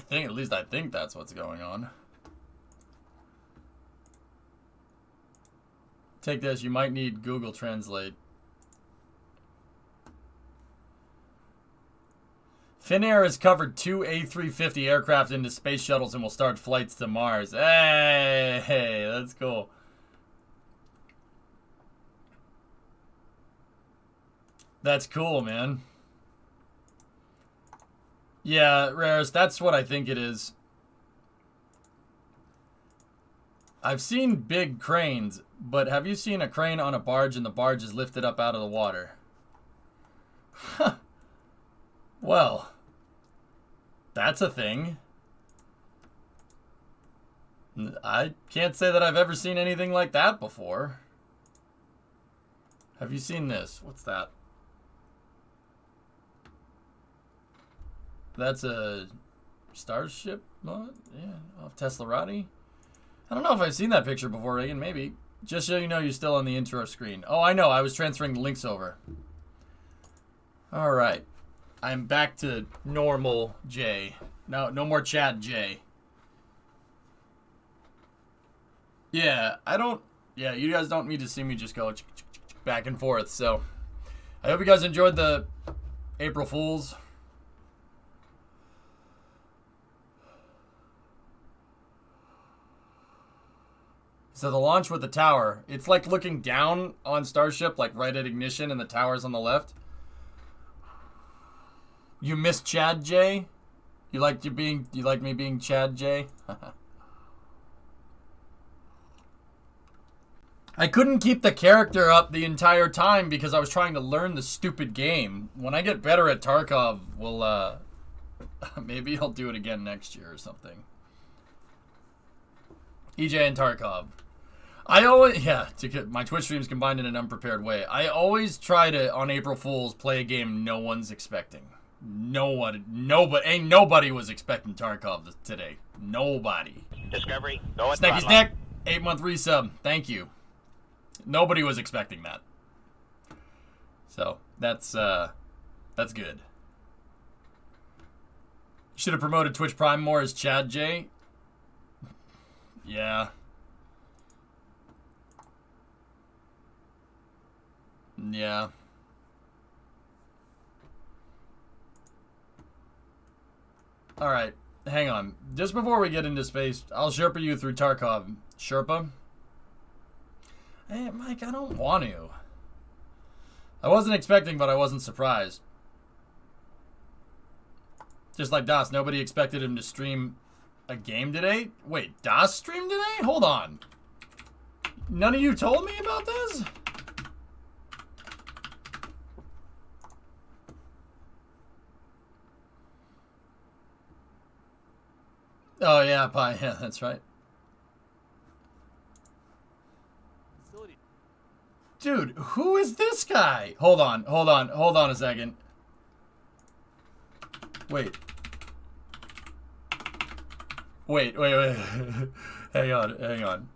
At least I think that's what's going on. Take this, you might need Google Translate. Finnair has covered 2 A350 aircraft into space shuttles and will start flights to Mars. Hey, that's cool. That's cool, man. Yeah, Rares, that's what I think it is. I've seen big cranes, but have you seen a crane on a barge and the barge is lifted up out of the water? Well, that's a thing. I can't say that I've ever seen anything like that before. Have you seen this? What's that? That's a Starship mod? Yeah, off Teslarati. I don't know if I've seen that picture before, Reagan. Maybe. Just so you know, you're still on the intro screen. Oh, I know. I was transferring the links over. All right. I'm back to normal J. No more Chad J. Yeah, yeah, you guys don't need to see me just go back and forth. So, I hope you guys enjoyed the April Fools. So the launch with the tower, it's like looking down on Starship, like right at ignition, and the tower's on the left. You missed Chad J? You like me being Chad J? I couldn't keep the character up the entire time because I was trying to learn the stupid game. When I get better at Tarkov, we'll maybe I'll do it again next year or something. EJ and Tarkov. I always, yeah, to get my Twitch streams combined in an unprepared way. I always try to, on April Fools, play a game no one's expecting. Nobody was expecting Tarkov today. Nobody. Discovery, go at Snacky Snack, 8-month resub. Thank you. Nobody was expecting that. So, that's good. Should have promoted Twitch Prime more as Chad J. Yeah. Yeah. Alright, hang on. Just before we get into space, I'll Sherpa you through Tarkov. Sherpa? Hey, Mike, I don't want to. I wasn't expecting, but I wasn't surprised. Just like Das, nobody expected him to stream a game today? Wait, Das streamed today? Hold on. None of you told me about this? Oh, yeah, Pi. Yeah, that's right. Dude, who is this guy? Hold on a second. Wait. hang on.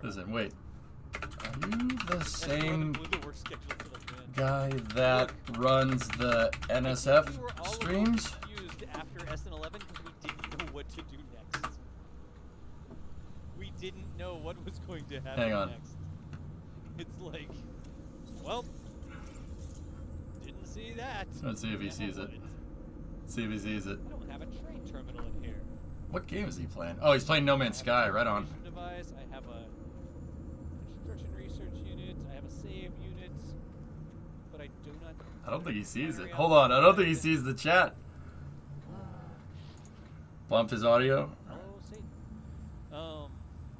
Listen, wait. Are you the same guy that runs the NSF streams? After SN11 because we didn't know what to do next. We didn't know what was going to happen Hang on. next. It's like, well, didn't see that. Let's see if he sees it. See if he sees it. I don't have a trade terminal in here. What game is he playing? Oh, he's playing No Man's Sky. Right on. Device. I have a construction research unit. I have a save unit. But I do not. I don't think he sees it. Hold on. I don't think he sees the chat. Bump his audio. Oh, see.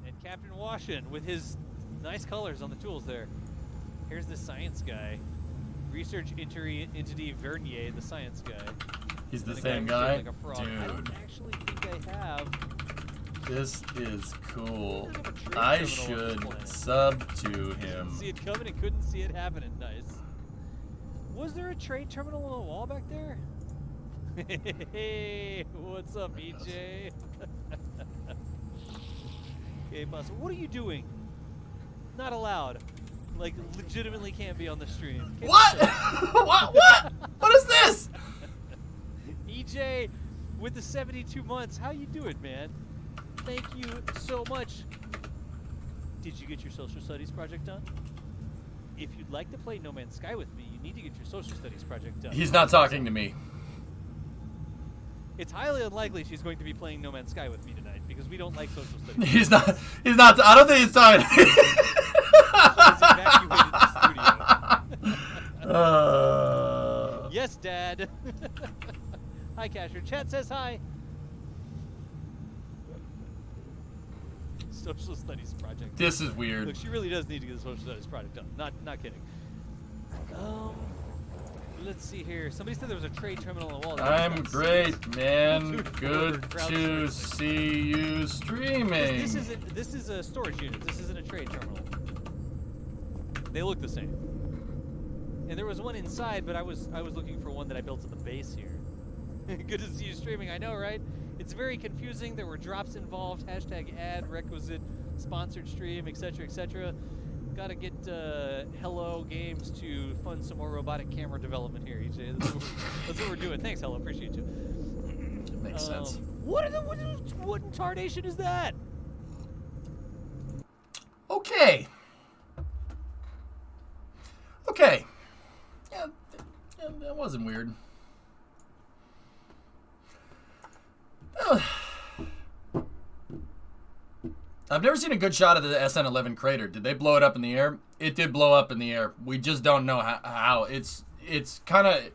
And Captain Washin with his nice colors on the tools there. Here's the science guy. Research entity Vernier, the science guy. He's the same guy? Like a frog. Dude. I don't actually think I have. This is cool. I should sub to him. Didn't see it coming and couldn't see it happening. Nice. Was there a trade terminal on the wall back there? Hey, what's up, EJ? Okay, boss, what are you doing? Not allowed. Like, legitimately can't be on the stream. What? What? What is this? with the 72 months. How you doing, man? Thank you so much. Did you get your social studies project done? If you'd like to play No Man's Sky with me, you need to get your social studies project done. He's not talking to me. It's highly unlikely she's going to be playing No Man's Sky with me tonight because we don't like social studies. He's not. I don't think he's talking. She's evacuated the studio. Yes, Dad. Hi, Casher. Chat says hi. Social studies project. This is weird. Look, she really does need to get the social studies project done. Not kidding. Let's see here. Somebody said there was a trade terminal on the wall. I'm great, man. Good to see you streaming. This is a storage unit. This isn't a trade terminal. They look the same. And there was one inside, but I was looking for one that I built at the base here. Good to see you streaming. I know, right? It's very confusing. There were drops involved. Hashtag ad, requisite, sponsored stream, etc., etc. Got to get Hello Games to fund some more robotic camera development here, EJ. That's what we're doing. Thanks, Hello. Appreciate you. Makes sense. What in tarnation is that? Okay. Yeah, that wasn't weird. I've never seen a good shot of the SN11 crater. Did they blow it up in the air? It did blow up in the air. We just don't know how. It's kind of,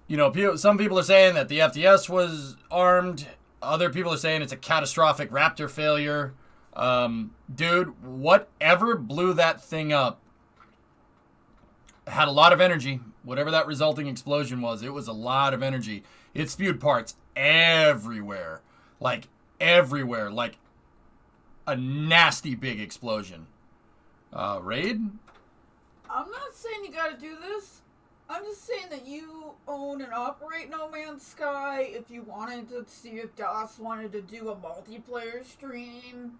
you know, some people are saying that the FDS was armed. Other people are saying it's a catastrophic Raptor failure. Dude, whatever blew that thing up had a lot of energy. Whatever that resulting explosion was, it was a lot of energy. It spewed parts everywhere. Like, everywhere. Like, a nasty big explosion. Raid? I'm not saying you gotta do this. I'm just saying that you own and operate No Man's Sky. If you wanted to see if DOS wanted to do a multiplayer stream.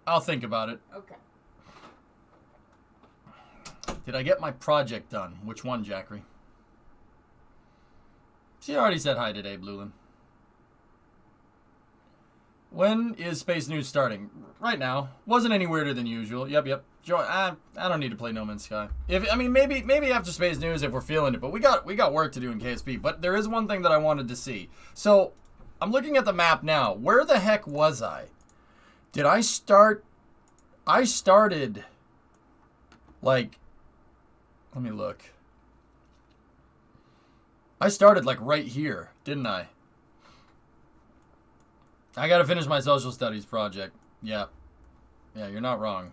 I'll think about it. Okay. Did I get my project done? Which one, Jackery? She already said hi today, Bluelin. When is Space News starting? Right now. Wasn't any weirder than usual. Yep. I don't need to play No Man's Sky. Maybe after Space News if we're feeling it, but we got work to do in KSP. But there is one thing that I wanted to see. So I'm looking at the map now. Where the heck was I? Did I start? I started like, let me look. I started like right here, didn't I? I gotta finish my social studies project. Yeah, you're not wrong.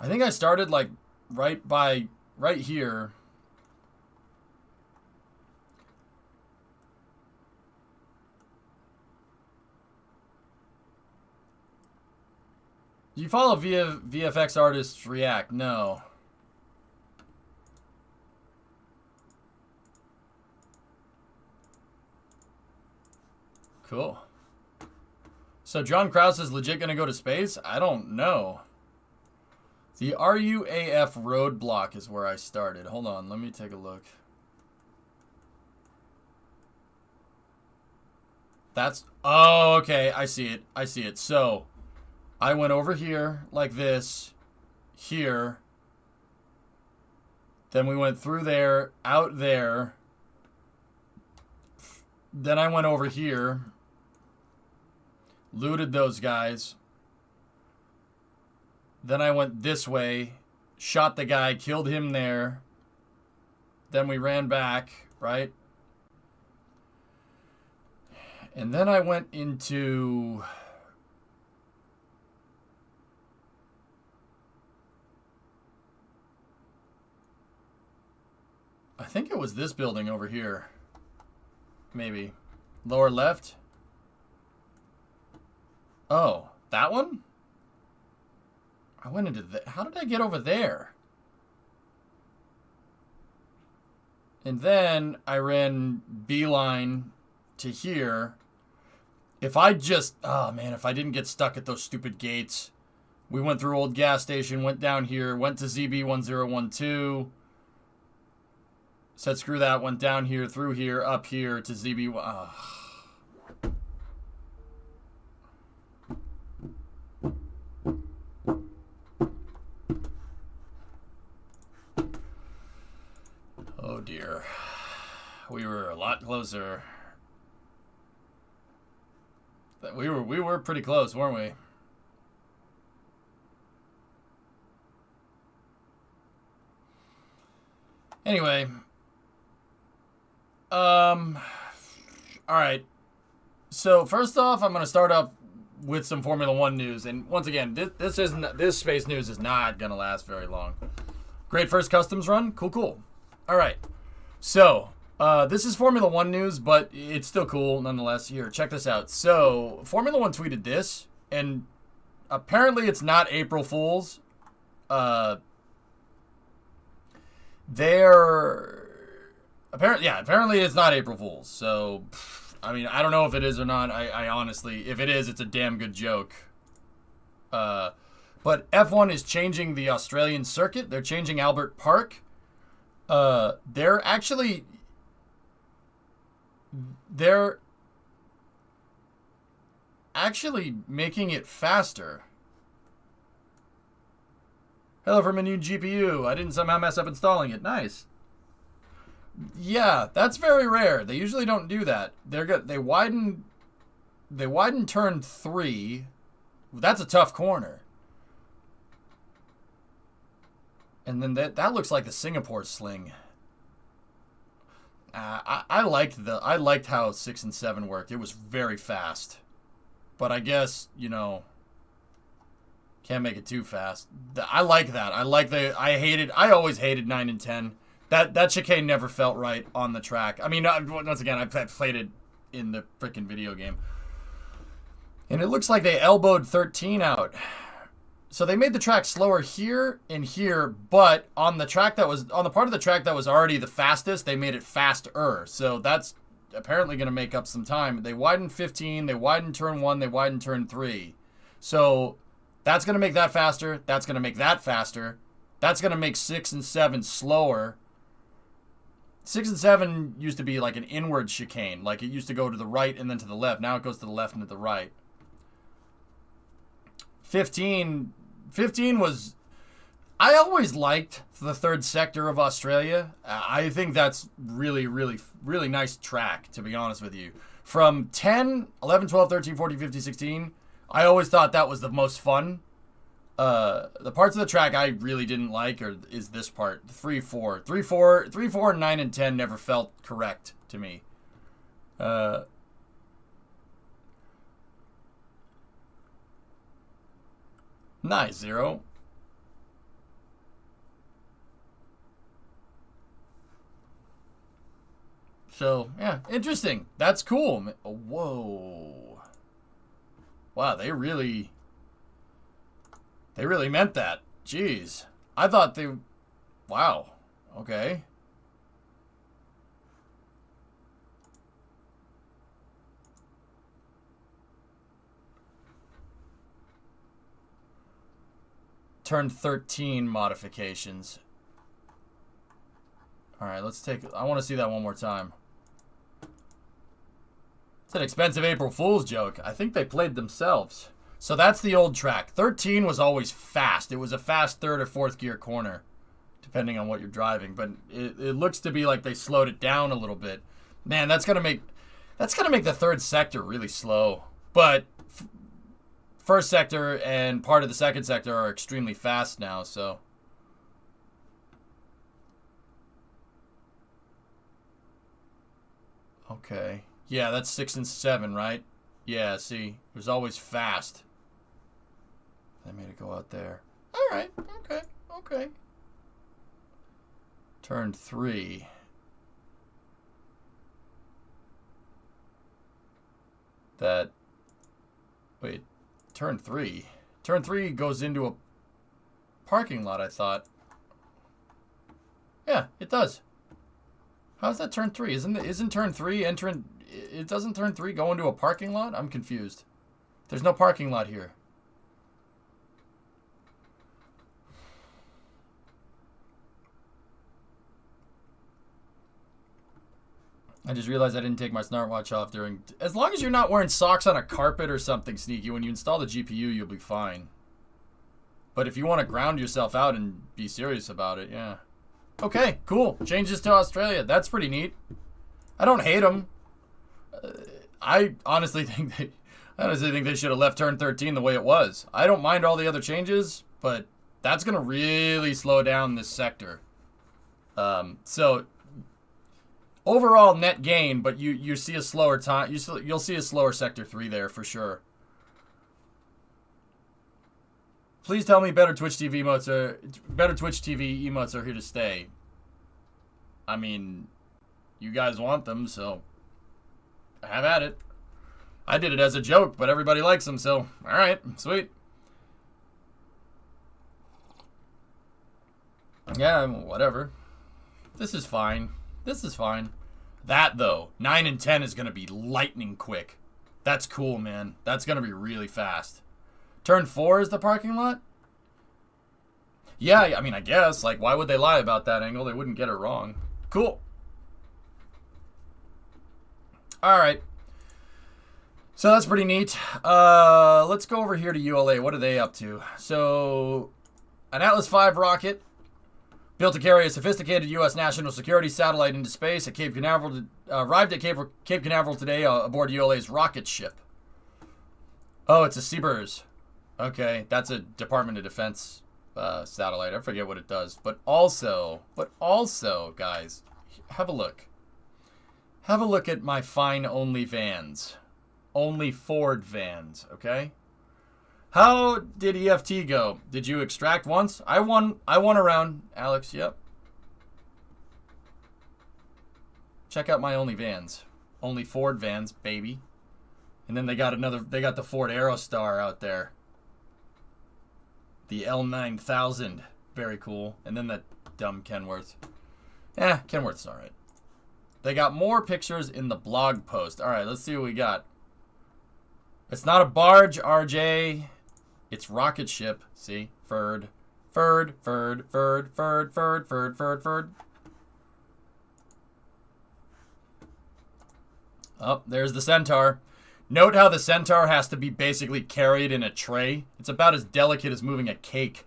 I think I started like right here. Do you follow VFX artists React? No. Cool. So John Krause is legit going to go to space? I don't know. The RUAF roadblock is where I started. Hold on, let me take a look. That's... Oh, okay, I see it. So, I went over here like this, here. Then we went through there, out there. Then I went over here. Looted those guys. Then I went this way. Shot the guy. Killed him there. Then we ran back, right? And then I went into... I think it was this building over here. Maybe. Lower left? Oh, that one? I went into the... How did I get over there? And then I ran beeline to here. If I just... Oh, man, if I didn't get stuck at those stupid gates. We went through Old Gas Station, went down here, went to ZB1012. Said screw that. Went down here, through here, up here to ZB. Oh dear. We were a lot closer. We were pretty close, weren't we? Anyway. All right. So first off, I'm going to start up with some Formula 1 news, and once again, this space news is not going to last very long. Great first customs run. Cool. All right. So, this is Formula 1 news, but it's still cool nonetheless. Here, check this out. So, Formula 1 tweeted this, and apparently it's not April Fool's. Apparently it's not April Fool's. So, I mean, I don't know if it is or not. I honestly, if it is, it's a damn good joke. But F1 is changing the Australian circuit. They're changing Albert Park. They're actually making it faster. Hello from a new GPU. I didn't somehow mess up installing it. Nice. Yeah, that's very rare. They usually don't do that. They're good. They widen turn 3. That's a tough corner. And then that looks like the Singapore sling. I liked how 6 and 7 worked. It was very fast. But I guess, can't make it too fast. I like that. I always hated 9 and 10. That chicane never felt right on the track. I mean, once again, I played it in the freaking video game. And it looks like they elbowed 13 out. So they made the track slower here and here, but on the part of the track that was already the fastest, they made it faster. So that's apparently going to make up some time. They widened 15, they widened turn 1, they widened turn 3. So that's going to make that faster. That's going to make that faster. That's going to make 6 and 7 slower. 6 and 7 used to be like an inward chicane. Like it used to go to the right and then to the left. Now it goes to the left and to the right. 15 was... I always liked the third sector of Australia. I think that's really, really, really nice track, to be honest with you. From 10, 11, 12, 13, 14, 15, 16, I always thought that was the most fun. The parts of the track I really didn't like is this part. 3, 4. 3, 4, 9, and 10 never felt correct to me. Nice, Zero. So, yeah, interesting. That's cool. Whoa. Wow, they really meant that. Jeez. I thought they... Wow. Okay. Turn 13 modifications. Alright, let's take... I want to see that one more time. It's an expensive April Fool's joke. I think they played themselves. So that's the old track. 13 was always fast. It was a fast third or fourth gear corner, depending on what you're driving. But it looks to be like they slowed it down a little bit. Man, that's gonna make the third sector really slow. But first sector and part of the second sector are extremely fast now. So. Okay. Yeah, that's 6 and 7, right? Yeah, see, it was always fast. They made it go out there. All right, okay. Turn 3. Wait, turn 3. Turn 3 goes into a parking lot, I thought. Yeah, it does. How's that turn 3? Isn't turn 3 entering... It doesn't turn 3 go into a parking lot? I'm confused. There's no parking lot here. I just realized I didn't take my smartwatch off during... As long as you're not wearing socks on a carpet or something, Sneaky, when you install the GPU, you'll be fine. But if you want to ground yourself out and be serious about it, yeah. Okay, cool. Changes to Australia. That's pretty neat. I don't hate them. I honestly think they should have left turn 13 the way it was. I don't mind all the other changes, but that's going to really slow down this sector. So overall net gain, but you see a slower time. You'll see a slower sector 3 there for sure. Please tell me better Twitch TV emotes are here to stay. I mean, you guys want them, so have at it. I did it as a joke, but everybody likes them, so all right, sweet. Yeah, whatever. This is fine. This is fine. That, though, 9 and 10 is going to be lightning quick. That's cool, man. That's going to be really fast. Turn 4 is the parking lot? Yeah, I mean, I guess. Like, why would they lie about that angle? They wouldn't get it wrong. Cool. All right. So that's pretty neat. Let's go over here to ULA. What are they up to? So, an Atlas V rocket built to carry a sophisticated U.S. national security satellite into space at Cape Canaveral, arrived at Cape Canaveral today aboard ULA's rocket ship. Oh, it's a Seabirds. Okay, that's a Department of Defense satellite. I forget what it does. But also, guys, have a look. Have a look at my fine only vans. Only Ford vans, okay? How did EFT go? Did you extract once? I won a round, Alex, yep. Check out my only vans. Only Ford vans, baby. And then they got the Ford Aerostar out there. The L9000. Very cool. And then that dumb Kenworth. Kenworth's alright. They got more pictures in the blog post. Alright, let's see what we got. It's not a barge, RJ. It's rocket ship. See? Furd. Furd. Oh, there's the Centaur. Note how the Centaur has to be basically carried in a tray. It's about as delicate as moving a cake.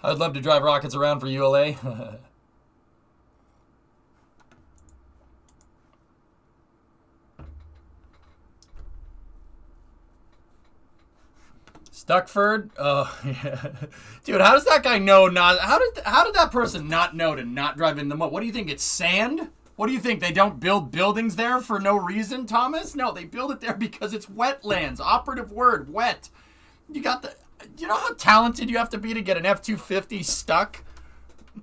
I'd love to drive rockets around for ULA. Stuckford? Oh, yeah. Dude, how does that guy know not... How did that person not know to not drive in the mud? What do you think, it's sand? What do you think, they don't build buildings there for no reason, Thomas? No, they build it there because it's wetlands. Operative word, wet. You know how talented you have to be to get an F-250 stuck?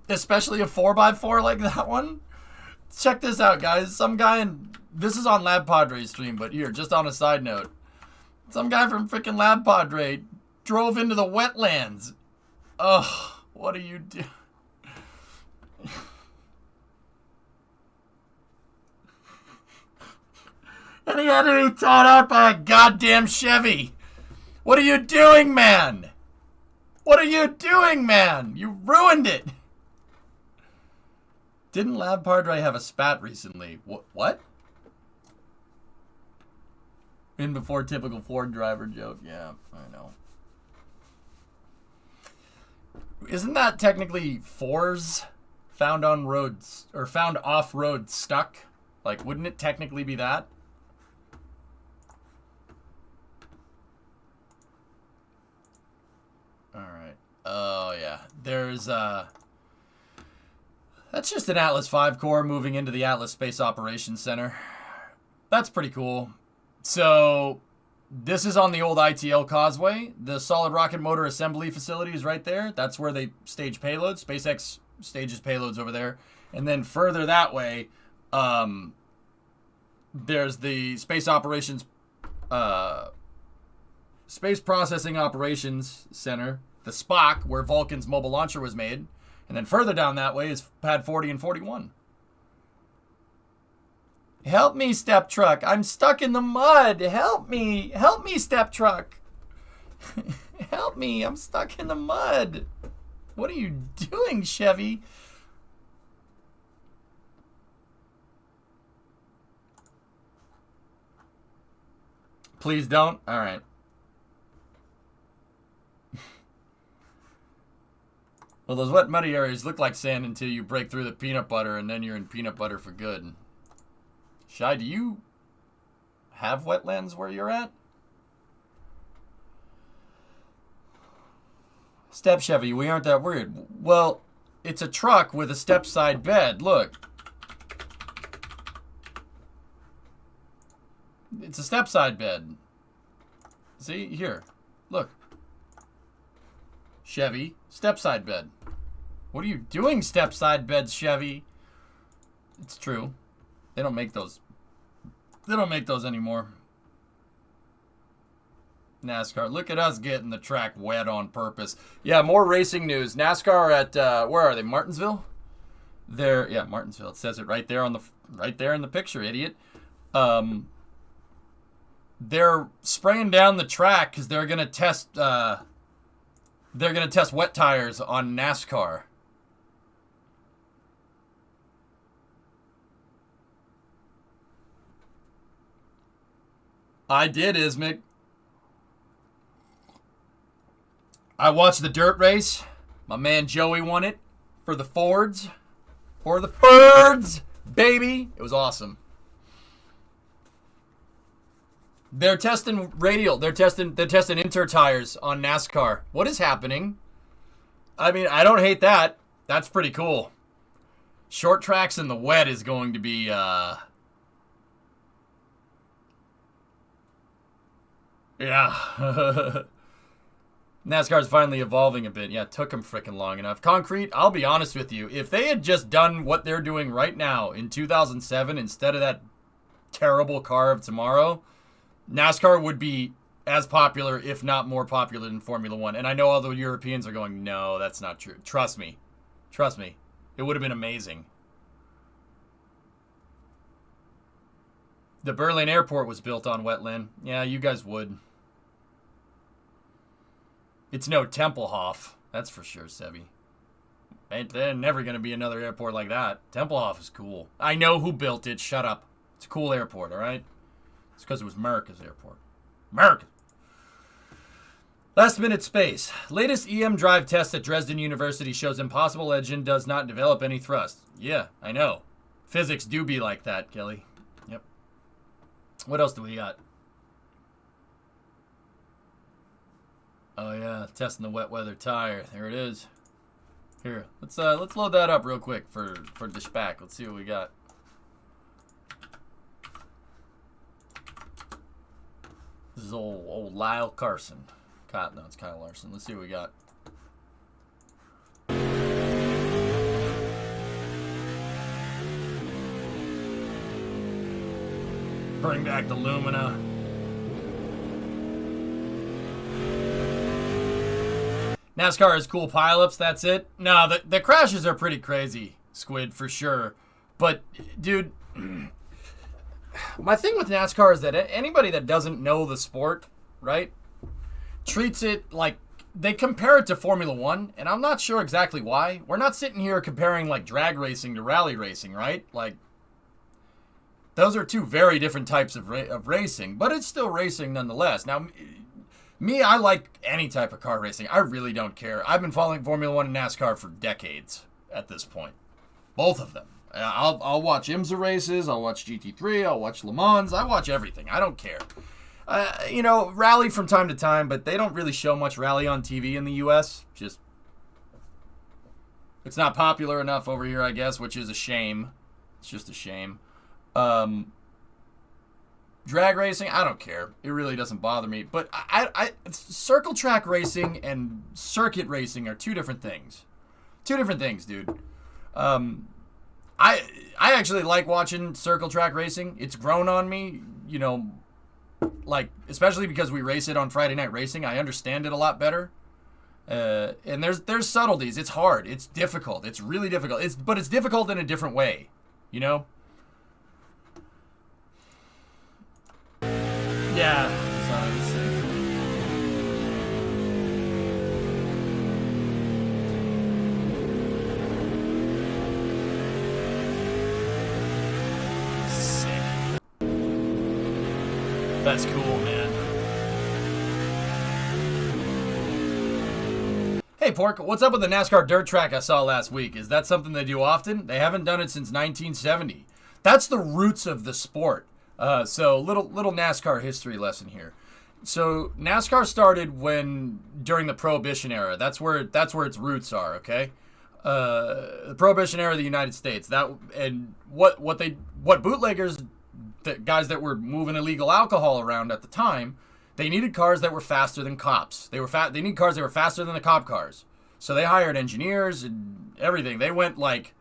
Especially a 4x4 like that one? Check this out, guys. Some guy this is on Lab Padre's stream, but here, just on a side note. Some guy from freaking Lab Padre drove into the wetlands. Ugh, what do you do? And he had to be towed out by a goddamn Chevy. What are you doing, man? What are you doing, man? You ruined it. Didn't Lab Padre have a spat recently? What? In before typical Ford driver joke. Yeah, I know. Isn't that technically fours found on roads or found off road stuck? Like, wouldn't it technically be that? All right. Oh yeah. There's that's just an Atlas V core moving into the Atlas Space Operations Center. That's pretty cool. So, this is on the old ITL Causeway. The solid rocket motor assembly facility is right there. That's where they stage payloads. SpaceX stages payloads over there. And then further that way, there's the Space Operations, Space Processing Operations Center, the SPOC, where Vulcan's mobile launcher was made. And then further down that way is Pad 40 and 41. Help me, step truck. I'm stuck in the mud. Help me. Help me, step truck. Help me. I'm stuck in the mud. What are you doing, Chevy? Please don't? All right. Well, those wet, muddy areas look like sand until you break through the peanut butter, and then you're in peanut butter for good. Shy, do you have wetlands where you're at? Step Chevy, we aren't that worried. Well, it's a truck with a step side bed. Look. It's a step side bed. See? Here. Look. Chevy. Step side bed. What are you doing, step side beds, Chevy? It's true. They don't make those. They don't make those anymore. NASCAR. Look at us getting the track wet on purpose. Yeah, more racing news. NASCAR at where are they? Martinsville? They're Martinsville. It says it right there on the in the picture, idiot. They're spraying down the track because they're gonna test wet tires on NASCAR. I did, Ismic. I watched the dirt race. My man Joey won it for the Fords. For the Fords, baby. It was awesome. They're testing radial. They're testing inter tires on NASCAR. What is happening? I mean, I don't hate that. That's pretty cool. Short tracks in the wet is going to be yeah. NASCAR's finally evolving a bit. Yeah, it took them freaking long enough. Concrete, I'll be honest with you. If they had just done what they're doing right now in 2007 instead of that terrible car of tomorrow, NASCAR would be as popular, if not more popular than Formula One. And I know all the Europeans are going, no, that's not true. Trust me. Trust me. It would have been amazing. The Berlin airport was built on wetland. Yeah, you guys would. It's no Tempelhof. That's for sure, Sebi. There's never going to be another airport like that. Tempelhof is cool. I know who built it. Shut up. It's a cool airport, all right? It's because it was America's airport. America. Last minute space. Latest EM drive test at Dresden University shows impossible engine does not develop any thrust. Yeah, I know. Physics do be like that, Kelly. Yep. What else do we got? Oh yeah, testing the wet weather tire. There it is. Here, let's load that up real quick for the SPAC. Let's see what we got. This is old Lyle Carson. No, it's Kyle Larson. Let's see what we got. Bring back the Lumina. NASCAR has cool pileups, that's it? No, the crashes are pretty crazy, Squid, for sure. But, dude, my thing with NASCAR is that anybody that doesn't know the sport, right, treats it like they compare it to Formula One, and I'm not sure exactly why. We're not sitting here comparing, like, drag racing to rally racing, right? Like, those are two very different types of racing, but it's still racing nonetheless. Now, me, I like any type of car racing. I really don't care. I've been following Formula One and NASCAR for decades at this point. Both of them. I'll watch IMSA races. I'll watch GT3. I'll watch Le Mans. I watch everything. I don't care. Rally from time to time, but they don't really show much rally on TV in the U.S. Just, it's not popular enough over here, I guess, which is a shame. It's just a shame. Drag racing, I don't care. It really doesn't bother me. But circle track racing and circuit racing are two different things. Two different things, dude. I actually like watching circle track racing. It's grown on me, like, especially because we race it on Friday Night Racing. I understand it a lot better. And there's subtleties. It's hard. It's difficult. It's really difficult. But it's difficult in a different way, Yeah. that's cool, man. Hey, Pork, what's up with the NASCAR dirt track I saw last week? Is that something they do often? They haven't done it since 1970. That's the roots of the sport. So little NASCAR history lesson here. So NASCAR started during the Prohibition era. That's where its roots are. Okay, the Prohibition era of the United States. What bootleggers, the guys that were moving illegal alcohol around at the time, they needed cars that were faster than cops. They needed cars that were faster than the cop cars. So they hired engineers and everything. They went like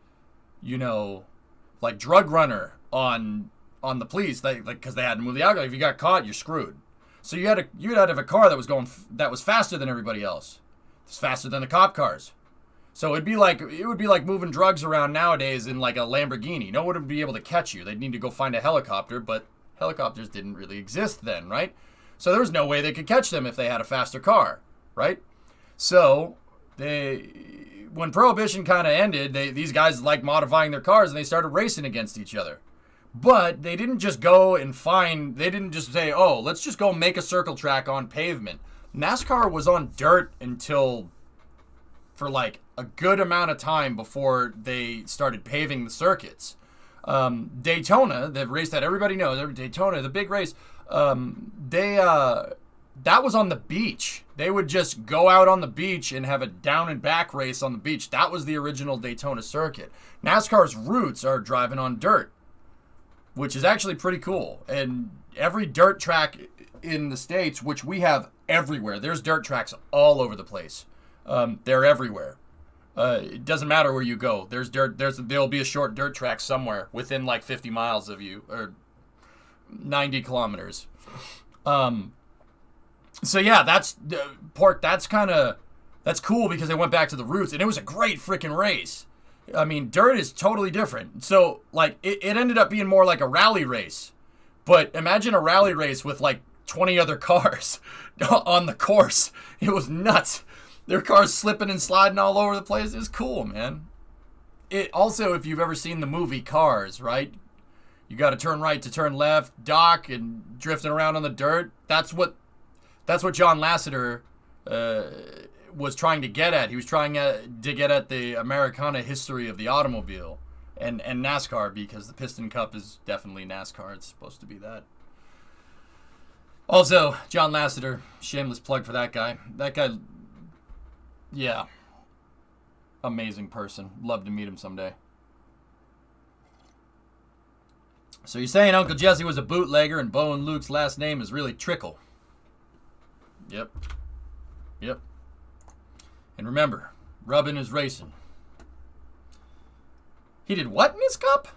drug runner on the police. Because they had to move the alcohol. If you got caught, you're screwed. So you had to have a car that was faster than everybody else. It's faster than the cop cars. So it would be like moving drugs around nowadays in like a Lamborghini. No one would be able to catch you. They'd need to go find a helicopter, but helicopters didn't really exist then, right? So there was no way they could catch them if they had a faster car, right? So when Prohibition kind of ended, these guys liked modifying their cars and they started racing against each other. But they didn't just they didn't just say, oh, let's just go make a circle track on pavement. NASCAR was on dirt for like a good amount of time before they started paving the circuits. Daytona, the race that everybody knows, Daytona, the big race, that was on the beach. They would just go out on the beach and have a down and back race on the beach. That was the original Daytona circuit. NASCAR's roots are driving on dirt, which is actually pretty cool. And every dirt track in the States, which we have everywhere, there's dirt tracks all over the place. They're everywhere. It doesn't matter where you go. There'll be a short dirt track somewhere within like 50 miles of you, or 90 kilometers. So yeah, that's Pork. That's cool because they went back to the roots, and it was a great freaking race. I mean, dirt is totally different. So like it ended up being more like a rally race, but imagine a rally race with like 20 other cars on the course. It was nuts. Their cars slipping and sliding all over the place. It was cool, man. It also, if you've ever seen the movie Cars, right? You got to turn right to turn left, dock, and drifting around on the dirt. That's what John Lasseter was trying to get at. He was trying to get at the Americana history of the automobile and NASCAR, because the Piston Cup is definitely NASCAR. It's supposed to be that. Also, John Lasseter, shameless plug for that guy. That guy, yeah, amazing person. Love to meet him someday. So you're saying Uncle Jesse was a bootlegger and Bo and Luke's last name is really Trickle. Yep. And remember, rubbing is racing. He did what in his cup?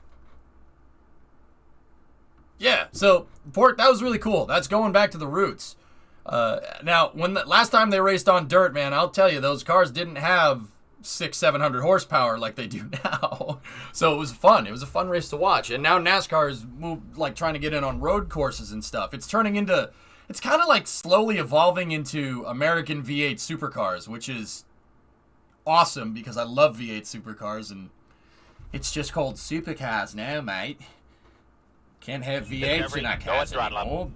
Yeah, so Pork, that was really cool. That's going back to the roots. Now, last time they raced on dirt, man, I'll tell you, those cars didn't have 600-700 horsepower like they do now. So it was fun. It was a fun race to watch. And now NASCAR is trying to get in on road courses and stuff. It's kind of like slowly evolving into American V8 supercars, which is awesome because I love V8 supercars, and it's just called supercars now, mate. Can't have V8s in our cars anymore.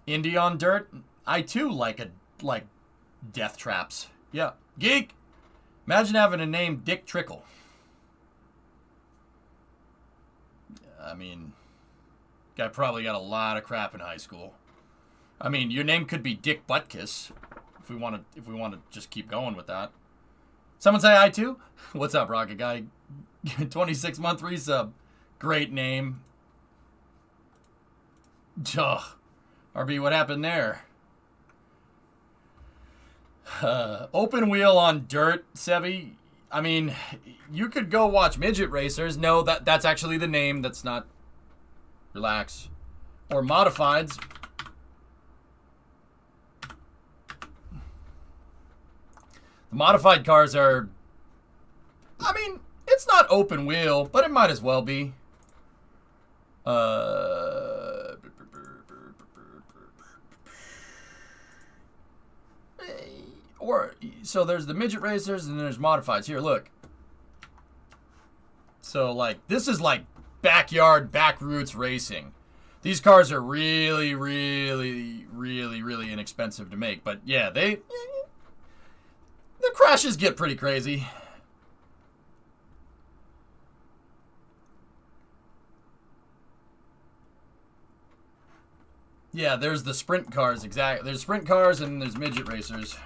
Indy on dirt. I too like death traps. Yeah. Geek! Imagine having a name Dick Trickle. I mean, guy probably got a lot of crap in high school. I mean, your name could be Dick Buttkiss, if we want to just keep going with that. Someone say I too? What's up, Rocket Guy? 26-month resub. Great name. Ugh. RB, what happened there? Open wheel on dirt, Sevi. I mean, you could go watch Midget Racers. No, that's actually the name. That's not. Relax. Or Modifieds. The modified cars are. I mean, it's not open wheel, but it might as well be. So there's the midget racers and then there's modifieds. Here, look. So like this is like backyard backroots racing. These cars are really, really, really, really inexpensive to make. But yeah, the crashes get pretty crazy. Yeah, there's the sprint cars, exactly. There's sprint cars and there's midget racers.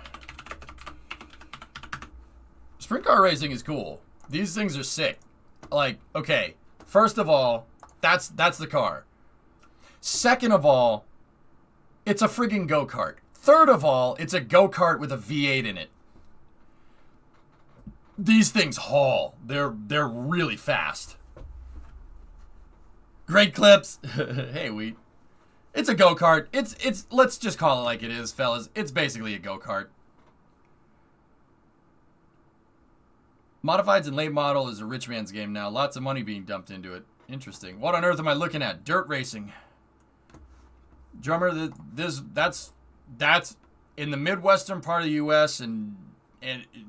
Sprint car racing is cool. These things are sick. Like, okay, first of all, that's the car. Second of all, it's a friggin' go-kart. Third of all, it's a go-kart with a V8 in it. These things haul. They're really fast. Great clips. Hey, Wheat. It's a go-kart. It's let's just call it like it is, fellas. It's basically a go-kart. Modifieds and late model is a rich man's game now. Lots of money being dumped into it. Interesting. What on earth am I looking at? Dirt racing. Drummer, that's in the Midwestern part of the U.S. and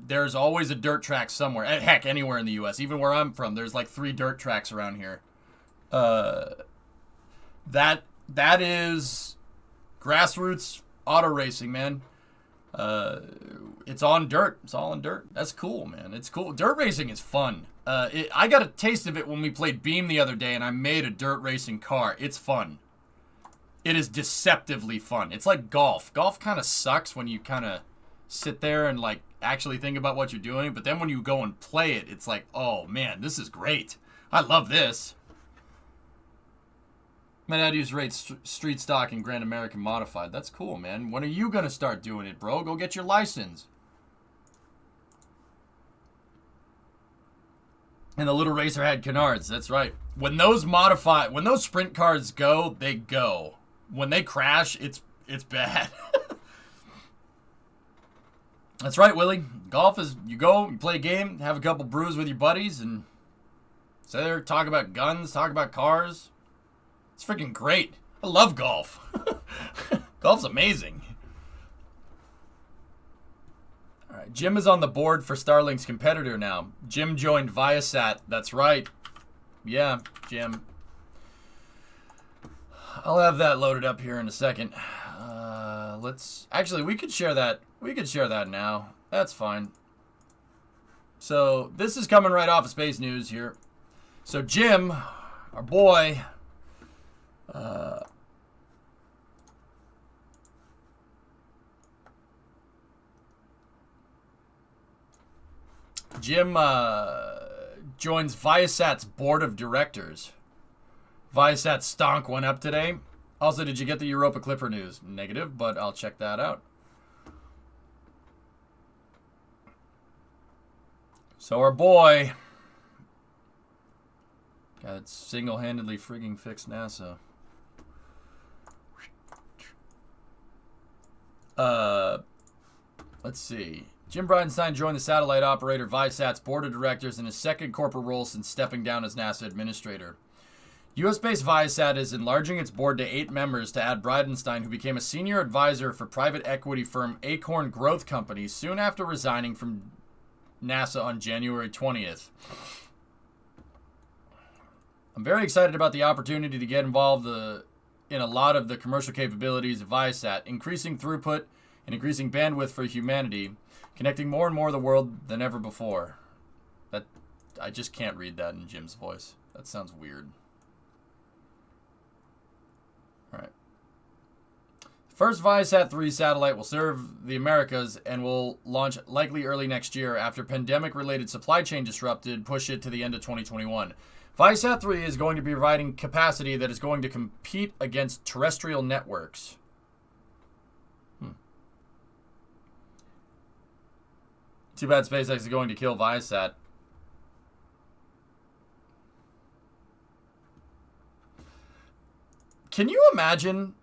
there's always a dirt track somewhere. Heck, anywhere in the U.S. Even where I'm from, there's like 3 dirt tracks around here. That is grassroots auto racing, man. It's on dirt. It's all on dirt. That's cool, man. It's cool. Dirt racing is fun. I got a taste of it when we played Beam the other day, and I made a dirt racing car. It's fun. It is deceptively fun. It's like golf. Golf kind of sucks when you kind of sit there and like actually think about what you're doing, but then when you go and play it, it's like, oh man, this is great. I love this. My dad used to race street stock and Grand American Modified. That's cool, man. When are you going to start doing it, bro? Go get your license. And the little racer had canards. That's right. When those sprint cars go, they go. When they crash, it's bad. That's right, Willie. Golf is, you go, you play a game, have a couple brews with your buddies, and sit there, talk about guns, talk about cars. It's freaking great. I love golf. Golf's amazing. All right, Jim is on the board for Starlink's competitor now. Jim joined Viasat. That's right. Yeah, Jim. I'll have that loaded up here in a second. We could share that. We could share that now. That's fine. So this is coming right off of Space News here. So Jim, our boy, Jim joins Viasat's board of directors. Viasat stonk went up today. Also, did you get the Europa Clipper news? Negative, but I'll check that out. So our boy got single-handedly frigging fixed NASA. Let's see. Jim Bridenstine joined the satellite operator Viasat's board of directors in his second corporate role since stepping down as NASA administrator. U.S.-based Viasat is enlarging its board to 8 members to add Bridenstine, who became a senior advisor for private equity firm Acorn Growth Company soon after resigning from NASA on January 20th. I'm very excited about the opportunity to get involved in a lot of the commercial capabilities of Viasat, increasing throughput and increasing bandwidth for humanity, connecting more and more of the world than ever before. That I just can't read that in Jim's voice. That sounds weird. All right. First Viasat 3 satellite will serve the Americas and will launch likely early next year after pandemic-related supply chain disrupted push it to the end of 2021. Viasat 3 is going to be providing capacity that is going to compete against terrestrial networks. Too bad SpaceX is going to kill Viasat. Can you imagine?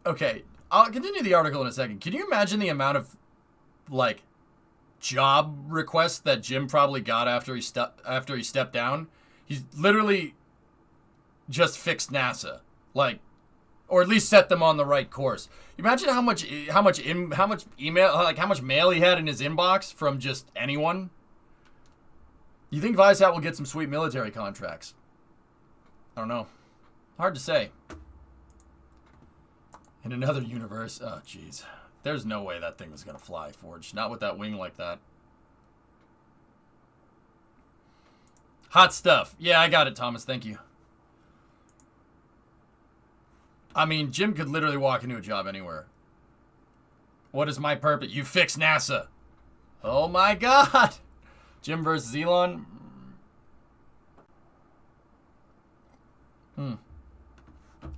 Okay, I'll continue the article in a second. Can you imagine the amount of, like, job requests that Jim probably got after he stepped down? He's literally just fixed NASA, like, or at least set them on the right course. Imagine how much email, like how much mail he had in his inbox from just anyone. You think Viasat will get some sweet military contracts? I don't know. Hard to say. In another universe, oh jeez. There's no way that thing was gonna fly, Forge. Not with that wing like that. Hot stuff. Yeah, I got it, Thomas. Thank you. I mean, Jim could literally walk into a job anywhere. What is my purpose? You fix NASA. Oh my god. Jim versus Elon.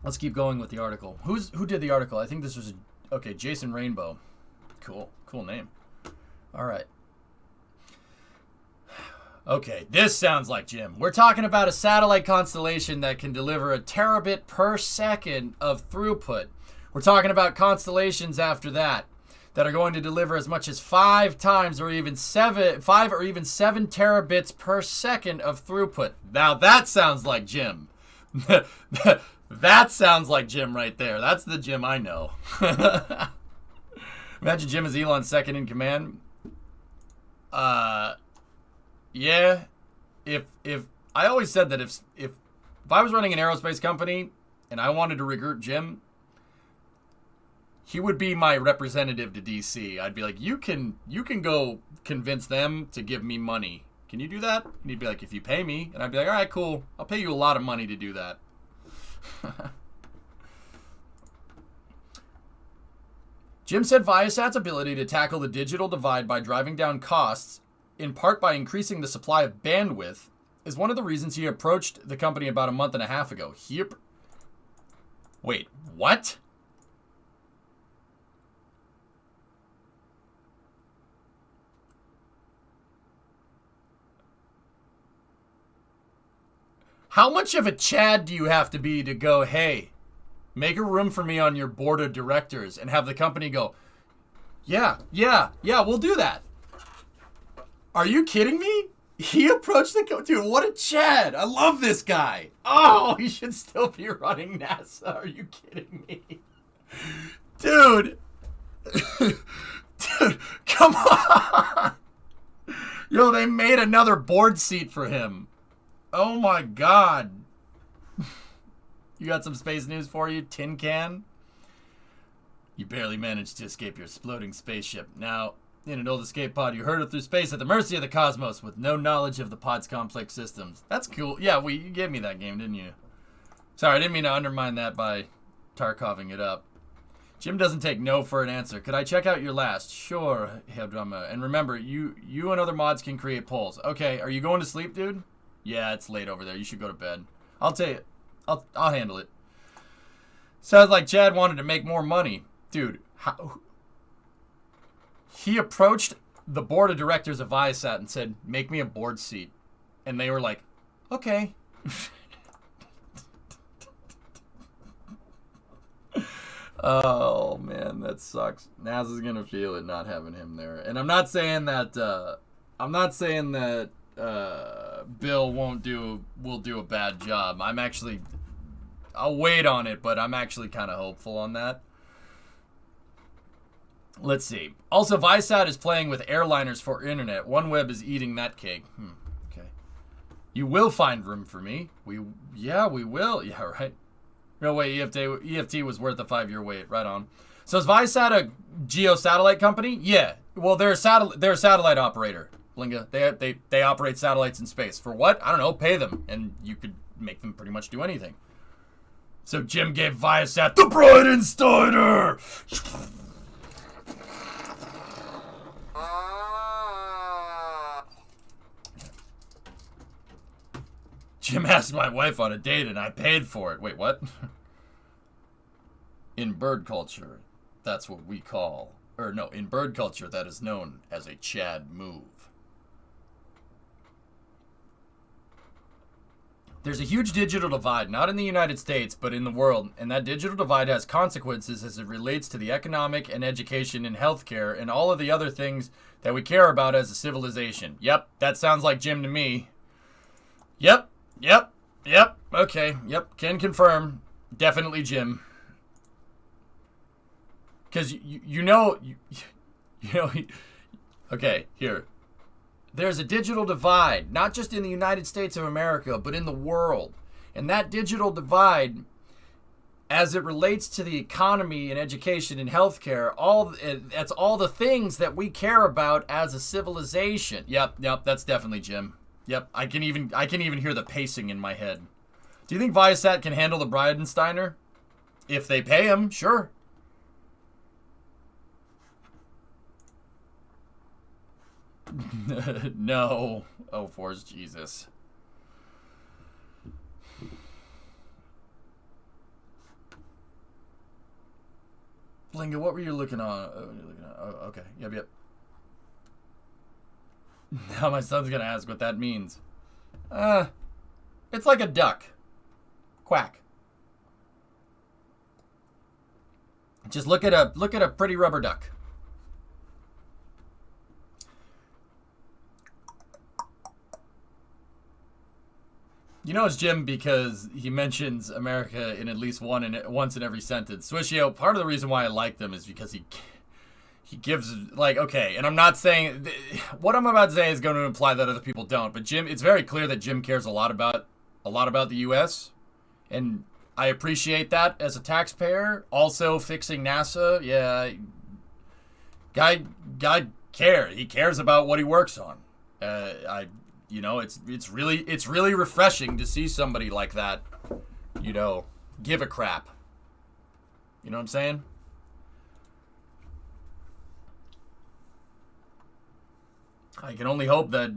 Let's keep going with the article. Who did the article? I think this was okay, Jason Rainbow. Cool name. All right. Okay, this sounds like Jim. We're talking about a satellite constellation that can deliver a terabit per second of throughput. We're talking about constellations after that are going to deliver as much as 5 or even 7 terabits per second of throughput. Now that sounds like Jim. That sounds like Jim right there. That's the Jim I know. Imagine Jim as Elon's second in command. Yeah. If I always said that if I was running an aerospace company and I wanted to recruit Jim, he would be my representative to DC. I'd be like, you can go convince them to give me money. Can you do that? And he'd be like, if you pay me. And I'd be like, all right, cool. I'll pay you a lot of money to do that. Jim said Viasat's ability to tackle the digital divide by driving down costs, in part by increasing the supply of bandwidth, is one of the reasons he approached the company about a month and a half ago. Wait, what? How much of a Chad do you have to be to go, hey, make a room for me on your board of directors, and have the company go, yeah, we'll do that. Are you kidding me? He approached the dude, what a Chad. I love this guy. Oh, he should still be running NASA. Are you kidding me? Dude. Dude, come on. Yo, they made another board seat for him. Oh my god. You got some space news for you, Tin Can? You barely managed to escape your exploding spaceship. Now, in an old escape pod, you hurtled through space at the mercy of the cosmos with no knowledge of the pod's complex systems. That's cool. Yeah, you gave me that game, didn't you? Sorry, I didn't mean to undermine that by Tarkoving it up. Jim doesn't take no for an answer. Could I check out your last? Sure, Hebdrama. And remember, you and other mods can create polls. Okay, are you going to sleep, dude? Yeah, it's late over there. You should go to bed. I'll tell you. I'll handle it. Sounds like Chad wanted to make more money. Dude, he approached the board of directors of Viasat and said, make me a board seat. And they were like, okay. Oh, man, that sucks. NASA's going to feel it not having him there. And I'm not saying that Bill will do a bad job. I'll wait on it, but I'm actually kind of hopeful on that. Let's see. Also, Viasat is playing with airliners for internet. OneWeb is eating that cake. Okay. You will find room for me. We will. Yeah, right. No way, EFT was worth a 5-year wait. Right on. So is Viasat a geo-satellite company? Yeah. Well, they're a satellite operator. Blinga. They operate satellites in space. For what? I don't know. Pay them. And you could make them pretty much do anything. So Jim gave Viasat the Bridenstiner! Jim asked my wife on a date and I paid for it. Wait, what? In bird culture, that's what we call... in bird culture, that is known as a Chad move. There's a huge digital divide, not in the United States, but in the world, and that digital divide has consequences as it relates to the economic and education and healthcare and all of the other things that we care about as a civilization. Yep, that sounds like Jim to me. Yep, okay, can confirm. Definitely Jim. Because okay, here. There's a digital divide, not just in the United States of America, but in the world. And that digital divide as it relates to the economy and education and healthcare, that's all the things that we care about as a civilization. Yep, that's definitely Jim. Yep, I can even hear the pacing in my head. Do you think Viasat can handle the Bridenstiner? If they pay him, sure. No. Oh, force Jesus. Blinga, what were you looking on? Oh, okay. Yep. Now my son's gonna ask what that means. It's like a duck. Quack. Just look at a pretty rubber duck. You know it's Jim because he mentions America in at least once in every sentence. Swishio, part of the reason why I like them is because he gives, like, okay, and I'm not saying, what I'm about to say is going to imply that other people don't, but Jim, it's very clear that Jim cares a lot about the U.S., and I appreciate that as a taxpayer. Also, fixing NASA, yeah, guy cares. He cares about what he works on. It's really refreshing to see somebody like that, give a crap. You know what I'm saying? I can only hope that,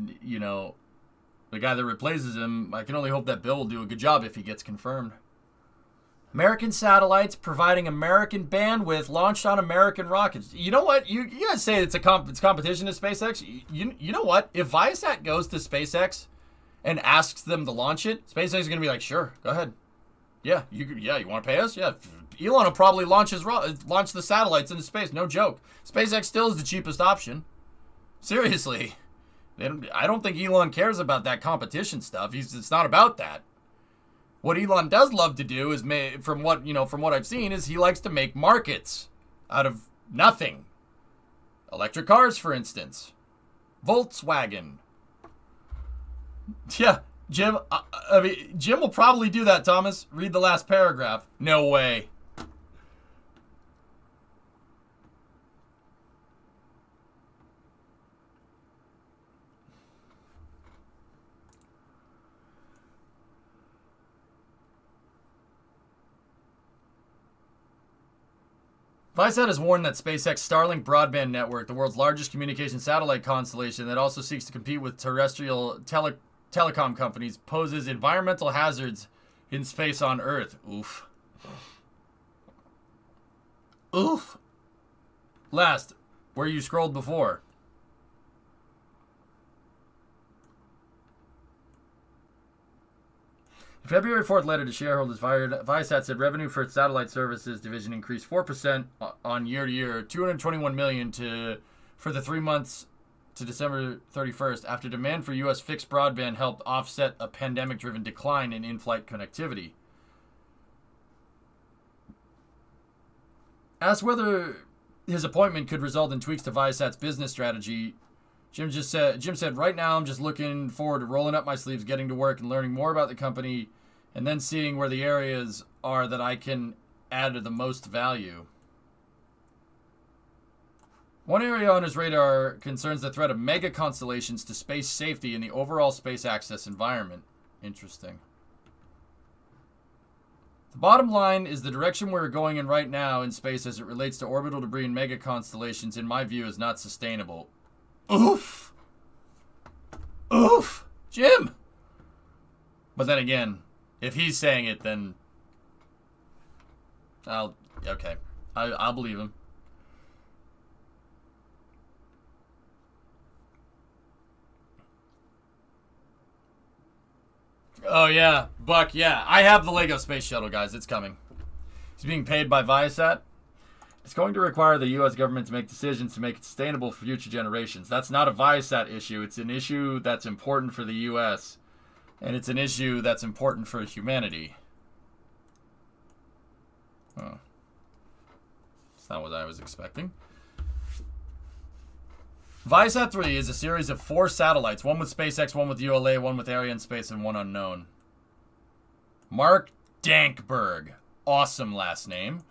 the guy that replaces him, I can only hope that Bill will do a good job if he gets confirmed. American satellites providing American bandwidth launched on American rockets. You know what? You guys say it's competition to SpaceX. You know what? If Viasat goes to SpaceX and asks them to launch it, SpaceX is going to be like, sure, go ahead. Yeah, you want to pay us? Yeah. Elon will probably launch the satellites into space. No joke. SpaceX still is the cheapest option. Seriously. I don't think Elon cares about that competition stuff. It's not about that. What Elon does love to do is, from what I've seen, is he likes to make markets out of nothing. Electric cars, for instance. Volkswagen. Yeah, Jim. Jim will probably do that, Thomas. Read the last paragraph. No way. Viasat has warned that SpaceX Starlink broadband network, the world's largest communication satellite constellation that also seeks to compete with terrestrial telecom companies, poses environmental hazards in space on Earth. Oof. Oof. Last, where you scrolled before. In February 4th letter to shareholders, Viasat said revenue for its satellite services division increased 4% on year-to-year, $221 million for the 3 months to December 31st, after demand for U.S. fixed broadband helped offset a pandemic-driven decline in in-flight connectivity. Asked whether his appointment could result in tweaks to Viasat's business strategy, Jim said, right now I'm just looking forward to rolling up my sleeves, getting to work, and learning more about the company, and then seeing where the areas are that I can add the most value. One area on his radar concerns the threat of mega constellations to space safety and the overall space access environment. Interesting. The bottom line is the direction we're going in right now in space as it relates to orbital debris and mega constellations, in my view, is not sustainable. Oof. Oof. Jim. But then again, if he's saying it, then I'll believe him. Oh yeah, Buck, yeah. I have the Lego Space Shuttle, guys. It's coming. He's being paid by Viasat. It's going to require the U.S. government to make decisions to make it sustainable for future generations. That's not a Viasat issue. It's an issue that's important for the U.S., and it's an issue that's important for humanity. Oh. That's not what I was expecting. Viasat 3 is a series of 4 satellites, one with SpaceX, one with ULA, one with Arianespace, and one unknown. Mark Dankberg. awesome last name.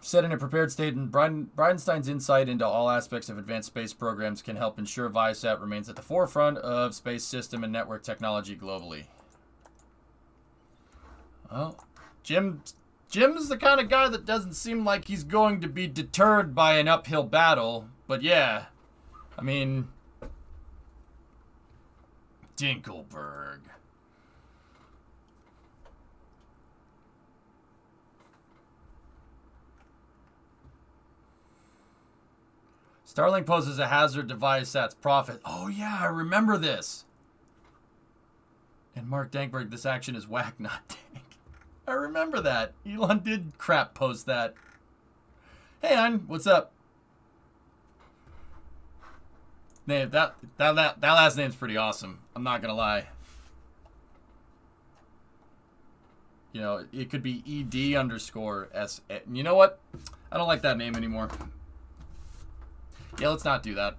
Said in a prepared statement, Bridenstine's insight into all aspects of advanced space programs can help ensure Viasat remains at the forefront of space system and network technology globally. Well, Jim's the kind of guy that doesn't seem like he's going to be deterred by an uphill battle. But yeah, I mean, Dinkelberg. Starlink poses a hazard to Viasat's profit. Oh yeah, I remember this. And Mark Dankberg, this action is whack, not dank. I remember that. Elon did crap post that. Hey, Ein, what's up? Man, that last name's pretty awesome. I'm not gonna lie. You know, it could be ED_S. You know what? I don't like that name anymore. Yeah, let's not do that.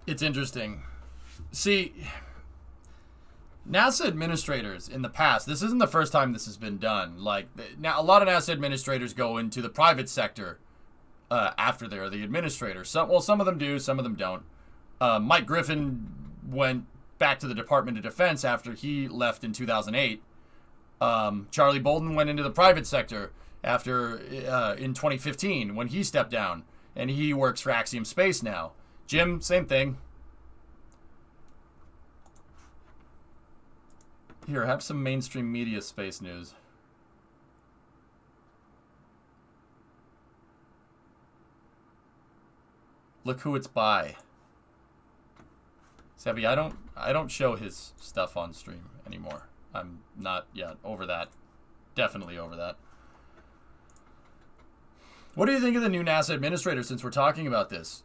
It's interesting. See, NASA administrators in the past, this isn't the first time this has been done. Like, now a lot of NASA administrators go into the private sector after they're the administrator. Some of them do, some of them don't. Mike Griffin went back to the Department of Defense after he left in 2008. Charlie Bolden went into the private sector after in 2015 when he stepped down, and he works for Axiom Space now. Jim, same thing. Here, have some mainstream media space news. Look who it's by. Sebby, I don't show his stuff on stream anymore. I'm not yet over that. Definitely over that. What do you think of the new NASA administrator since we're talking about this?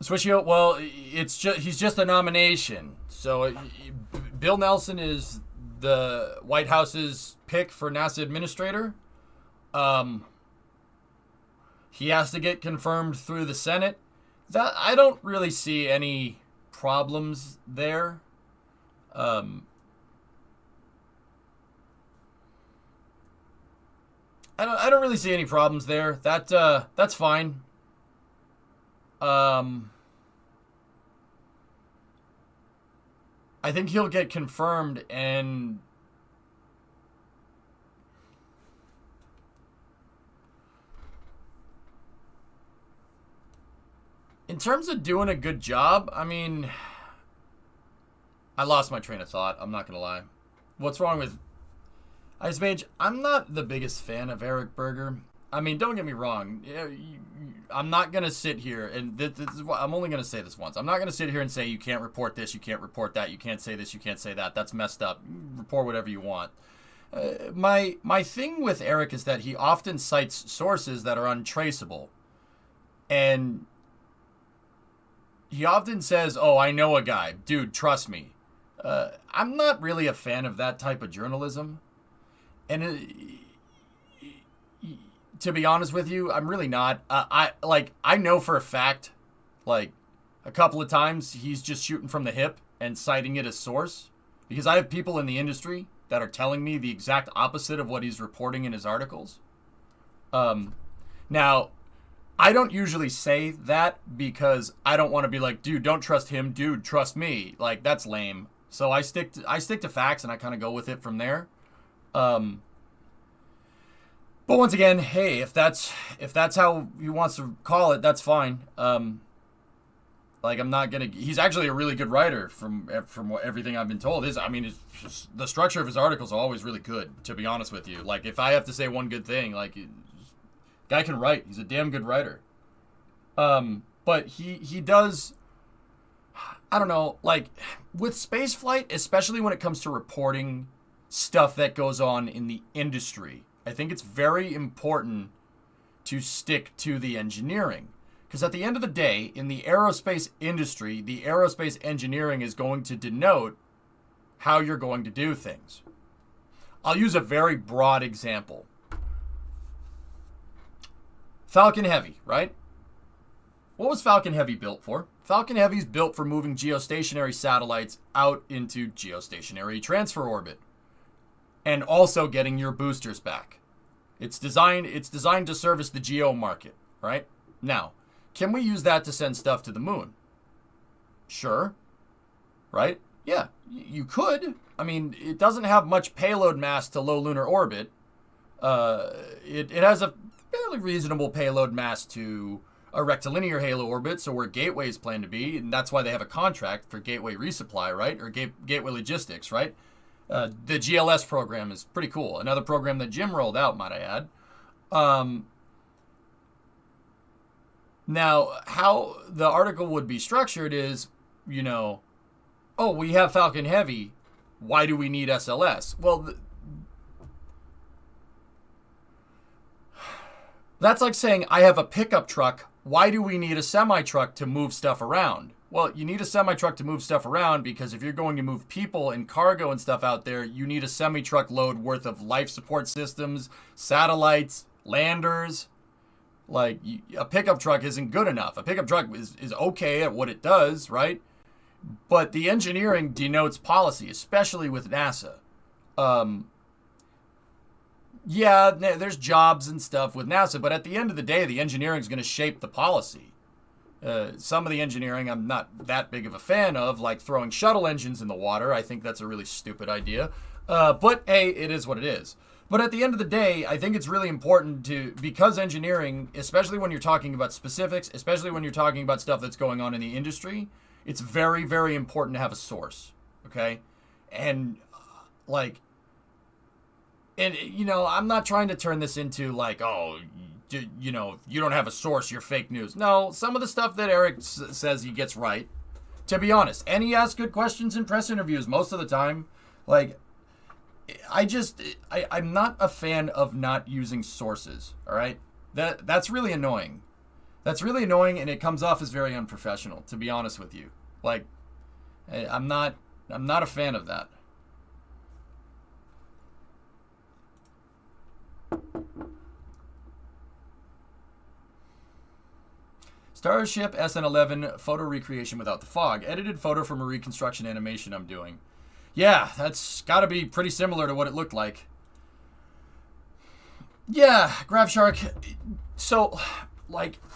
Swishio, well, he's just a nomination. So Bill Nelson is the White House's pick for NASA administrator. He has to get confirmed through the Senate. That I don't really see any problems there. I don't really see any problems there. That's fine. I think he'll get confirmed, and in terms of doing a good job, I mean, I lost my train of thought. I'm not gonna lie. What's wrong with Ice Mage? I'm not the biggest fan of Eric Berger. I mean, don't get me wrong. I'm not going to sit here, and this is what, I'm only going to say this once. I'm not going to sit here and say you can't report this, you can't report that, you can't say this, you can't say that. That's messed up. Report whatever you want. My thing with Eric is that he often cites sources that are untraceable. And he often says, oh, I know a guy. Dude, trust me. I'm not really a fan of that type of journalism. And to be honest with you, I'm really not. I know for a fact, like, a couple of times he's just shooting from the hip and citing it as source, because I have people in the industry that are telling me the exact opposite of what he's reporting in his articles. Now, I don't usually say that because I don't want to be like, dude, don't trust him. Dude, trust me. Like, that's lame. So I stick to facts, and I kind of go with it from there. But once again, hey, if that's how he wants to call it, that's fine. Like, I'm not gonna. He's actually a really good writer from everything I've been told. The structure of his articles are always really good. To be honest with you, like, if I have to say one good thing, like, guy can write. He's a damn good writer. But he does. I don't know, like, with spaceflight, especially when it comes to reporting stuff that goes on in the industry, I think it's very important to stick to the engineering. Because at the end of the day, in the aerospace industry, the aerospace engineering is going to denote how you're going to do things. I'll use a very broad example. Falcon Heavy, right? What was Falcon Heavy built for? Falcon Heavy's built for moving geostationary satellites out into geostationary transfer orbit. And also getting your boosters back. It's designed to service the geo market, right? Now, can we use that to send stuff to the moon? Sure. Right? Yeah, you could. I mean, it doesn't have much payload mass to low lunar orbit. It has a fairly reasonable payload mass to a rectilinear halo orbit, so where Gateway's plan to be, and that's why they have a contract for Gateway resupply, right? Or Gateway logistics, right? The GLS program is pretty cool. Another program that Jim rolled out, might I add. Now, how the article would be structured is, oh, we have Falcon Heavy. Why do we need SLS? Well, that's like saying, I have a pickup truck. Why do we need a semi-truck to move stuff around? Well, you need a semi-truck to move stuff around because if you're going to move people and cargo and stuff out there, you need a semi-truck load worth of life support systems, satellites, landers. Like, a pickup truck isn't good enough. A pickup truck is okay at what it does, right? But the engineering denotes policy, especially with NASA. Yeah, there's jobs and stuff with NASA, but at the end of the day, the engineering is going to shape the policy. Some of the engineering I'm not that big of a fan of, like throwing shuttle engines in the water. I think that's a really stupid idea. But hey, it is what it is. But at the end of the day, I think it's really important because engineering, especially when you're talking about specifics, especially when you're talking about stuff that's going on in the industry, it's very, very important to have a source, okay? And, I'm not trying to turn this into, if you don't have a source, you're fake news. No, some of the stuff that Eric says he gets right, to be honest. And he asks good questions in press interviews most of the time. I'm not a fan of not using sources, all right? That's really annoying. That's really annoying, and it comes off as very unprofessional, to be honest with you. I'm not a fan of that. Starship SN11 photo recreation without the fog. Edited photo from a reconstruction animation I'm doing. Yeah, that's got to be pretty similar to what it looked like. Yeah, GravShark. So,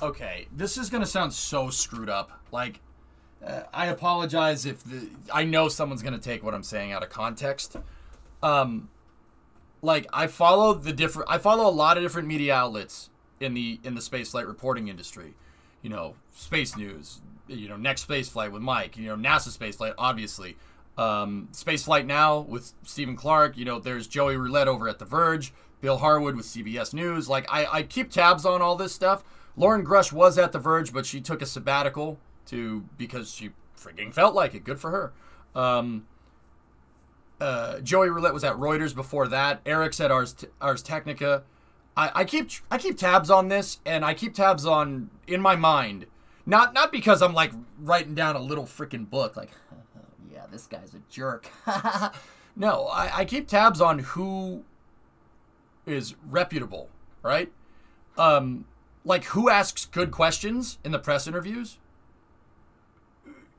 okay, this is going to sound so screwed up. I apologize if I know someone's going to take what I'm saying out of context. I follow a lot of different media outlets in the spaceflight reporting industry. Space News, Next Space Flight with Mike, NASA Space Flight, obviously. Space Flight Now with Stephen Clark, there's Joey Roulette over at The Verge, Bill Harwood with CBS News. I keep tabs on all this stuff. Lauren Grush was at The Verge, but she took a sabbatical because she freaking felt like it. Good for her. Joey Roulette was at Reuters before that. Eric's at Ars Technica. I keep tabs on this, and I keep tabs on in my mind, not because I'm writing down a little freaking book yeah, this guy's a jerk. No, I keep tabs on who is reputable, right? Who asks good questions in the press interviews.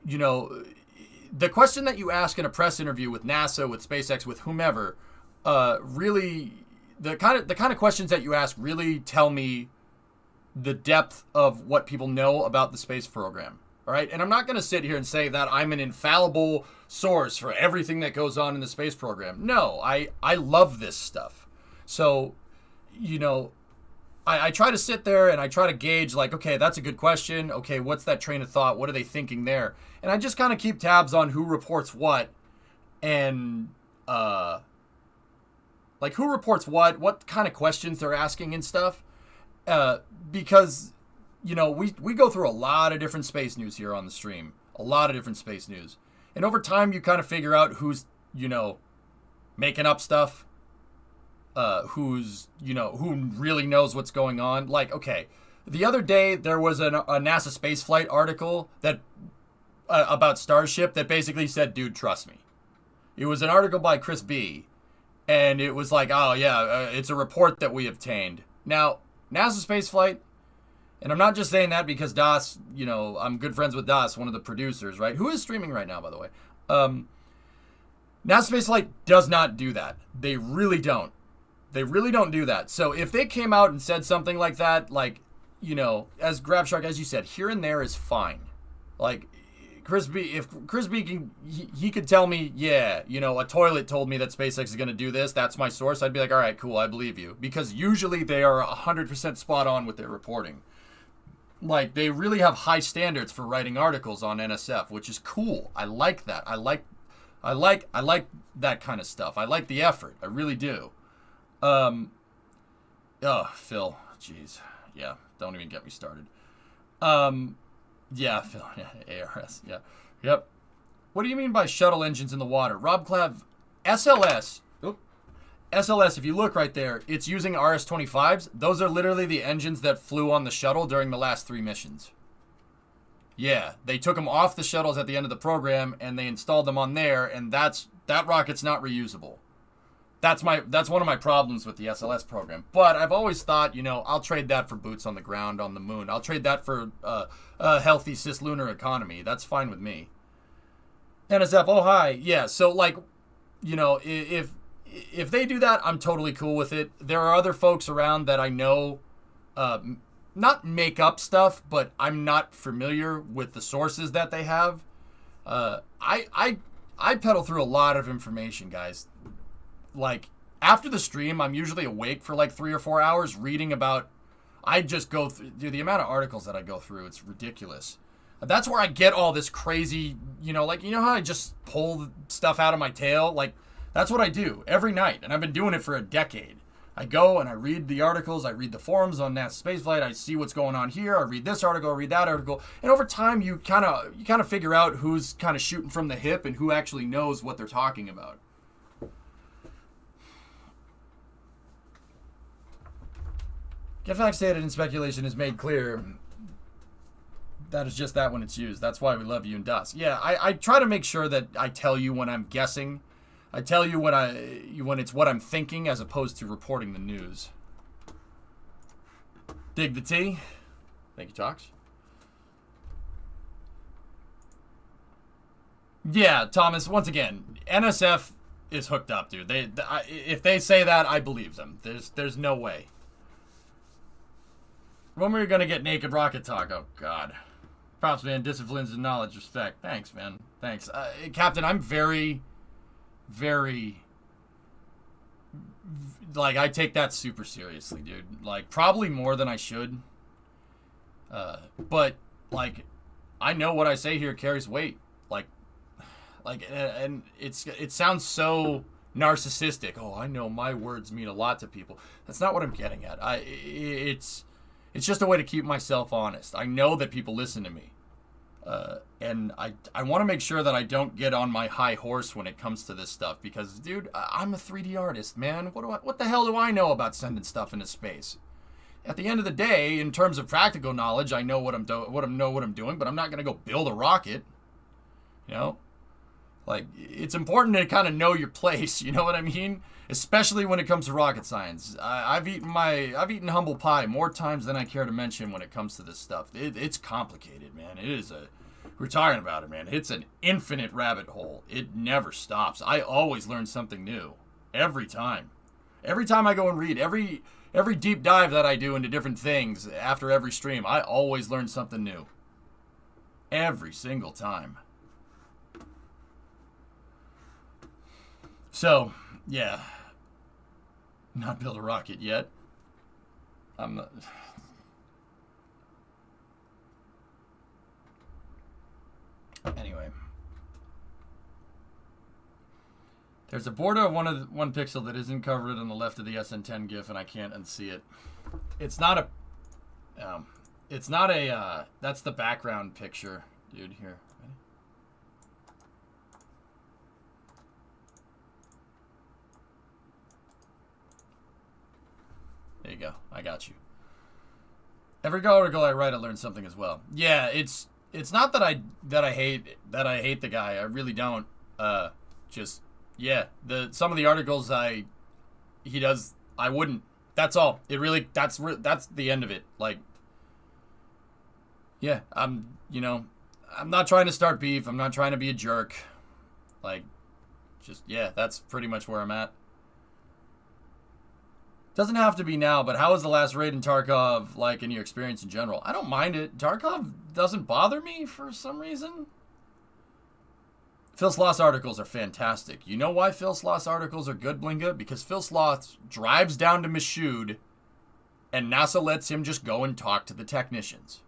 The question that you ask in a press interview with NASA, with SpaceX, with whomever, really. The kind of questions that you ask really tell me the depth of what people know about the space program. All right? And I'm not going to sit here and say that I'm an infallible source for everything that goes on in the space program. No, I love this stuff. So, I try to sit there and I try to gauge okay, that's a good question. Okay, what's that train of thought? What are they thinking there? And I just kind of keep tabs on who reports what and who reports what kind of questions they're asking and stuff. Because, we go through a lot of different space news here on the stream. A lot of different space news. And over time, you kind of figure out who's, making up stuff. Who's, who really knows what's going on. Okay, the other day, there was a NASA spaceflight article that about Starship that basically said, dude, trust me. It was an article by Chris B., and it was oh yeah, it's a report that we obtained. Now, NASA spaceflight, And I'm not just saying that because Das, I'm good friends with Das, one of the producers, right? Who is streaming right now, by the way. NASA Spaceflight does not do that. They really don't. They really don't do that. So if they came out and said something like that, like, as Grab Shark, as you said, here and there is fine. Like, if Chris B can, he could tell me, yeah, a toilet told me that SpaceX is going to do this. That's my source. I'd be like, all right, cool, I believe you. Because usually they are 100% spot on with their reporting. Like, they really have high standards for writing articles on NSF, which is cool. I like that. I like that kind of stuff. I like the effort. I really do. Phil, jeez. Yeah, don't even get me started. Yeah, Phil, yeah, ARS, yeah. Yep. What do you mean by shuttle engines in the water? Rob Clav, SLS, if you look right there, it's using RS-25s. Those are literally the engines that flew on the shuttle during the last 3 missions. Yeah, they took them off the shuttles at the end of the program, and they installed them on there, and that rocket's not reusable. That's one of my problems with the SLS program. But I've always thought, I'll trade that for boots on the ground on the moon. I'll trade that for a healthy cislunar economy. That's fine with me. NSF, oh hi, yeah. So if they do that, I'm totally cool with it. There are other folks around that I know, not make up stuff, but I'm not familiar with the sources that they have. I pedal through a lot of information, guys. Like, after the stream, I'm usually awake for like 3 or 4 hours reading about. I just go through the amount of articles that I go through. It's ridiculous. That's where I get all this crazy, how I just pull stuff out of my tail? Like, that's what I do every night, and I've been doing it for a decade. I go and I read the articles, I read the forums on NASA Spaceflight, I see what's going on here, I read this article, I read that article, and over time you kind of figure out who's kind of shooting from the hip and who actually knows what they're talking about. Get facts stated and speculation is made clear. That is just that when it's used. That's why we love you and Das. Yeah, I try to make sure that I tell you when I'm guessing. I tell you when it's what I'm thinking as opposed to reporting the news. Dig the tea. Thank you, Tox. Yeah, Thomas, once again, NSF is hooked up, dude. If they say that, I believe them. There's no way. When were you going to get naked rocket talk? Oh, God. Props, man. Disciplines and knowledge. Respect. Thanks, man. Thanks. Captain, I'm very, very... Like, I take that super seriously, dude. Like, probably more than I should. But, like, I know what I say here carries weight. And it sounds so narcissistic. Oh, I know my words mean a lot to people. That's not what I'm getting at. It's just a way to keep myself honest. I know that people listen to me. And I want to make sure that I don't get on my high horse when it comes to this stuff. Because, dude, I'm a 3D artist, man. What the hell do I know about sending stuff into space? At the end of the day, in terms of practical knowledge, I know what I'm doing, but I'm not going to go build a rocket. Like, it's important to kind of know your place, you know what I mean? Especially when it comes to rocket science. I've eaten humble pie more times than I care to mention when it comes to this stuff. It's complicated, man. We're talking about it, man. It's an infinite rabbit hole. It never stops. I always learn something new. Every time. Every time I go and read, every deep dive that I do into different things after every stream, I always learn something new. Every single time. So, yeah. Not build a rocket yet. I'm not... Anyway. There's a border of 1 pixel that isn't covered on the left of the SN10 GIF, and I can't unsee it. It's not a... that's the background picture. Dude, here. Ready? There you go. I got you. Every article I write, I learn something as well. Yeah, it's not that I hate the guy. I really don't. Some of the articles he does, I wouldn't. That's all. That's the end of it. Like, yeah, I'm not trying to start beef. I'm not trying to be a jerk. Like, just, yeah, that's pretty much where I'm at. Doesn't have to be now, but how was the last raid in Tarkov like in your experience in general? I don't mind it. Tarkov doesn't bother me for some reason. Phil Sloth's articles are fantastic. You know why Phil Sloth's articles are good, Blinga? Because Phil Sloth drives down to Michoud, and NASA lets him just go and talk to the technicians.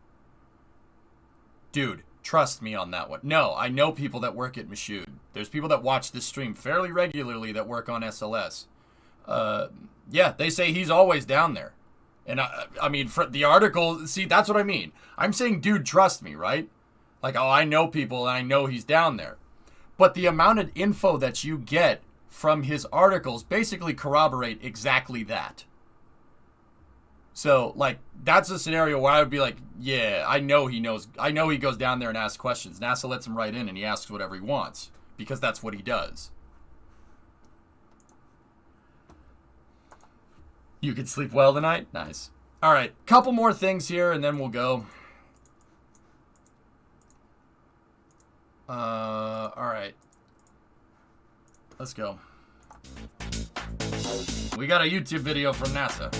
Dude, trust me on that one. No, I know people that work at Michoud. There's people that watch this stream fairly regularly that work on SLS. Yeah, they say he's always down there. And I mean, for the article, see, that's what I mean. I'm saying, dude, trust me, right? Like, oh, I know people and I know he's down there. But the amount of info that you get from his articles basically corroborate exactly that. So, like, that's a scenario where I would be like, yeah, I know he knows. I know he goes down there and asks questions. NASA lets him right in and he asks whatever he wants because that's what he does. You could sleep well tonight? Nice. All right, couple more things here and then we'll go. All right. Let's go. We got a YouTube video from NASA.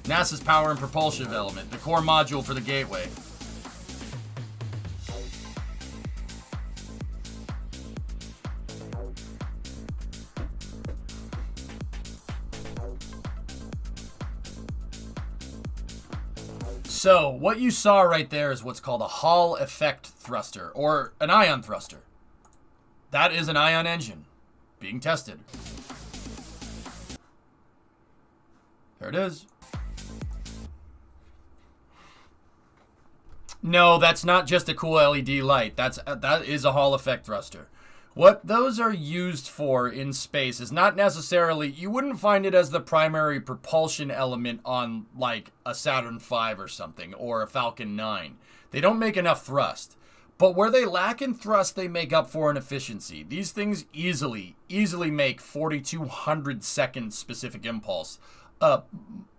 NASA's power and propulsion element, the core module for the gateway. So, what you saw right there is what's called a Hall effect thruster, or an ion thruster. That is an ion engine being tested. There it is. No, that's not just a cool LED light. That is a Hall effect thruster. What those are used for in space is not necessarily, you wouldn't find it as the primary propulsion element on like a Saturn V or something, or a Falcon 9. They don't make enough thrust. But where they lack in thrust, they make up for in efficiency. These things easily make 4,200 second specific impulse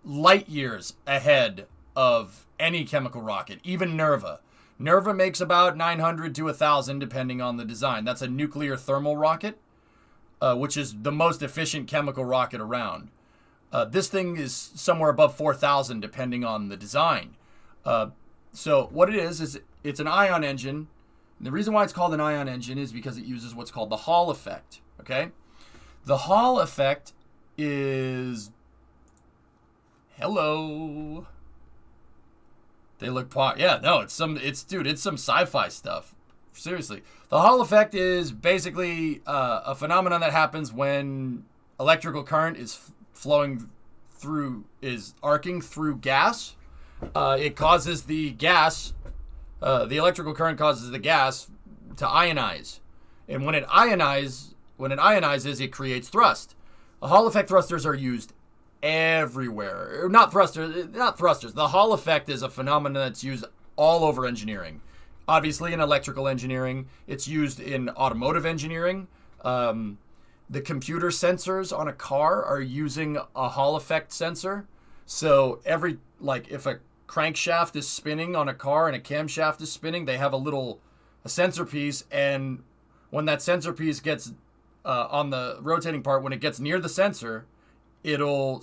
light years ahead of any chemical rocket, even Nerva. Nerva makes about 900 to 1,000 depending on the design. That's a nuclear thermal rocket, which is the most efficient chemical rocket around. This thing is somewhere above 4,000 depending on the design. So what it is it's an ion engine. And the reason why it's called an ion engine is because it uses what's called the Hall effect. Okay? The Hall effect is... Hello... They look yeah, no, it's some sci-fi stuff. Seriously. The Hall effect is basically a phenomenon that happens when electrical current is arcing through gas. It causes the gas, the electrical current causes the gas to ionize. And when it ionizes, it creates thrust. The Hall effect thrusters are used everywhere. Not thrusters. The Hall effect is a phenomenon that's used all over engineering. Obviously in electrical engineering. It's used in automotive engineering. The computer sensors on a car are using a Hall effect sensor. So if a crankshaft is spinning on a car and a camshaft is spinning, they have a sensor piece, and when that sensor piece gets on the rotating part, when it gets near the sensor, it'll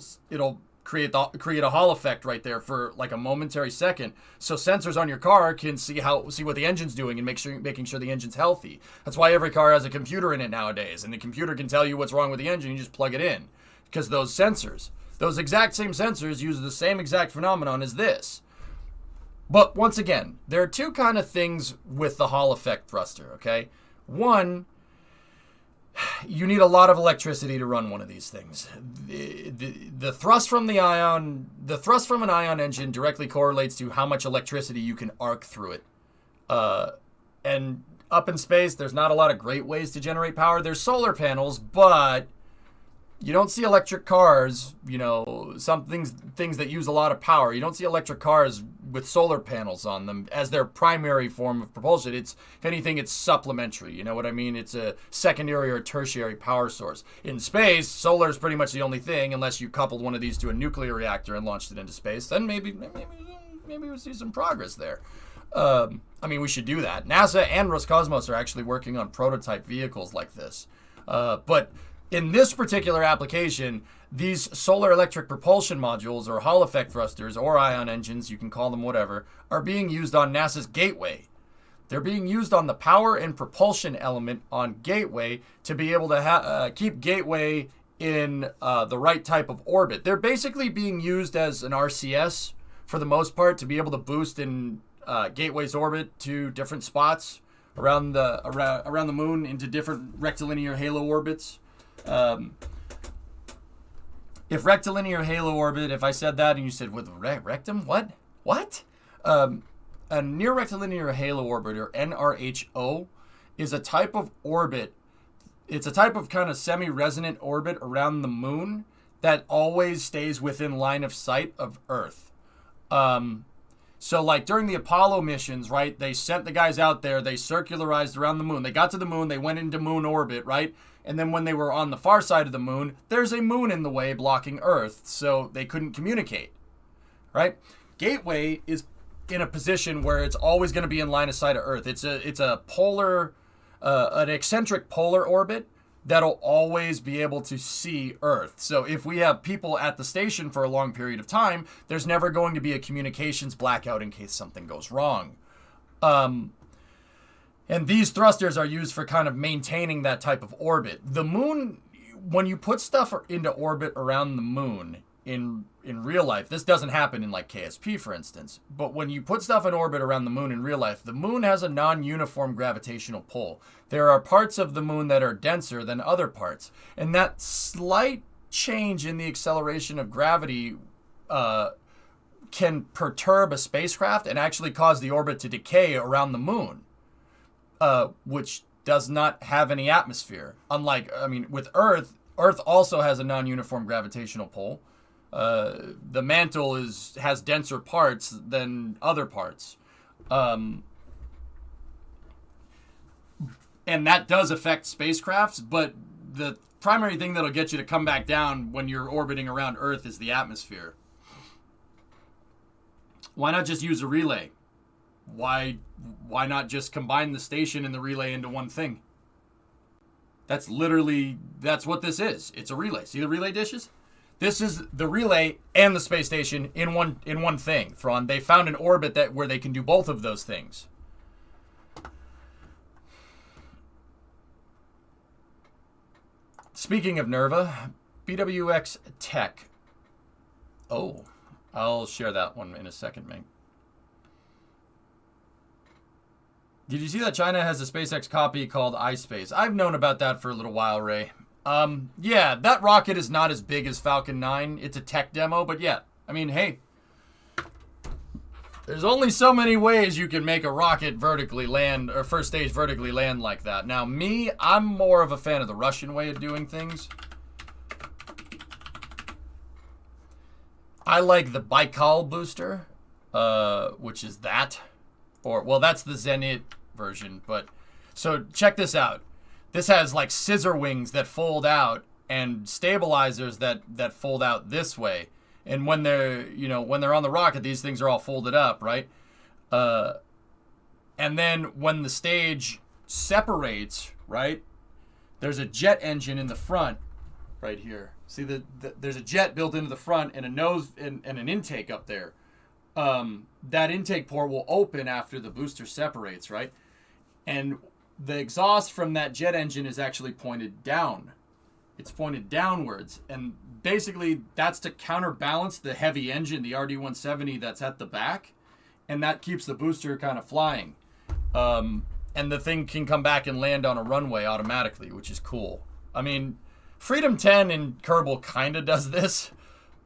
create a Hall effect right there for like a momentary second. So sensors on your car can see what the engine's doing and making sure the engine's healthy. That's why every car has a computer in it nowadays, and the computer can tell you what's wrong with the engine. You just plug it in, because those exact same sensors use the same exact phenomenon as this. But once again, there are two kind of things with the Hall effect thruster. Okay, one, you need a lot of electricity to run one of these things. The thrust from an ion engine directly correlates to how much electricity you can arc through it. And up in space, there's not a lot of great ways to generate power. There's solar panels, but you don't see electric cars, some things that use a lot of power. You don't see electric cars with solar panels on them as their primary form of propulsion. If anything, it's supplementary. You know what I mean? It's a secondary or tertiary power source. In space, solar is pretty much the only thing, unless you coupled one of these to a nuclear reactor and launched it into space. Then maybe maybe we'll see some progress there. I mean, we should do that. NASA and Roscosmos are actually working on prototype vehicles like this. But in this particular application, these solar electric propulsion modules, or Hall effect thrusters, or ion engines, you can call them whatever, are being used on NASA's Gateway. They're being used on the power and propulsion element on Gateway to be able to keep Gateway in the right type of orbit. They're basically being used as an RCS for the most part to be able to boost in Gateway's orbit to different spots around the moon into different rectilinear halo orbits. If rectilinear halo orbit, if I said that and you said with rectum, what? A near rectilinear halo orbit, or NRHO, is a type of orbit. It's a type of kind of semi-resonant orbit around the moon that always stays within line of sight of Earth. So like during the Apollo missions, right, they sent the guys out there, they circularized around the moon. They got to the moon, they went into moon orbit, right? And then when they were on the far side of the moon, there's a moon in the way blocking Earth, so they couldn't communicate, right? Gateway is in a position where it's always going to be in line of sight of Earth. It's a polar, an eccentric polar orbit that'll always be able to see Earth. So if we have people at the station for a long period of time, there's never going to be a communications blackout in case something goes wrong. And these thrusters are used for kind of maintaining that type of orbit. The moon, when you put stuff into orbit around the moon in real life, this doesn't happen in like KSP, for instance, but when you put stuff in orbit around the moon in real life, the moon has a non-uniform gravitational pull. There are parts of the moon that are denser than other parts, and that slight change in the acceleration of gravity can perturb a spacecraft and actually cause the orbit to decay around the moon. Which does not have any atmosphere. Unlike, I mean, with Earth also has a non-uniform gravitational pull. The mantle has denser parts than other parts. And that does affect spacecrafts, but the primary thing that'll get you to come back down when you're orbiting around Earth is the atmosphere. Why not just use a relay? Why not just combine the station and the relay into one thing? That's what this is. It's a relay. See the relay dishes? This is the relay and the space station in one thing, Thrawn. They found an orbit where they can do both of those things. Speaking of Nerva, BWX Tech. Oh, I'll share that one in a second, mate. Did you see that China has a SpaceX copy called iSpace? I've known about that for a little while, Ray. Yeah, that rocket is not as big as Falcon 9. It's a tech demo, but yeah. I mean, hey. There's only so many ways you can make a rocket vertically land, or first stage vertically land like that. Now, I'm more of a fan of the Russian way of doing things. I like the Baikal booster, which is that. That's the Zenit version, but so check this out. This has like scissor wings that fold out and stabilizers that fold out this way. And when they're on the rocket, these things are all folded up, right? And then when the stage separates, right? There's a jet engine in the front right here. See there's a jet built into the front and a nose and an intake up there. That intake port will open after the booster separates, right? And the exhaust from that jet engine is actually pointed down. It's pointed downwards. And basically, that's to counterbalance the heavy engine, the RD-170 that's at the back. And that keeps the booster kind of flying. And the thing can come back and land on a runway automatically, which is cool. I mean, Freedom 10 in Kerbal kind of does this,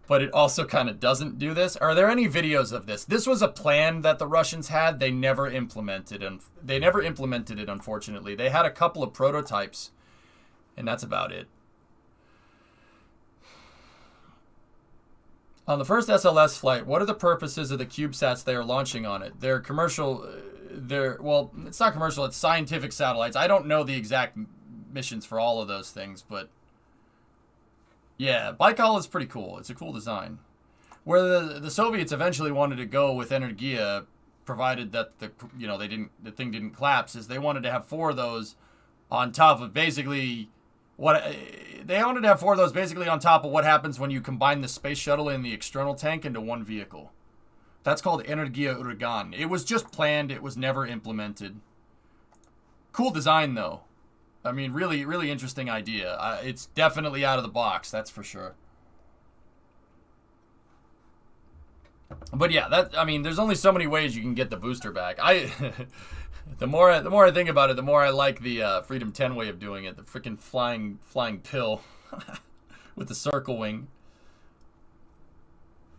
but it also kind of doesn't do this. Are there any videos of this? This was a plan that the Russians had. They never implemented it, unfortunately. They had a couple of prototypes, and that's about it. On the first SLS flight, what are the purposes of the CubeSats they are launching on it? They're commercial. It's not commercial. It's scientific satellites. I don't know the exact missions for all of those things, but yeah, Baikal is pretty cool. It's a cool design. where the Soviets eventually wanted to go with Energia, provided that the thing didn't collapse, is they wanted to have 4 of those on top of basically what they wanted to have 4 of those basically on top of what happens when you combine the space shuttle and the external tank into one vehicle. That's called Energia Uragan. It was just planned. It was never implemented. Cool design, though. I mean, really, really interesting idea. It's definitely out of the box, that's for sure. But yeah, there's only so many ways you can get the booster back. The more I think about it, the more I like the Freedom 10 way of doing it. The freaking flying pill with the circle wing.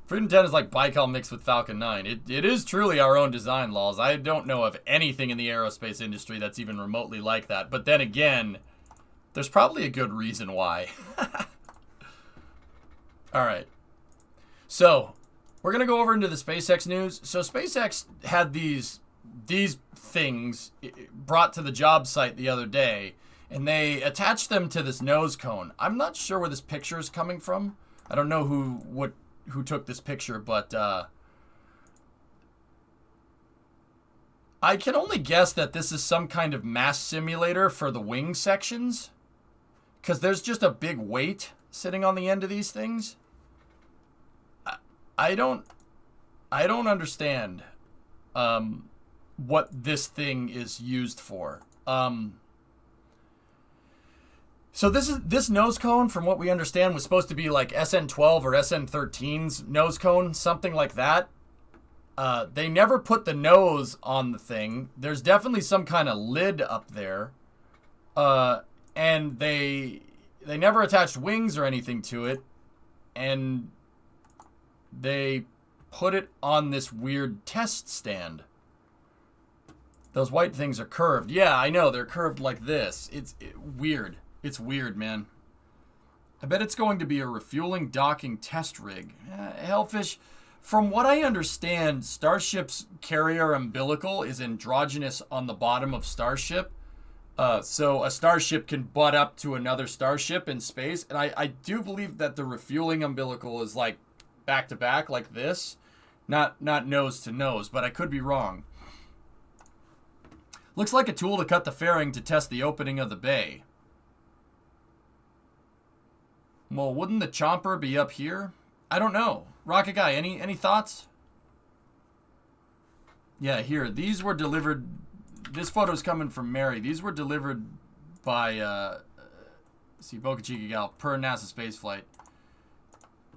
Freedom 10 is like Baikal mixed with Falcon 9. It is truly our own design, laws. I don't know of anything in the aerospace industry that's even remotely like that. But then again, there's probably a good reason why. All right. So, we're going to go over into the SpaceX news. So, SpaceX had these things brought to the job site the other day, and they attached them to this nose cone. I'm not sure where this picture is coming from. I don't know who took this picture, but I can only guess that this is some kind of mass simulator for the wing sections, because there's just a big weight sitting on the end of these things. I don't understand what this thing is used for. So this nose cone, from what we understand, was supposed to be like SN12 or SN13's nose cone, something like that. They never put the nose on the thing. There's definitely some kind of lid up there. And they never attached wings or anything to it. And they put it on this weird test stand. Those white things are curved. Yeah, I know, they're curved like this. It's weird. It's weird, man. I bet it's going to be a refueling docking test rig. Hellfish, from what I understand, Starship's carrier umbilical is androgynous on the bottom of Starship. So a Starship can butt up to another Starship in space. And I do believe that the refueling umbilical is like back to back like this. Not nose to nose, but I could be wrong. Looks like a tool to cut the fairing to test the opening of the bay. Well, wouldn't the chomper be up here? I don't know. Rocket Guy, any thoughts? Yeah, here. These were delivered. This photo's coming from Mary. These were delivered by, Boca Chica Gal, per NASA spaceflight.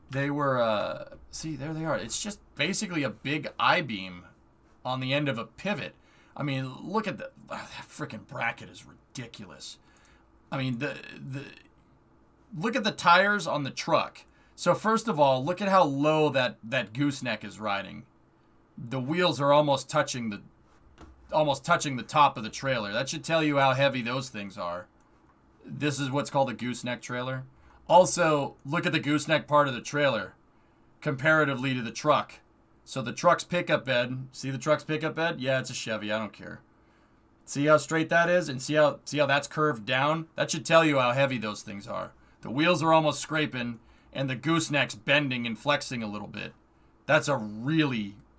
They were, see, there they are. It's just basically a big I-beam on the end of a pivot. I mean, look at that freaking bracket is ridiculous. I mean, look at the tires on the truck. So first of all, look at how low that gooseneck is riding. The wheels are almost touching the top of the trailer. That should tell you how heavy those things are. This is what's called a gooseneck trailer. Also, look at the gooseneck part of the trailer comparatively to the truck. So the truck's pickup bed, see the truck's pickup bed? Yeah, it's a Chevy, I don't care. See how straight that is? And see how that's curved down? That should tell you how heavy those things are. The wheels are almost scraping, and the gooseneck's bending and flexing a little bit.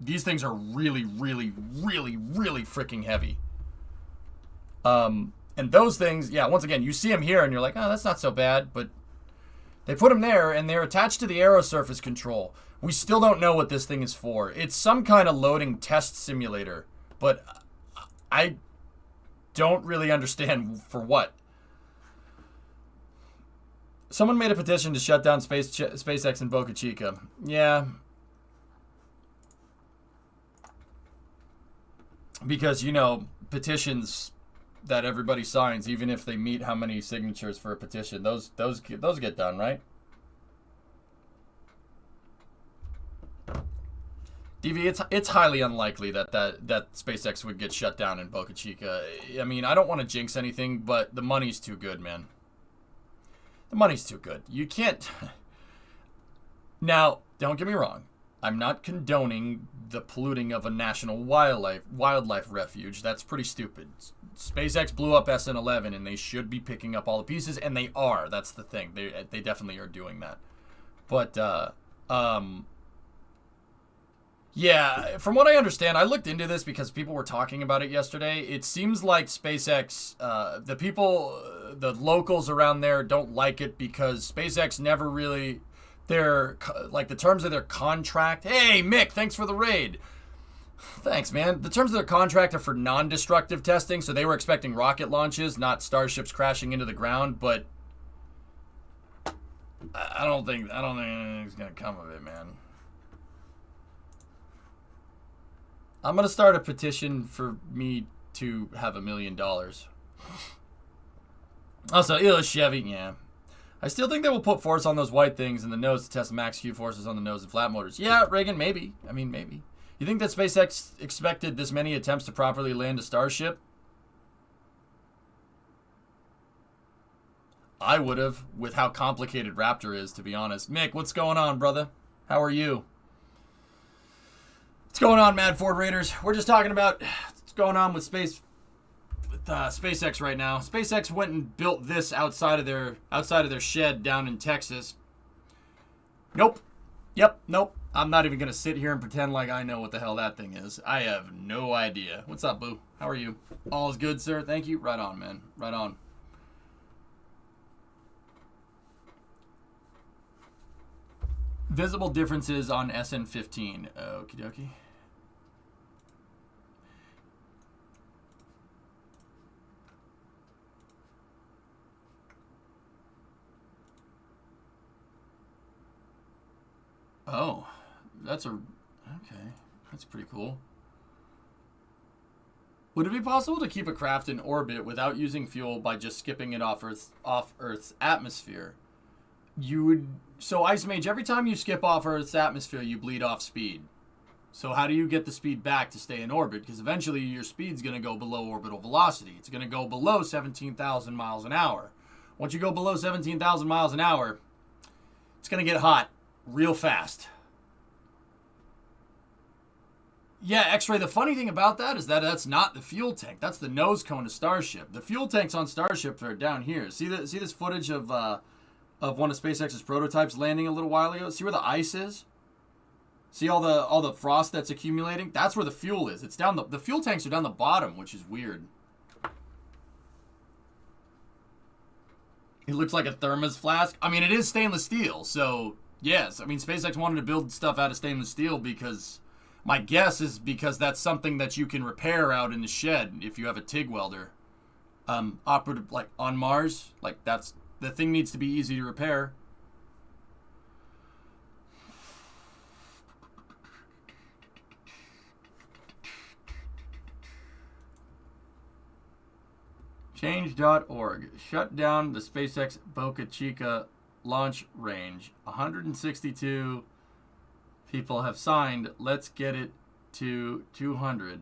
These things are really, really, really, really freaking heavy. And those things, yeah, once again, you see them here, and you're like, oh, that's not so bad, but they put them there, and they're attached to the aerosurface control. We still don't know what this thing is for. It's some kind of loading test simulator, but I don't really understand for what. Someone made a petition to shut down SpaceX in Boca Chica. Yeah. Because, petitions that everybody signs, even if they meet how many signatures for a petition, those get done, right? DV, it's highly unlikely that SpaceX would get shut down in Boca Chica. I mean, I don't want to jinx anything, but the money's too good, man. The money's too good. You can't... Now, don't get me wrong. I'm not condoning the polluting of a national wildlife refuge. That's pretty stupid. SpaceX blew up SN11, and they should be picking up all the pieces, and they are. That's the thing. They definitely are doing that. But, Yeah, from what I understand, I looked into this because people were talking about it yesterday. It seems like SpaceX, the locals around there don't like it because SpaceX never really, the terms of their contract. Hey, Mick, thanks for the raid. Thanks, man. The terms of their contract are for non-destructive testing, so they were expecting rocket launches, not starships crashing into the ground, but I don't think anything's gonna come of it, man. I'm gonna start a petition for me to have $1 million. Also, ew, Chevy, yeah. I still think they will put force on those white things in the nose to test max Q forces on the nose and flat motors. Yeah, Reagan, maybe. I mean, maybe. You think that SpaceX expected this many attempts to properly land a Starship? I would have, with how complicated Raptor is, to be honest. Mick, what's going on, brother? How are you? What's going on, Mad Ford Raiders? We're just talking about what's going on with SpaceX right now. SpaceX went and built this outside of their shed down in Texas. Nope. Yep. Nope. I'm not even gonna sit here and pretend like I know what the hell that thing is. I have no idea. What's up, Boo? How are you? All is good, sir. Thank you. Right on, man. Right on. Visible differences on SN15. Okie dokie. Oh, okay. That's pretty cool. Would it be possible to keep a craft in orbit without using fuel by just skipping it off Earth's atmosphere? So Ice Mage, every time you skip off Earth's atmosphere, you bleed off speed. So how do you get the speed back to stay in orbit? Because eventually your speed's going to go below orbital velocity. It's going to go below 17,000 miles an hour. Once you go below 17,000 miles an hour, it's going to get hot real fast. Yeah, X-Ray, the funny thing about that is that that's not the fuel tank. That's the nose cone of Starship. The fuel tanks on Starship are down here. See this footage of one of SpaceX's prototypes landing a little while ago? See where the ice is? See all the frost that's accumulating? That's where the fuel is. It's down the fuel tanks are down the bottom, which is weird. It looks like a thermos flask. I mean, it is stainless steel, so yes. I mean, SpaceX wanted to build stuff out of stainless steel because my guess is because that's something that you can repair out in the shed if you have a TIG welder. Operative, like on Mars, like that's the thing needs to be easy to repair. Change.org. Shut down the SpaceX Boca Chica launch range. 162 people have signed. Let's get it to 200.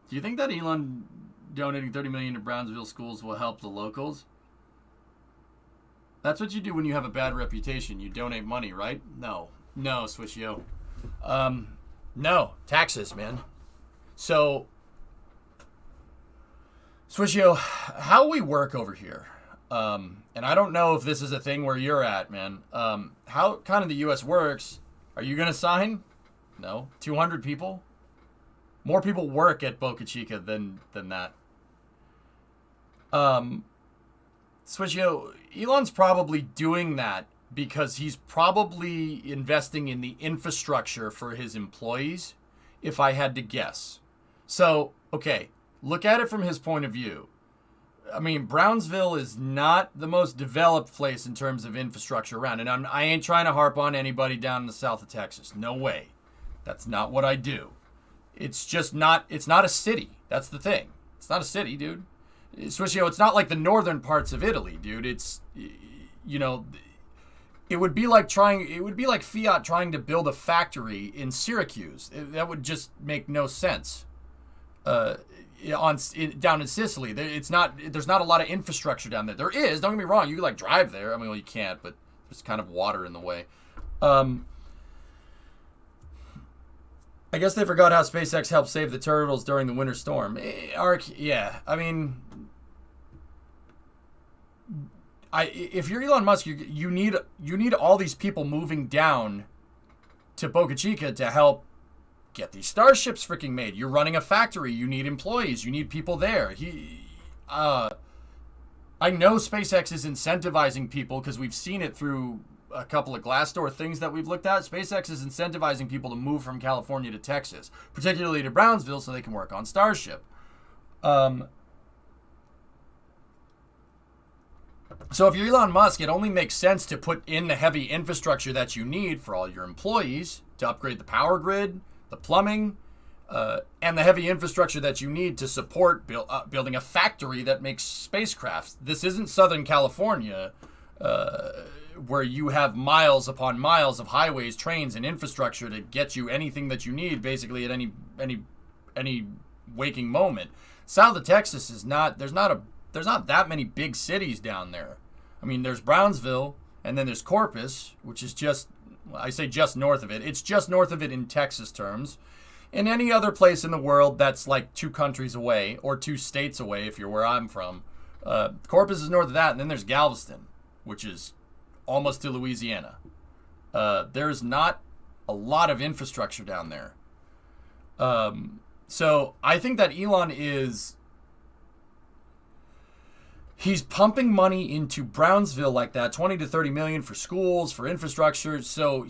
Do you think that Elon donating $30 million to Brownsville schools will help the locals? That's what you do when you have a bad reputation. You donate money, right? No, Swishio. No, taxes, man. So, Swishio, how we work over here, and I don't know if this is a thing where you're at, man. How kind of the U.S. works, are you going to sign? No. 200 people? More people work at Boca Chica than that. Swishio, Elon's probably doing that because he's probably investing in the infrastructure for his employees, if I had to guess. So, okay, look at it from his point of view. I mean, Brownsville is not the most developed place in terms of infrastructure around. And I ain't trying to harp on anybody down in the south of Texas. No way. That's not what I do. It's just not, it's not a city. That's the thing. It's not a city, dude. Swishio, it's not like the northern parts of Italy, dude. It's, you know, it would be like Fiat trying to build a factory in Syracuse. That would just make no sense. Down in Sicily, there's not a lot of infrastructure down there. There is, don't get me wrong, you can like drive there. I mean, well, you can't, but there's kind of water in the way. I guess they forgot how SpaceX helped save the turtles during the winter storm. Ark, yeah. I mean, if you're Elon Musk, you need all these people moving down to Boca Chica to help get these starships freaking made. You're running a factory. You need employees. You need people there. I know SpaceX is incentivizing people because we've seen it through a couple of Glassdoor things that we've looked at. SpaceX is incentivizing people to move from California to Texas, particularly to Brownsville, so they can work on Starship. So if you're Elon Musk, it only makes sense to put in the heavy infrastructure that you need for all your employees to upgrade the power grid, the plumbing, and the heavy infrastructure that you need to support building a factory that makes spacecrafts. This isn't Southern California, where you have miles upon miles of highways, trains, and infrastructure to get you anything that you need, basically at any waking moment. South of Texas is not. There's not that many big cities down there. I mean, there's Brownsville, and then there's Corpus, which is just north of it. It's just north of it in Texas terms. In any other place in the world that's like 2 countries away, or 2 states away if you're where I'm from. Corpus is north of that, and then there's Galveston, which is almost to Louisiana. There's not a lot of infrastructure down there. So I think that Elon he's pumping money into Brownsville like that, 20 to 30 million for schools, for infrastructure, so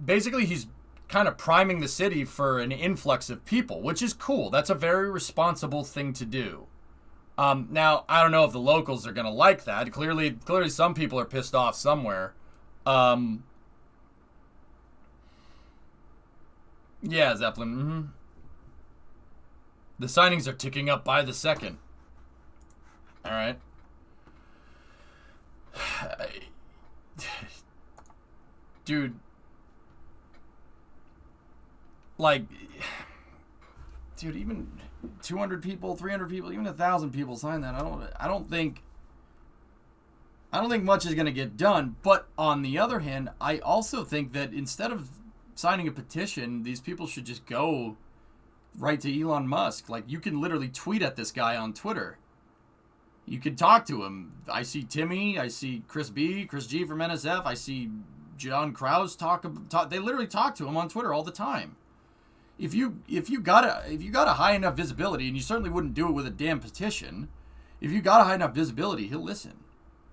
basically he's kind of priming the city for an influx of people, which is cool. That's a very responsible thing to do. Now, I don't know if the locals are going to like that. Clearly some people are pissed off somewhere. Yeah, Zeppelin. Mm-hmm. The signings are ticking up by the second. All right. Dude. Dude, even 200 people, 300 people, even 1,000 people sign that. I don't think much is going to get done. But on the other hand, I also think that instead of signing a petition, these people should just go right to Elon Musk. Like, you can literally tweet at this guy on Twitter. You can talk to him. I see Timmy. I see Chris G from NSF. I see John Krause talk. They literally talk to him on Twitter all the time. If you got a high enough visibility, and you certainly wouldn't do it with a damn petition, if you got a high enough visibility, he'll listen.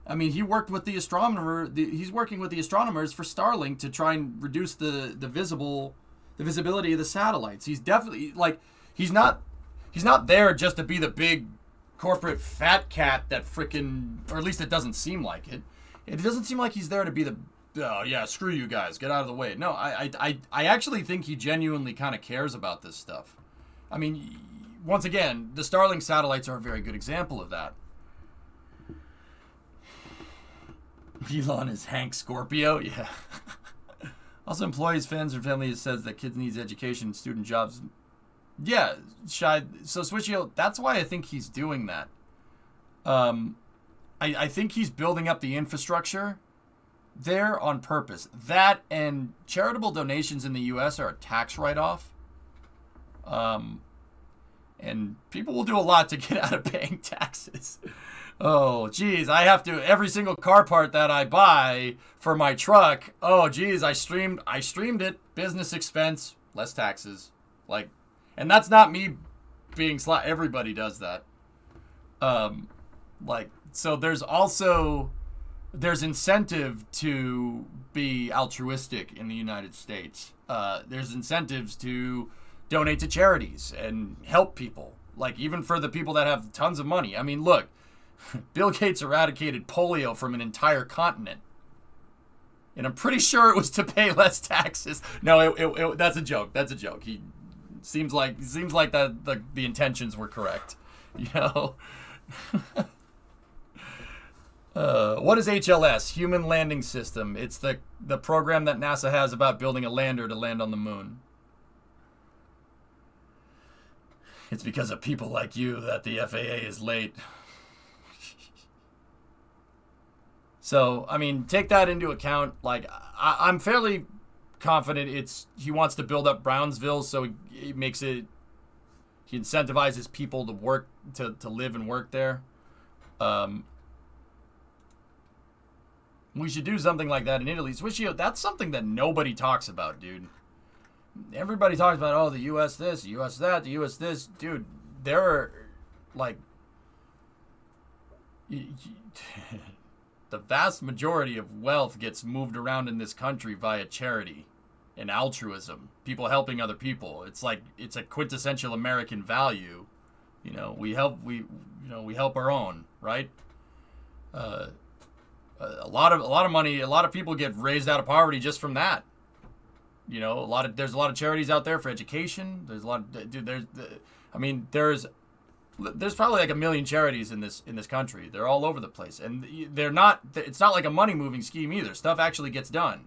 I mean, he worked with the astronomer. He's working with the astronomers for Starlink to try and reduce the visibility of the satellites. He's definitely he's not there just to be the big corporate fat cat that frickin', or at least it doesn't seem like it. It doesn't seem like he's there to be the, oh yeah, screw you guys, get out of the way. No, I actually think he genuinely kind of cares about this stuff. I mean, once again, the Starlink satellites are a very good example of that. Elon is Hank Scorpio, yeah. Also, employees, fans, or families says that kids needs education, student jobs. Yeah, Shy. So Switchio, that's why I think he's doing that. I think he's building up the infrastructure there on purpose. That and charitable donations in the U.S. are a tax write-off. And people will do a lot to get out of paying taxes. Oh, geez, I have to, every single car part that I buy for my truck, oh, geez, I streamed it, business expense, less taxes. Like, and that's not me being everybody does that. So there's incentive to be altruistic in the United States. There's incentives to donate to charities and help people. Like, even for the people that have tons of money. I mean, look, Bill Gates eradicated polio from an entire continent. And I'm pretty sure it was to pay less taxes. No, that's a joke. That's a joke. He seems like that the intentions were correct. You know? What is HLS? Human Landing System. It's the program that NASA has about building a lander to land on the moon. It's because of people like you that the FAA is late. So, I mean, take that into account. Like, I'm fairly confident he wants to build up Brownsville, so he incentivizes people to work, to live and work there. We should do something like that in Italy. Switchio, that's something that nobody talks about, dude. Everybody talks about, oh, the U.S. this, the U.S. that, the U.S. this. Dude, there are, like, the vast majority of wealth gets moved around in this country via charity and altruism. People helping other people. It's like, it's a quintessential American value. You know, we help our own, right? A lot of money, a lot of people get raised out of poverty just from that. You know, there's a lot of charities out there for education. There's a lot of, dude, there's probably like 1 million charities in this country. They're all over the place, and it's not like a money moving scheme either. Stuff actually gets done.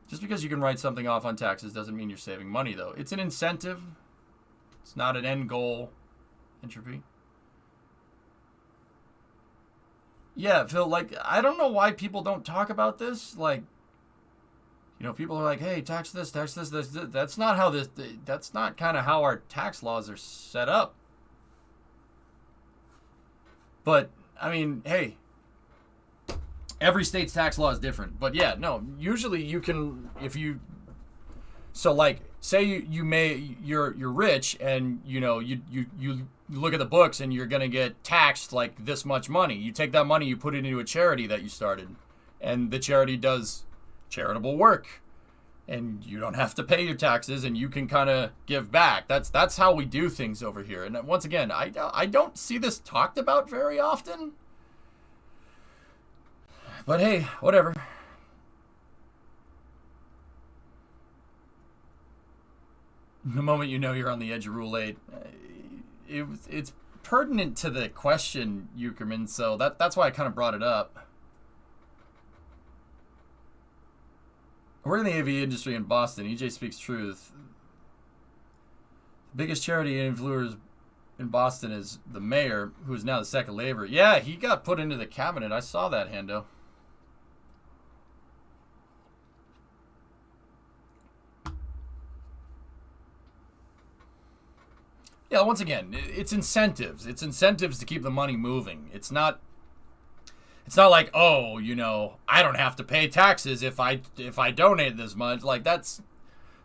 Just because you can write something off on taxes doesn't mean you're saving money, though. It's an incentive. It's not an end goal. Entropy. Yeah, Phil, like, I don't know why people don't talk about this. Like, you know, people are like, hey, tax this, tax this, this. That's not how that's not kind of how our tax laws are set up. But, I mean, hey, every state's tax law is different. But yeah, no, usually you can, so like, say you're rich, and you know you look at the books and you're gonna get taxed like this much money. You take that money, you put it into a charity that you started, and the charity does charitable work, and you don't have to pay your taxes, and you can kind of give back. That's how we do things over here. And once again, I don't see this talked about very often. But hey, whatever. The moment you know you're on the edge of Rule 8, it's pertinent to the question, Eukerman, so that's why I kind of brought it up. We're in the AV industry in Boston. EJ speaks truth. The biggest charity influencers in Boston is the mayor, who is now the second labor. Yeah, he got put into the cabinet. I saw that, Hando. Yeah, once again, it's incentives. It's incentives to keep the money moving. It's not like, oh, you know, I don't have to pay taxes if I donate this much. Like, that's,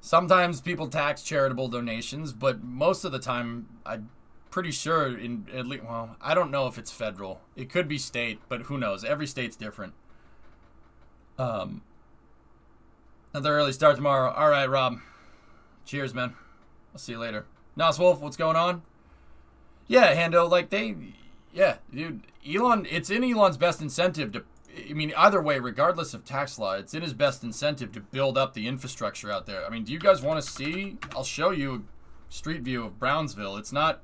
sometimes people tax charitable donations, but most of the time, I'm pretty sure at least, well, I don't know if it's federal. It could be state, but who knows? Every state's different. Another early start tomorrow. All right, Rob. Cheers, man. I'll see you later. Nos Wolf, what's going on? Yeah, Hando, like yeah, dude, Elon, it's in Elon's best incentive to, I mean, either way, regardless of tax law, it's in his best incentive to build up the infrastructure out there. I mean, do you guys want to see? I'll show you a street view of Brownsville. It's not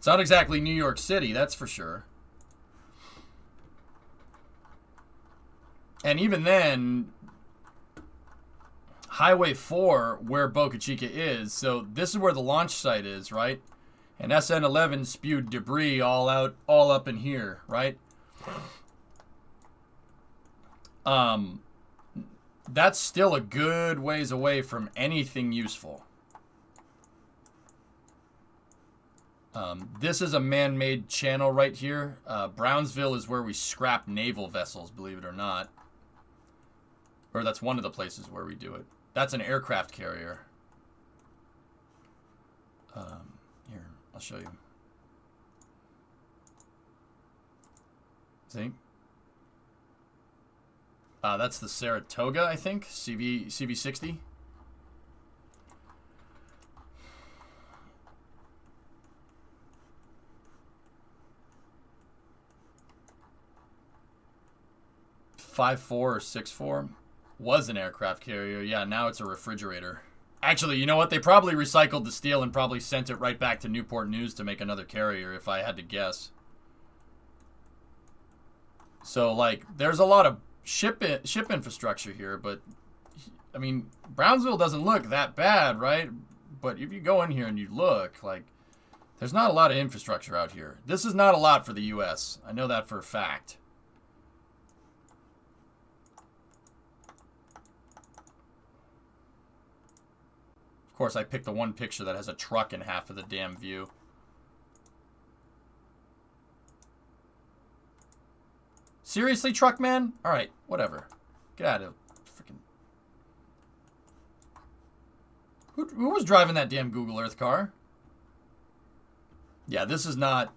exactly New York City, that's for sure. And even then, Highway 4, where Boca Chica is, so this is where the launch site is, right? And SN11 spewed debris all up in here, right? That's still a good ways away from anything useful. This is a man-made channel right here. Brownsville is where we scrap naval vessels, believe it or not. Or that's one of the places where we do it. That's an aircraft carrier. Here, I'll show you. See? That's the Saratoga, I think. CV60. .54 or 6.4 was an aircraft carrier. Yeah, now it's a refrigerator. Actually, you know what? They probably recycled the steel and probably sent it right back to Newport News to make another carrier, if I had to guess. So, like, there's a lot of ship infrastructure here, but, I mean, Brownsville doesn't look that bad, right? But if you go in here and you look, like, there's not a lot of infrastructure out here. This is not a lot for the U.S. I know that for a fact. Of course, I picked the one picture that has a truck in half of the damn view. Seriously, truck man? Alright, whatever. Get out of freaking... Who was driving that damn Google Earth car? Yeah, this is not...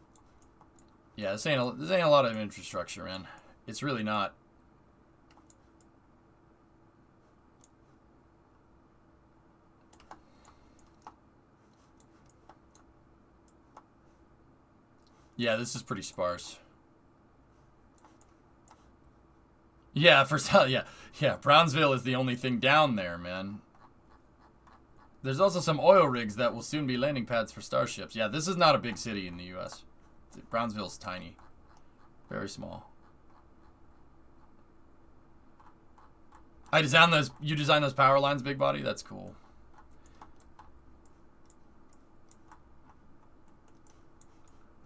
Yeah, this ain't a lot of infrastructure, man. It's really not. Yeah, this is pretty sparse. Yeah, yeah, Brownsville is the only thing down there, man. There's also some oil rigs that will soon be landing pads for starships. Yeah, this is not a big city in the U.S. Brownsville's tiny. Very small. You designed those power lines, Big Body? That's cool.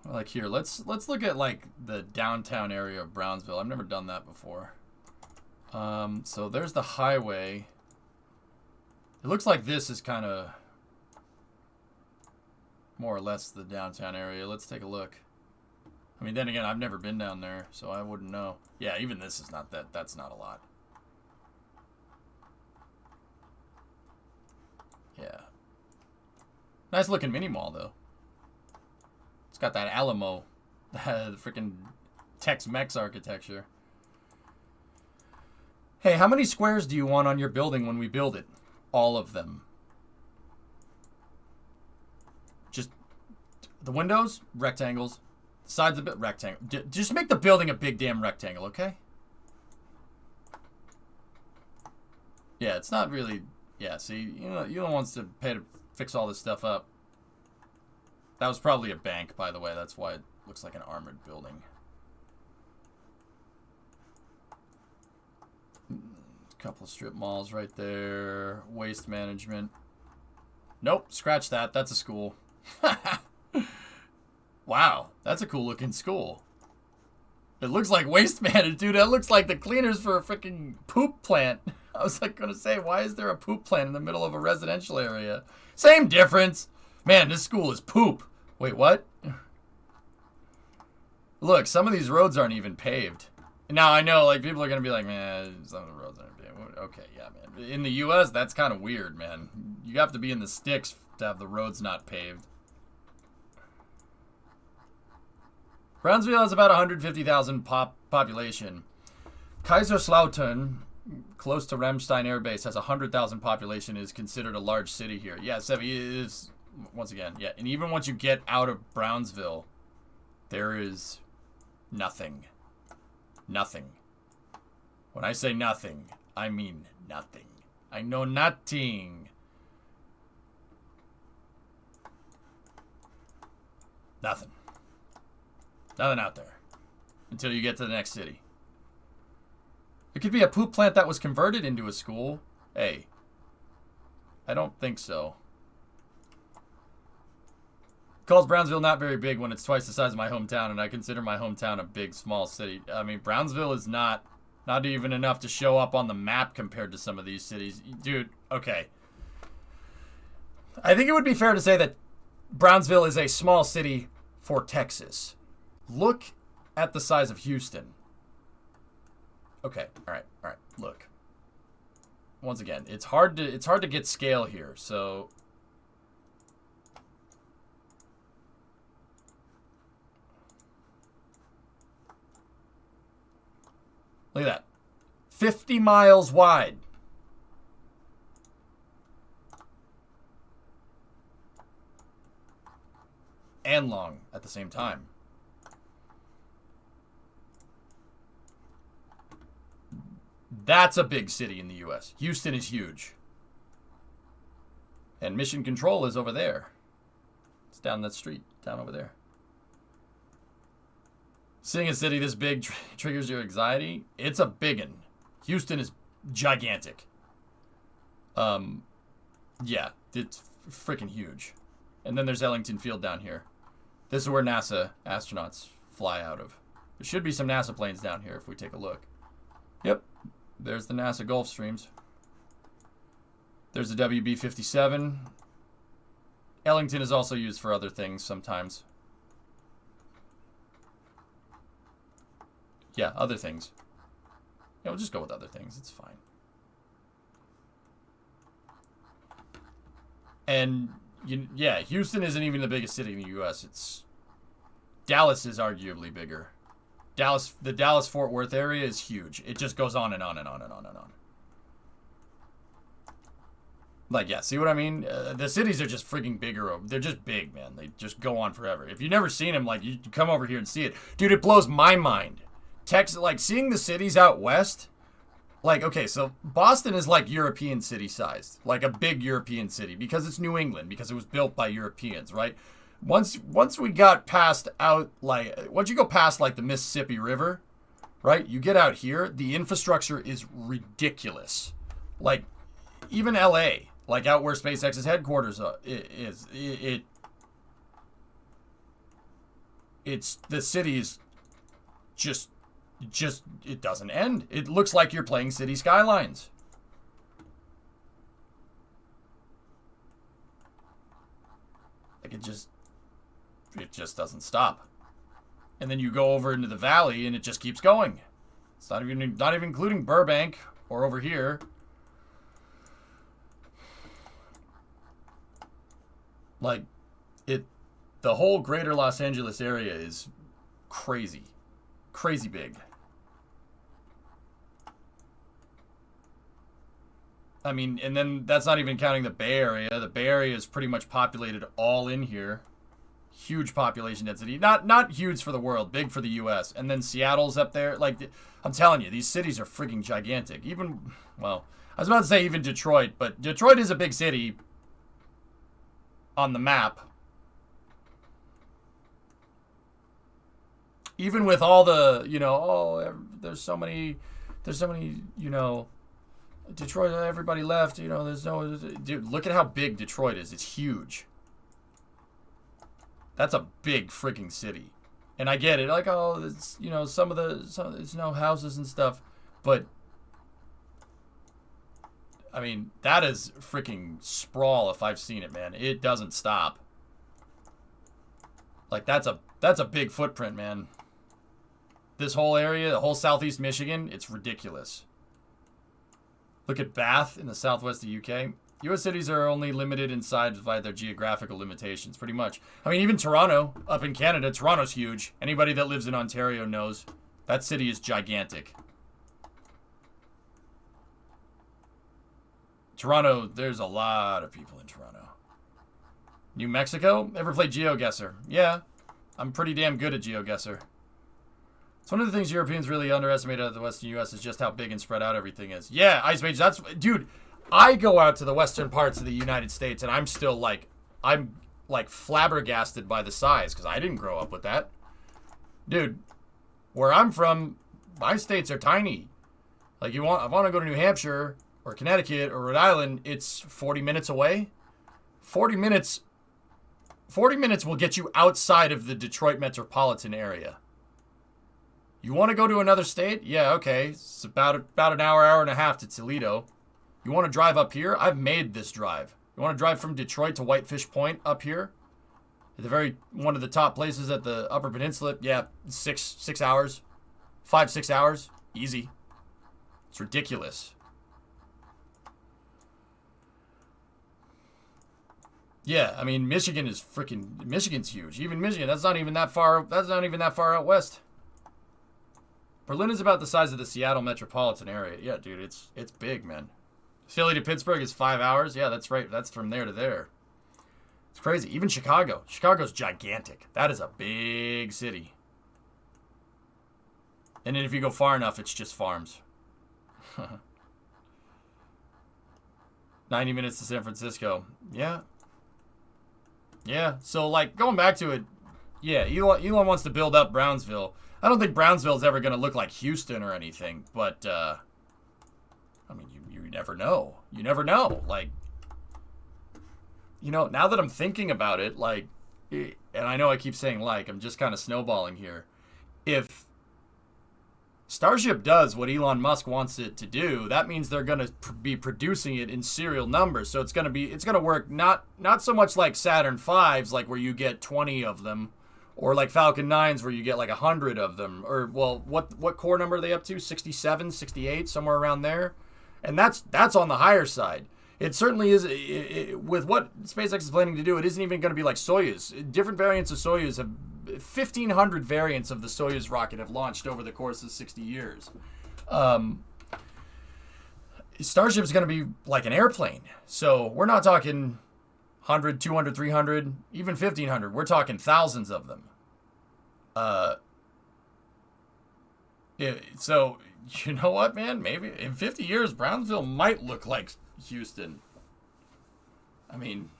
Like here, let's look at like the downtown area of Brownsville. I've never done that before. So there's the highway. It looks like this is kind of more or less the downtown area. Let's take a look. I mean, then again, I've never been down there, so I wouldn't know. Yeah, even this is not that. That's not a lot. Yeah. Nice looking mini mall, though. It's got that Alamo, the freaking Tex-Mex architecture. Hey, how many squares do you want on your building when we build it? All of them. Just the windows, rectangles. Sides of it, rectangle. Just make the building a big damn rectangle, okay? Yeah, it's not really... Yeah, see, you don't want to pay to fix all this stuff up. That was probably a bank, by the way. That's why it looks like an armored building. Couple of strip malls right there. Waste management. Nope, scratch that. That's a school. Wow, that's a cool looking school. It looks like waste management, dude. That looks like the cleaners for a freaking poop plant. I was like gonna say, why is there a poop plant in the middle of a residential area? Same difference. Man, this school is poop. Wait, what? Look, some of these roads aren't even paved. Now, I know, like, people are going to be like, man, some of the roads aren't paved. Okay, yeah, man. In the U.S., that's kind of weird, man. You have to be in the sticks to have the roads not paved. Brownsville has about 150,000 population. Kaiserslautern, close to Ramstein Air Base, has 100,000 population, is considered a large city here. Yeah, Sevi is, once again, yeah. And even once you get out of Brownsville, there is nothing. Nothing. When I say nothing, I mean nothing. I know nothing. Nothing. Nothing out there. Until you get to the next city. It could be a poop plant that was converted into a school. Hey. I don't think so. Calls Brownsville not very big when it's twice the size of my hometown, and I consider my hometown a big, small city. I mean, Brownsville is not even enough to show up on the map compared to some of these cities. Dude, okay. I think it would be fair to say that Brownsville is a small city for Texas. Look at the size of Houston. Okay, all right, look. Once again, it's hard to get scale here, so... Look at that. 50 miles wide. And long at the same time. That's a big city in the U.S. Houston is huge. And Mission Control is over there. It's down that street, down over there. Seeing a city this big triggers your anxiety. It's a biggin. Houston is gigantic. Yeah, it's freaking huge. And then there's Ellington Field down here. This is where NASA astronauts fly out of. There should be some NASA planes down here if we take a look. Yep, there's the NASA Gulfstreams. There's the WB-57. Ellington is also used for other things sometimes. Yeah, other things. Yeah, we'll just go with other things. It's fine. And, yeah, Houston isn't even the biggest city in the U.S. Dallas is arguably bigger. The Dallas-Fort Worth area is huge. It just goes on and on and on and on and on. Like, yeah, see what I mean? The cities are just freaking bigger. They're just big, man. They just go on forever. If you've never seen them, like, you come over here and see it. Dude, it blows my mind. Texas, like, seeing the cities out west, like, okay, so Boston is like European city sized, like a big European city because it's New England, because it was built by Europeans, right? Once we got past out, like, once you go past, like, the Mississippi River, right, you get out here, the infrastructure is ridiculous. Like, even LA, like out where SpaceX's headquarters it's the city is just it doesn't end. It looks like you're playing City Skylines. Like it just doesn't stop. And then you go over into the valley and it just keeps going. It's not even including Burbank or over here. Like the whole greater Los Angeles area is crazy big. I mean, and then that's not even counting the Bay Area. The Bay Area is pretty much populated all in here. Huge population density. Not huge for the world, big for the US. And then Seattle's up there. Like, I'm telling you, these cities are freaking gigantic. Even, well, I was about to say even Detroit, but Detroit is a big city on the map. Even with all the, there's so many, Detroit, everybody left, there's no, dude, look at how big Detroit is. It's huge. That's a big freaking city. And I get it, like, oh, it's, there's no houses and stuff, but, I mean, that is freaking sprawl if I've seen it, man. It doesn't stop. Like, that's a big footprint, man. This whole area, the whole southeast Michigan, it's ridiculous. Look at Bath in the southwest of the UK. U.S. cities are only limited in size by their geographical limitations, pretty much. I mean, even Toronto, up in Canada, Toronto's huge. Anybody that lives in Ontario knows that city is gigantic. Toronto, there's a lot of people in Toronto. New Mexico? Ever played GeoGuessr? Yeah, I'm pretty damn good at GeoGuessr. It's one of the things Europeans really underestimate out of the Western U.S. is just how big and spread out everything is. Yeah, Ice Mage, dude, I go out to the western parts of the United States and I'm still I'm flabbergasted by the size because I didn't grow up with that. Dude, where I'm from, my states are tiny. Like, I want to go to New Hampshire or Connecticut or Rhode Island, it's 40 minutes away. 40 minutes will get you outside of the Detroit metropolitan area. You want to go to another state? Yeah, okay. It's about an hour and a half to Toledo. You want to drive up here? I've made this drive. You want to drive from Detroit to Whitefish Point up here? One of the top places at the Upper Peninsula? Yeah, 6 hours. 5-6 hours. Easy. It's ridiculous. Yeah, I mean, Michigan's huge. Even Michigan, that's not even that far out west. Berlin is about the size of the Seattle metropolitan area. Yeah, dude, it's big, man. Philly to Pittsburgh is 5 hours. Yeah, that's right. That's from there to there. It's crazy. Even Chicago. Chicago's gigantic. That is a big city. And then if you go far enough, it's just farms. 90 minutes to San Francisco. Yeah. Yeah, so, like, going back to it, yeah, Elon wants to build up Brownsville. I don't think Brownsville's ever going to look like Houston or anything, but, I mean, you never know. You never know. Like, now that I'm thinking about it, like, and I know I keep saying like, I'm just kind of snowballing here. If Starship does what Elon Musk wants it to do. That means they're going to be producing it in serial numbers. So it's going to work not so much like Saturn V's, like where you get 20 of them, or like Falcon 9s where you get like 100 of them. Or, well, what core number are they up to? 67, 68, somewhere around there. And that's on the higher side. It certainly is. With what SpaceX is planning to do, it isn't even going to be like Soyuz. Different variants of Soyuz have 1,500 variants of the Soyuz rocket have launched over the course of 60 years. Starship is going to be like an airplane. So we're not talking 100, 200, 300, even 1,500. We're talking thousands of them. So, you know what, man? Maybe in 50 years, Brownsville might look like Houston. I mean,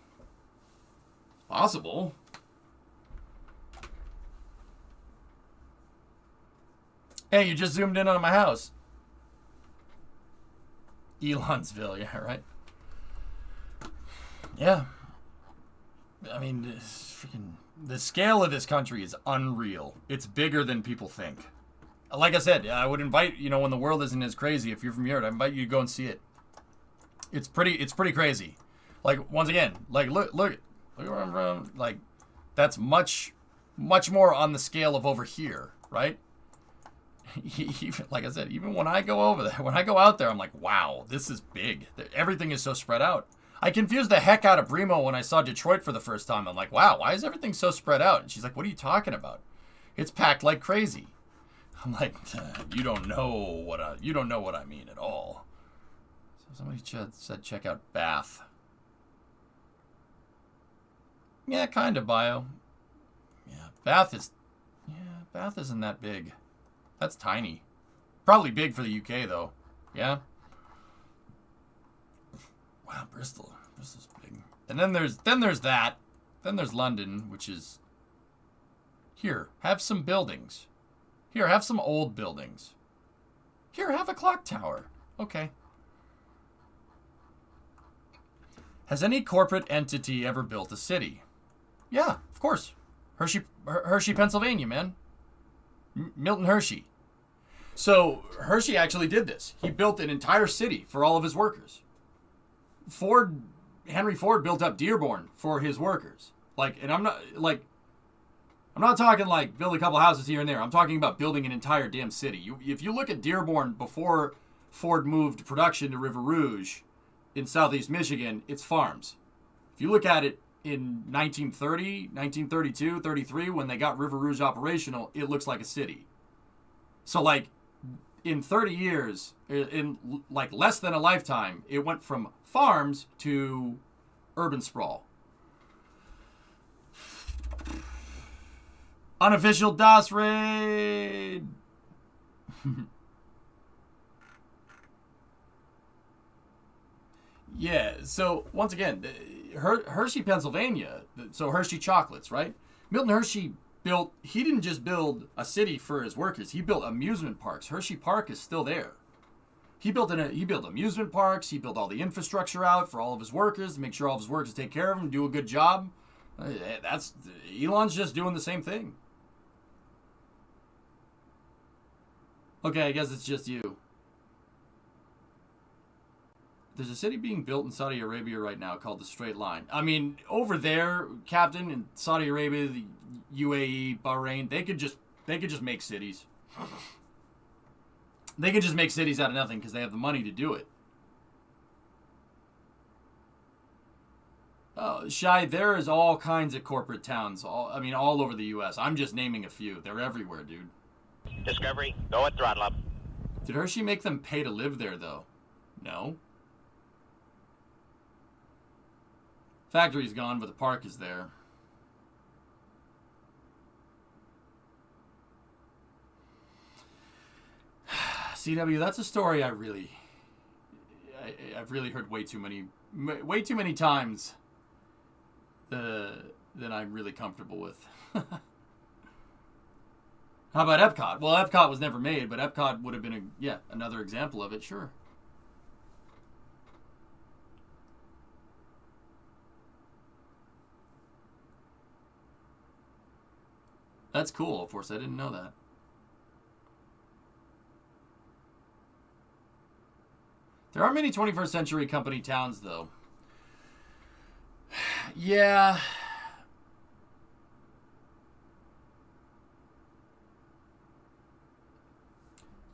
possible. Hey, you just zoomed in on my house. Elonsville, yeah, right? Yeah. I mean, the scale of this country is unreal. It's bigger than people think. Like I said, I would invite, when the world isn't as crazy, if you're from Europe, I invite you to go and see it. It's pretty crazy. Like, once again, like, look where I'm from. Like, that's much more on the scale of over here, right? Even, like I said, even when I go over there, when I go out there, I'm like, wow, this is big. Everything is so spread out. I confused the heck out of Brimo when I saw Detroit for the first time. I'm like, wow, why is everything so spread out? And she's like, what are you talking about? It's packed like crazy. I'm like, you don't know what I mean at all. So somebody said check out Bath. Yeah, kind of bio. Yeah, Bath isn't that big. That's tiny. Probably big for the UK though. Yeah. Wow, Bristol's big. And then there's that. Then there's London, which is here. Have some buildings. Here, have some old buildings. Here, have a clock tower. Okay. Has any corporate entity ever built a city? Yeah, of course. Hershey, Pennsylvania, man. Milton Hershey. So Hershey actually did this. He built an entire city for all of his workers. Henry Ford built up Dearborn for his workers. And I'm not talking like build a couple houses here and there. I'm talking about building an entire damn city. If you look at Dearborn before Ford moved production to River Rouge in southeast Michigan, it's farms. If you look at it in 1930, 1932, 33, when they got River Rouge operational, it looks like a city. So in 30 years, in less than a lifetime, it went from farms to urban sprawl. Unofficial DOS raid. Yeah, so once again, Hershey, Pennsylvania, so Hershey chocolates, right? Milton Hershey he didn't just build a city for his workers, he built amusement parks. Hershey Park is still there. He built amusement parks, he built all the infrastructure out for all of his workers to make sure all of his workers take care of him, do a good job. Elon's just doing the same thing. Okay, I guess it's just you. There's a city being built in Saudi Arabia right now called the Straight Line. I mean, over there, Captain, in Saudi Arabia, the UAE, Bahrain, they could just make cities. They could just make cities out of nothing because they have the money to do it. Shai, there is all kinds of corporate towns, all over the U.S. I'm just naming a few. They're everywhere, dude. Discovery, go at throttle up. Did Hershey make them pay to live there, though? No. Factory's gone, but the park is there. CW, that's a story I've really heard way too many times than I'm really comfortable with. How about Epcot? Well, Epcot was never made, but Epcot would have been another example of it, sure. That's cool, of course. I didn't know that. There are many 21st century company towns, though. Yeah.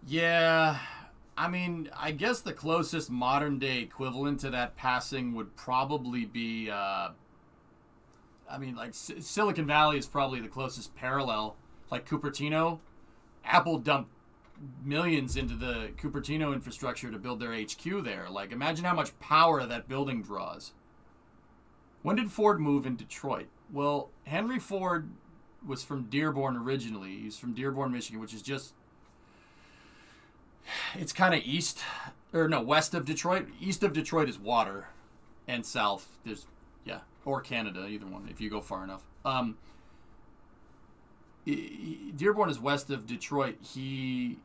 Yeah. I mean, I guess the closest modern day equivalent to that passing would probably be, like Silicon Valley is probably the closest parallel. Like Cupertino, Apple dumped millions into the Cupertino infrastructure to build their HQ there. Like, imagine how much power that building draws. When did Ford move in Detroit? Well, Henry Ford was from Dearborn originally. He's from Dearborn, Michigan, which is just... It's kind of west of Detroit. East of Detroit is water, and south there's, or Canada, either one, if you go far enough. Dearborn is west of Detroit. He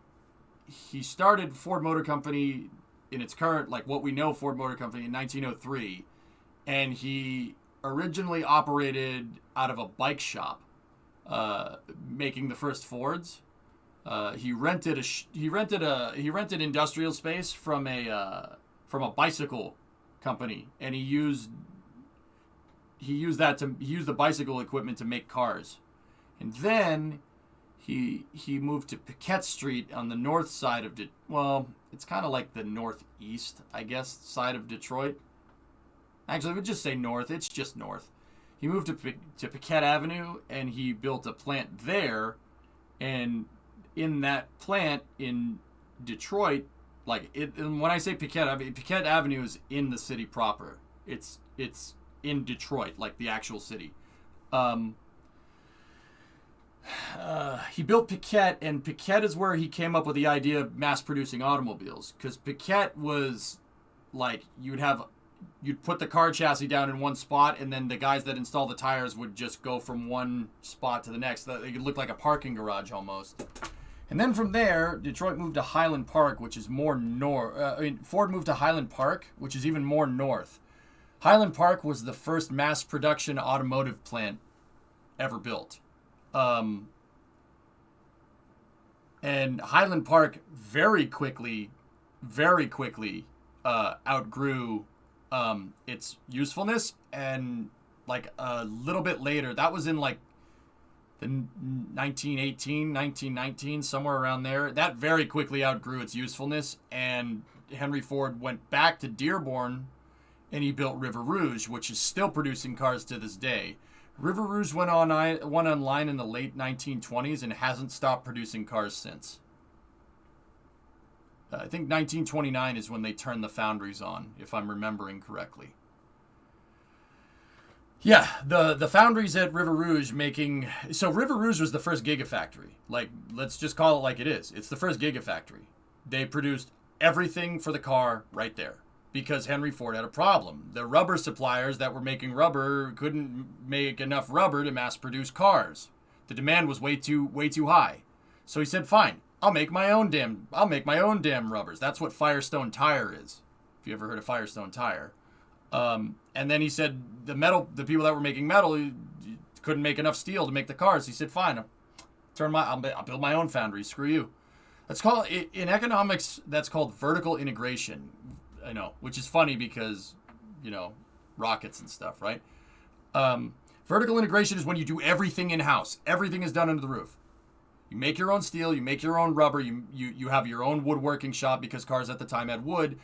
started Ford Motor Company in its current, like what we know Ford Motor Company, in 1903, and he originally operated out of a bike shop, making the first Fords. He rented industrial space from a bicycle company, and he used the bicycle equipment to make cars. And then he moved to Piquette Street on the north side of it's kind of like the northeast, I guess, side of Detroit. Actually, we would just say north. It's just north. He moved to Piquette Avenue, and he built a plant there. And in that plant in Detroit, and when I say Piquette, I mean Piquette Avenue is in the city proper. It's in Detroit, like the actual city. He built Piquette, and Piquette is where he came up with the idea of mass-producing automobiles. Because Piquette was like, you'd put the car chassis down in one spot, and then the guys that install the tires would just go from one spot to the next. It could look like a parking garage almost. And then from there, Detroit moved to Highland Park, which is more north. Ford moved to Highland Park, which is even more north. Highland Park was the first mass production automotive plant ever built. And Highland Park very quickly outgrew its usefulness, and like a little bit later, that was in like the 1919, somewhere around there, that very quickly outgrew its usefulness, and Henry Ford went back to Dearborn, and he built River Rouge, which is still producing cars to this day. River Rouge went online in the late 1920s and hasn't stopped producing cars since. I think 1929 is when they turned the foundries on, if I'm remembering correctly. Yeah, the foundries at River Rouge so River Rouge was the first gigafactory. Like, let's just call it like it is. It's the first gigafactory. They produced everything for the car right there because Henry Ford had a problem. The rubber suppliers that were making rubber couldn't make enough rubber to mass produce cars. The demand was way too high. So he said, "Fine, I'll make my own damn rubbers." That's what Firestone tire is. If you ever heard of Firestone tire. And then he said the people that were making metal couldn't make enough steel to make the cars. He said, "Fine, I'll build my own foundry. Screw you." That's called, in economics, that's called vertical integration. I know, which is funny because, rockets and stuff, right? Vertical integration is when you do everything in-house. Everything is done under the roof. You make your own steel, you make your own rubber, you have your own woodworking shop because cars at the time had wood.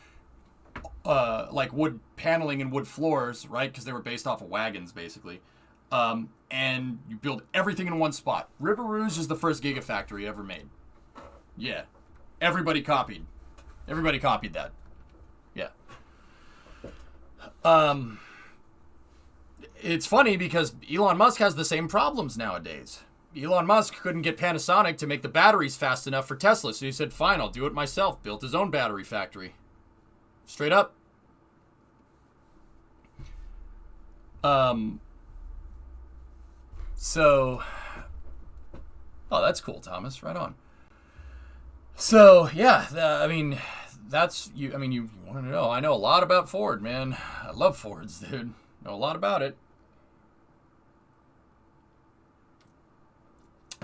Like wood paneling and wood floors, right? Because they were based off of wagons, basically. And you build everything in one spot. River Rouge is the first gigafactory ever made. Yeah. Everybody copied that. Yeah. It's funny because Elon Musk has the same problems nowadays. Elon Musk couldn't get Panasonic to make the batteries fast enough for Tesla, so he said, "Fine, I'll do it myself." Built his own battery factory. Straight up. That's cool, Thomas. Right on. So, yeah, that's you. You want to know. I know a lot about Ford, man. I love Fords, dude. Know a lot about it.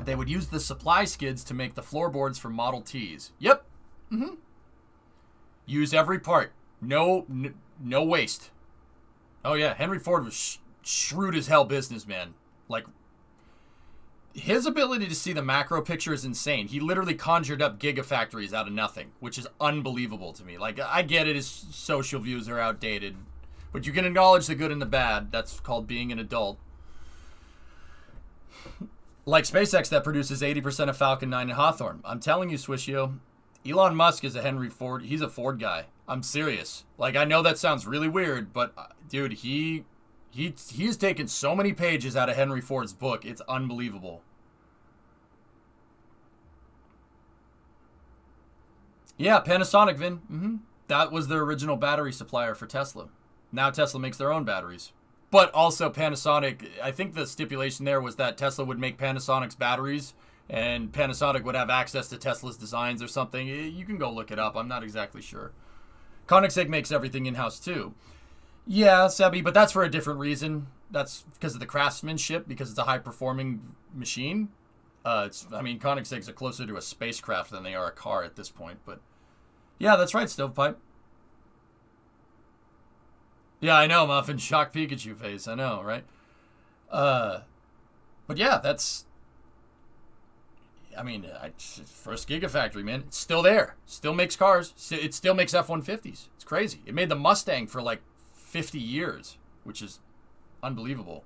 They would use the supply skids to make the floorboards for Model Ts. Yep. Mm-hmm. Use every part. No waste. Oh yeah, Henry Ford was shrewd as hell businessman. Like, his ability to see the macro picture is insane. He literally conjured up gigafactories out of nothing, which is unbelievable to me. Like, I get it, his social views are outdated, but you can acknowledge the good and the bad. That's called being an adult. Like SpaceX that produces 80% of Falcon 9 and Hawthorne. I'm telling you, Swishio, Elon Musk is a Henry Ford. He's a Ford guy. I'm serious. Like, I know that sounds really weird, but dude, he's taken so many pages out of Henry Ford's book. It's unbelievable. Yeah, Panasonic, Vin. That was their original battery supplier for Tesla. Now Tesla makes their own batteries. But also Panasonic, I think the stipulation there was that Tesla would make Panasonic's batteries and Panasonic would have access to Tesla's designs or something. You can go look it up. I'm not exactly sure. Koenigsegg makes everything in-house too. Yeah, Sebi, but that's for a different reason. That's because of the craftsmanship, because it's a high-performing machine. Koenigsegg's are closer to a spacecraft than they are a car at this point. But yeah, that's right, Stovepipe. Yeah, I know, Muffin. Shock Pikachu face. I know, right? But yeah, that's... first Gigafactory, man. It's still there. Still makes cars. It still makes F-150s. It's crazy. It made the Mustang for like 50 years, which is unbelievable.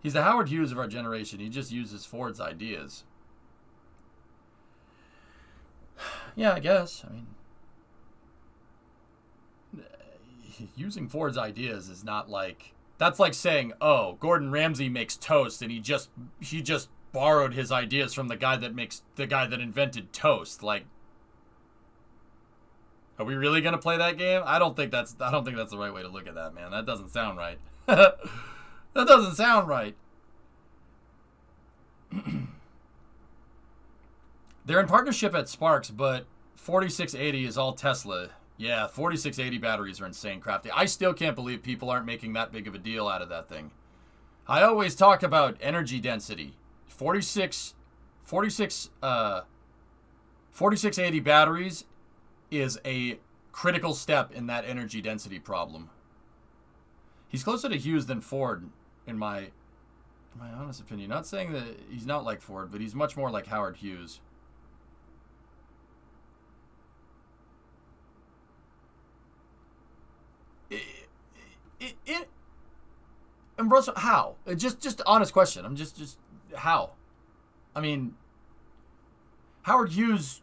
He's the Howard Hughes of our generation. He just uses Ford's ideas. Yeah, I guess. Using Ford's ideas is not like... That's like saying, oh, Gordon Ramsay makes toast and he just borrowed his ideas from the guy that invented toast. Like, are we really gonna play that game? I don't think that's the right way to look at that, man. That doesn't sound right. That doesn't sound right. They're in partnership at Sparks, but 4680 is all Tesla. Yeah, 4680 batteries are insane crafty. I still can't believe people aren't making that big of a deal out of that thing. I always talk about energy density. 4680 batteries is a critical step in that energy density problem. He's closer to Hughes than Ford, in my honest opinion. Not saying that he's not like Ford, but he's much more like Howard Hughes. And Russell, how? Just honest question. I'm just how? Howard Hughes.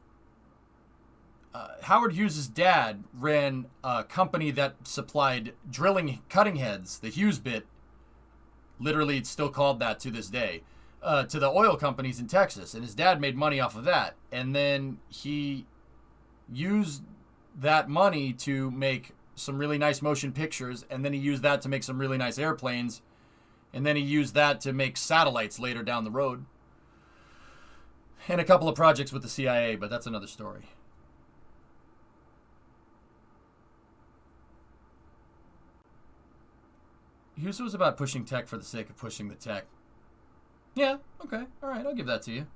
Howard Hughes' dad ran a company that supplied drilling cutting heads, the Hughes bit. Literally, it's still called that to this day, to the oil companies in Texas, and his dad made money off of that. And then he used that money to make some really nice motion pictures, and then he used that to make some really nice airplanes, and then he used that to make satellites later down the road. And a couple of projects with the CIA, but that's another story. Hughes was about pushing tech for the sake of pushing the tech. Yeah, okay, all right, I'll give that to you.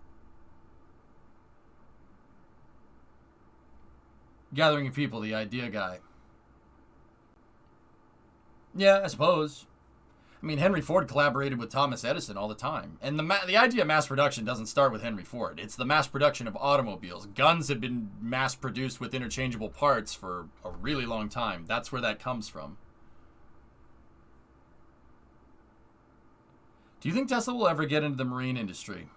Gathering of people, the idea guy. Yeah, I suppose. Henry Ford collaborated with Thomas Edison all the time. And the idea of mass production doesn't start with Henry Ford. It's the mass production of automobiles. Guns have been mass produced with interchangeable parts for a really long time. That's where that comes from. Do you think Tesla will ever get into the marine industry?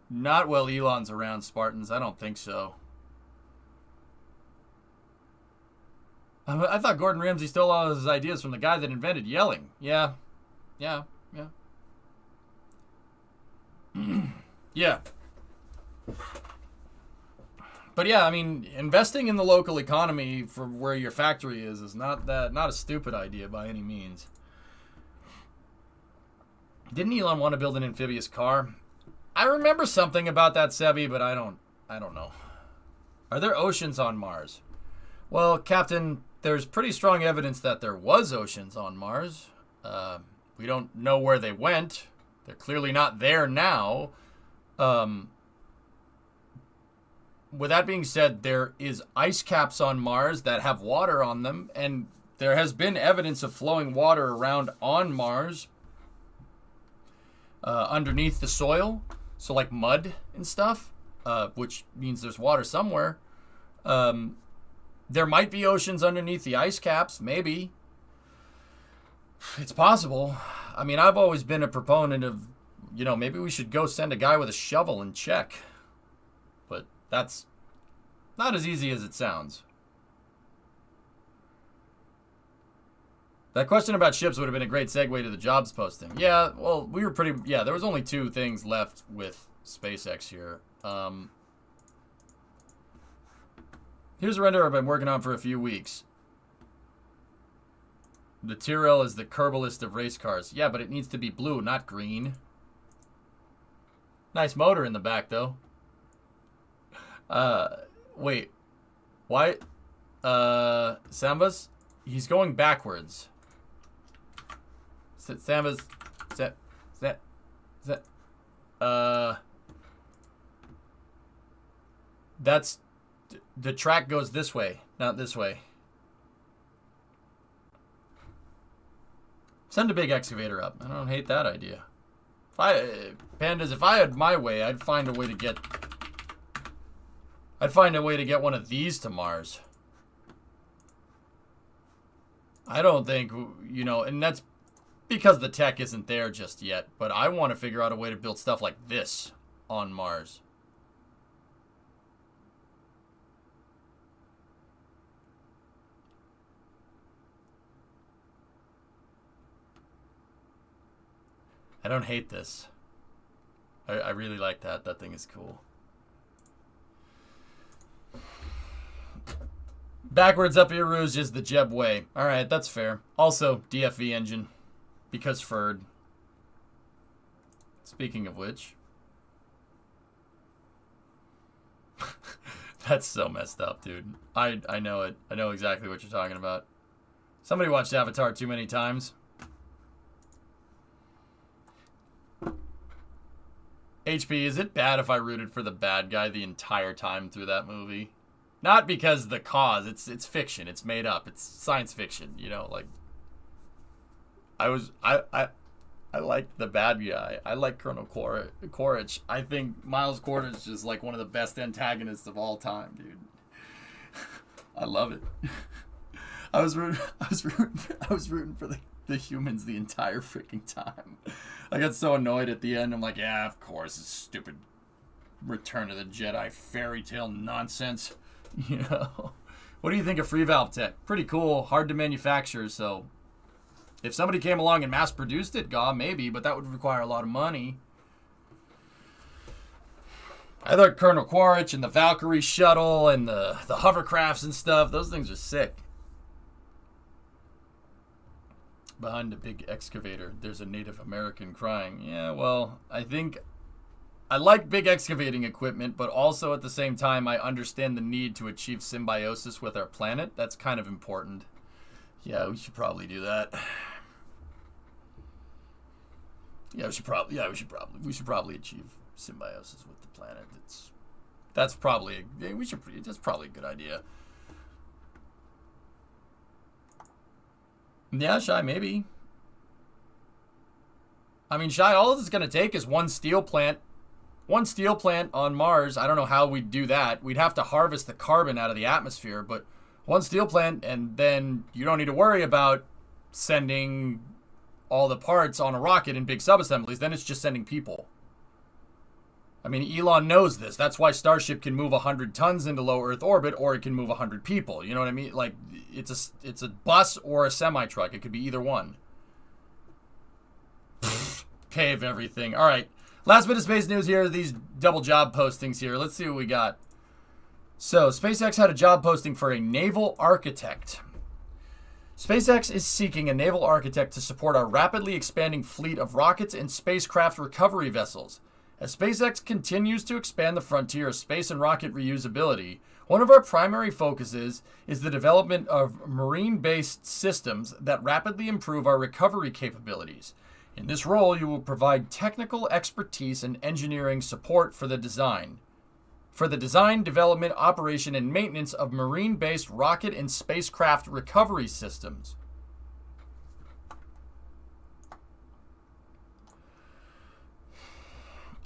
Not while Elon's around, Spartans. I don't think so. I thought Gordon Ramsay stole all his ideas from the guy that invented yelling. Yeah. Yeah. But yeah, investing in the local economy for where your factory is not a stupid idea by any means. Didn't Elon want to build an amphibious car? I remember something about that, Sevi, but I don't know. Are there oceans on Mars? Well, Captain, there's pretty strong evidence that there was oceans on Mars. We don't know where they went. They're clearly not there now. With that being said, there is ice caps on Mars that have water on them, and there has been evidence of flowing water around on Mars underneath the soil, so like mud and stuff, which means there's water somewhere. There might be oceans underneath the ice caps, maybe. It's possible. I mean, I've always been a proponent of, maybe we should go send a guy with a shovel and check. But that's not as easy as it sounds. That question about ships would have been a great segue to the jobs posting. Yeah, well, there was only 2 things left with SpaceX here. Here's a render I've been working on for a few weeks. The Tyrrell is the Kerbalist of race cars. Yeah, but it needs to be blue, not green. Nice motor in the back, though. Wait. Why? Sambas? He's going backwards. Sambas. That's... The track goes this way, not this way. Send a big excavator up. I don't hate that idea. Pandas, if I had my way, I'd find a way to get one of these to Mars. I don't think, and that's because the tech isn't there just yet, but I want to figure out a way to build stuff like this on Mars. I don't hate this. I really like that. That thing is cool. Backwards up your ruse is the Jeb way. Alright, that's fair. Also, DFV engine. Because Ferd. Speaking of which. That's so messed up, dude. I know it. I know exactly what you're talking about. Somebody watched Avatar too many times. HP, is it bad if I rooted for the bad guy the entire time through that movie? Not because the cause, it's fiction, it's made up, it's science fiction, like I liked the bad guy. I like Colonel Quaritch. I think Miles Quaritch is like one of the best antagonists of all time, dude. I love it. I was rooting for the humans the entire freaking time. I got so annoyed at the end. I'm like, yeah, of course, this stupid Return of the Jedi fairy tale nonsense. What do you think of free valve tech? Pretty cool, hard to manufacture. So, if somebody came along and mass produced it, maybe, but that would require a lot of money. I thought Colonel Quaritch and the Valkyrie shuttle and the hovercrafts and stuff, those things are sick. Behind the big excavator, there's a Native American crying. Yeah, well, I think I like big excavating equipment, but also at the same time, I understand the need to achieve symbiosis with our planet. That's kind of important. Yeah, we should probably do that. We should probably achieve symbiosis with the planet. That's probably a good idea. Yeah, Shy, maybe. I mean, Shy, all it's going to take is one steel plant. One steel plant on Mars. I don't know how we'd do that. We'd have to harvest the carbon out of the atmosphere, but one steel plant, and then you don't need to worry about sending all the parts on a rocket in big subassemblies. Then it's just sending people. I mean, Elon knows this. That's why Starship can move 100 tons into low Earth orbit, or it can move 100 people. You know what I mean? Like, it's a bus or a semi-truck. It could be either one. Cave everything. All right. Last bit of space news here. These double job postings here. Let's see what we got. So, SpaceX had a job posting for a naval architect. SpaceX is seeking a naval architect to support our rapidly expanding fleet of rockets and spacecraft recovery vessels. As SpaceX continues to expand the frontier of space and rocket reusability, one of our primary focuses is the development of marine-based systems that rapidly improve our recovery capabilities. In this role, you will provide technical expertise and engineering support for the design, development, operation, and maintenance of marine-based rocket and spacecraft recovery systems.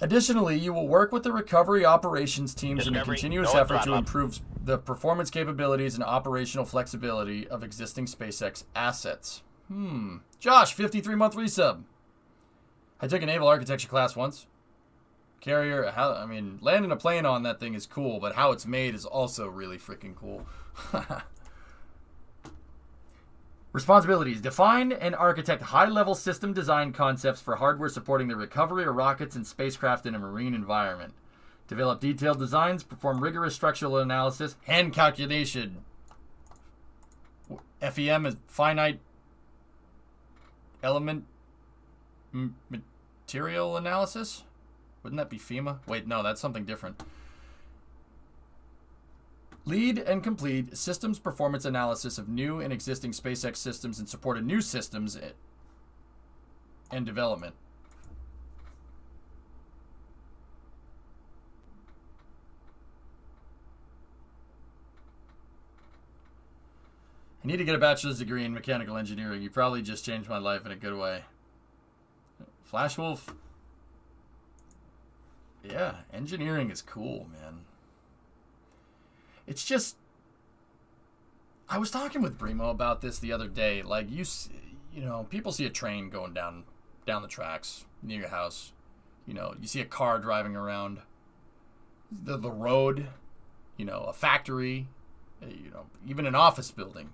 Additionally, you will work with the recovery operations teams in a continuous effort to improve the performance capabilities and operational flexibility of existing SpaceX assets. Josh, 53-month resub. I took a naval architecture class once. Carrier, landing a plane on that thing is cool, but how it's made is also really freaking cool. Responsibilities. Define and architect high-level system design concepts for hardware supporting the recovery of rockets and spacecraft in a marine environment. Develop detailed designs, perform rigorous structural analysis, hand calculation. FEM is finite element material analysis? Wouldn't that be FEMA? Wait, no, that's something different. Lead and complete systems performance analysis of new and existing SpaceX systems and support of new systems and development. I need to get a bachelor's degree in mechanical engineering. You probably just changed my life in a good way. Flash Wolf. Yeah, engineering is cool, man. It's just, I was talking with Brimo about this the other day. Like, you know, people see a train going down the tracks near your house. You know, you see a car driving around the road. You know, a factory. You know, even an office building.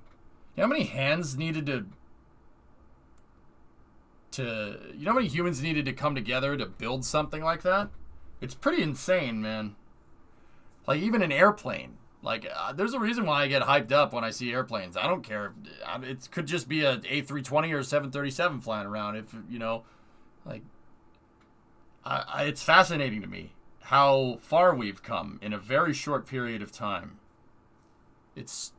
You know how many hands needed you know how many humans needed to come together to build something like that? It's pretty insane, man. Like, even an airplane. Like, there's a reason why I get hyped up when I see airplanes. I don't care. It could just be a A320 or a 737 flying around. If, you know, like, it's fascinating to me how far we've come in a very short period of time. It's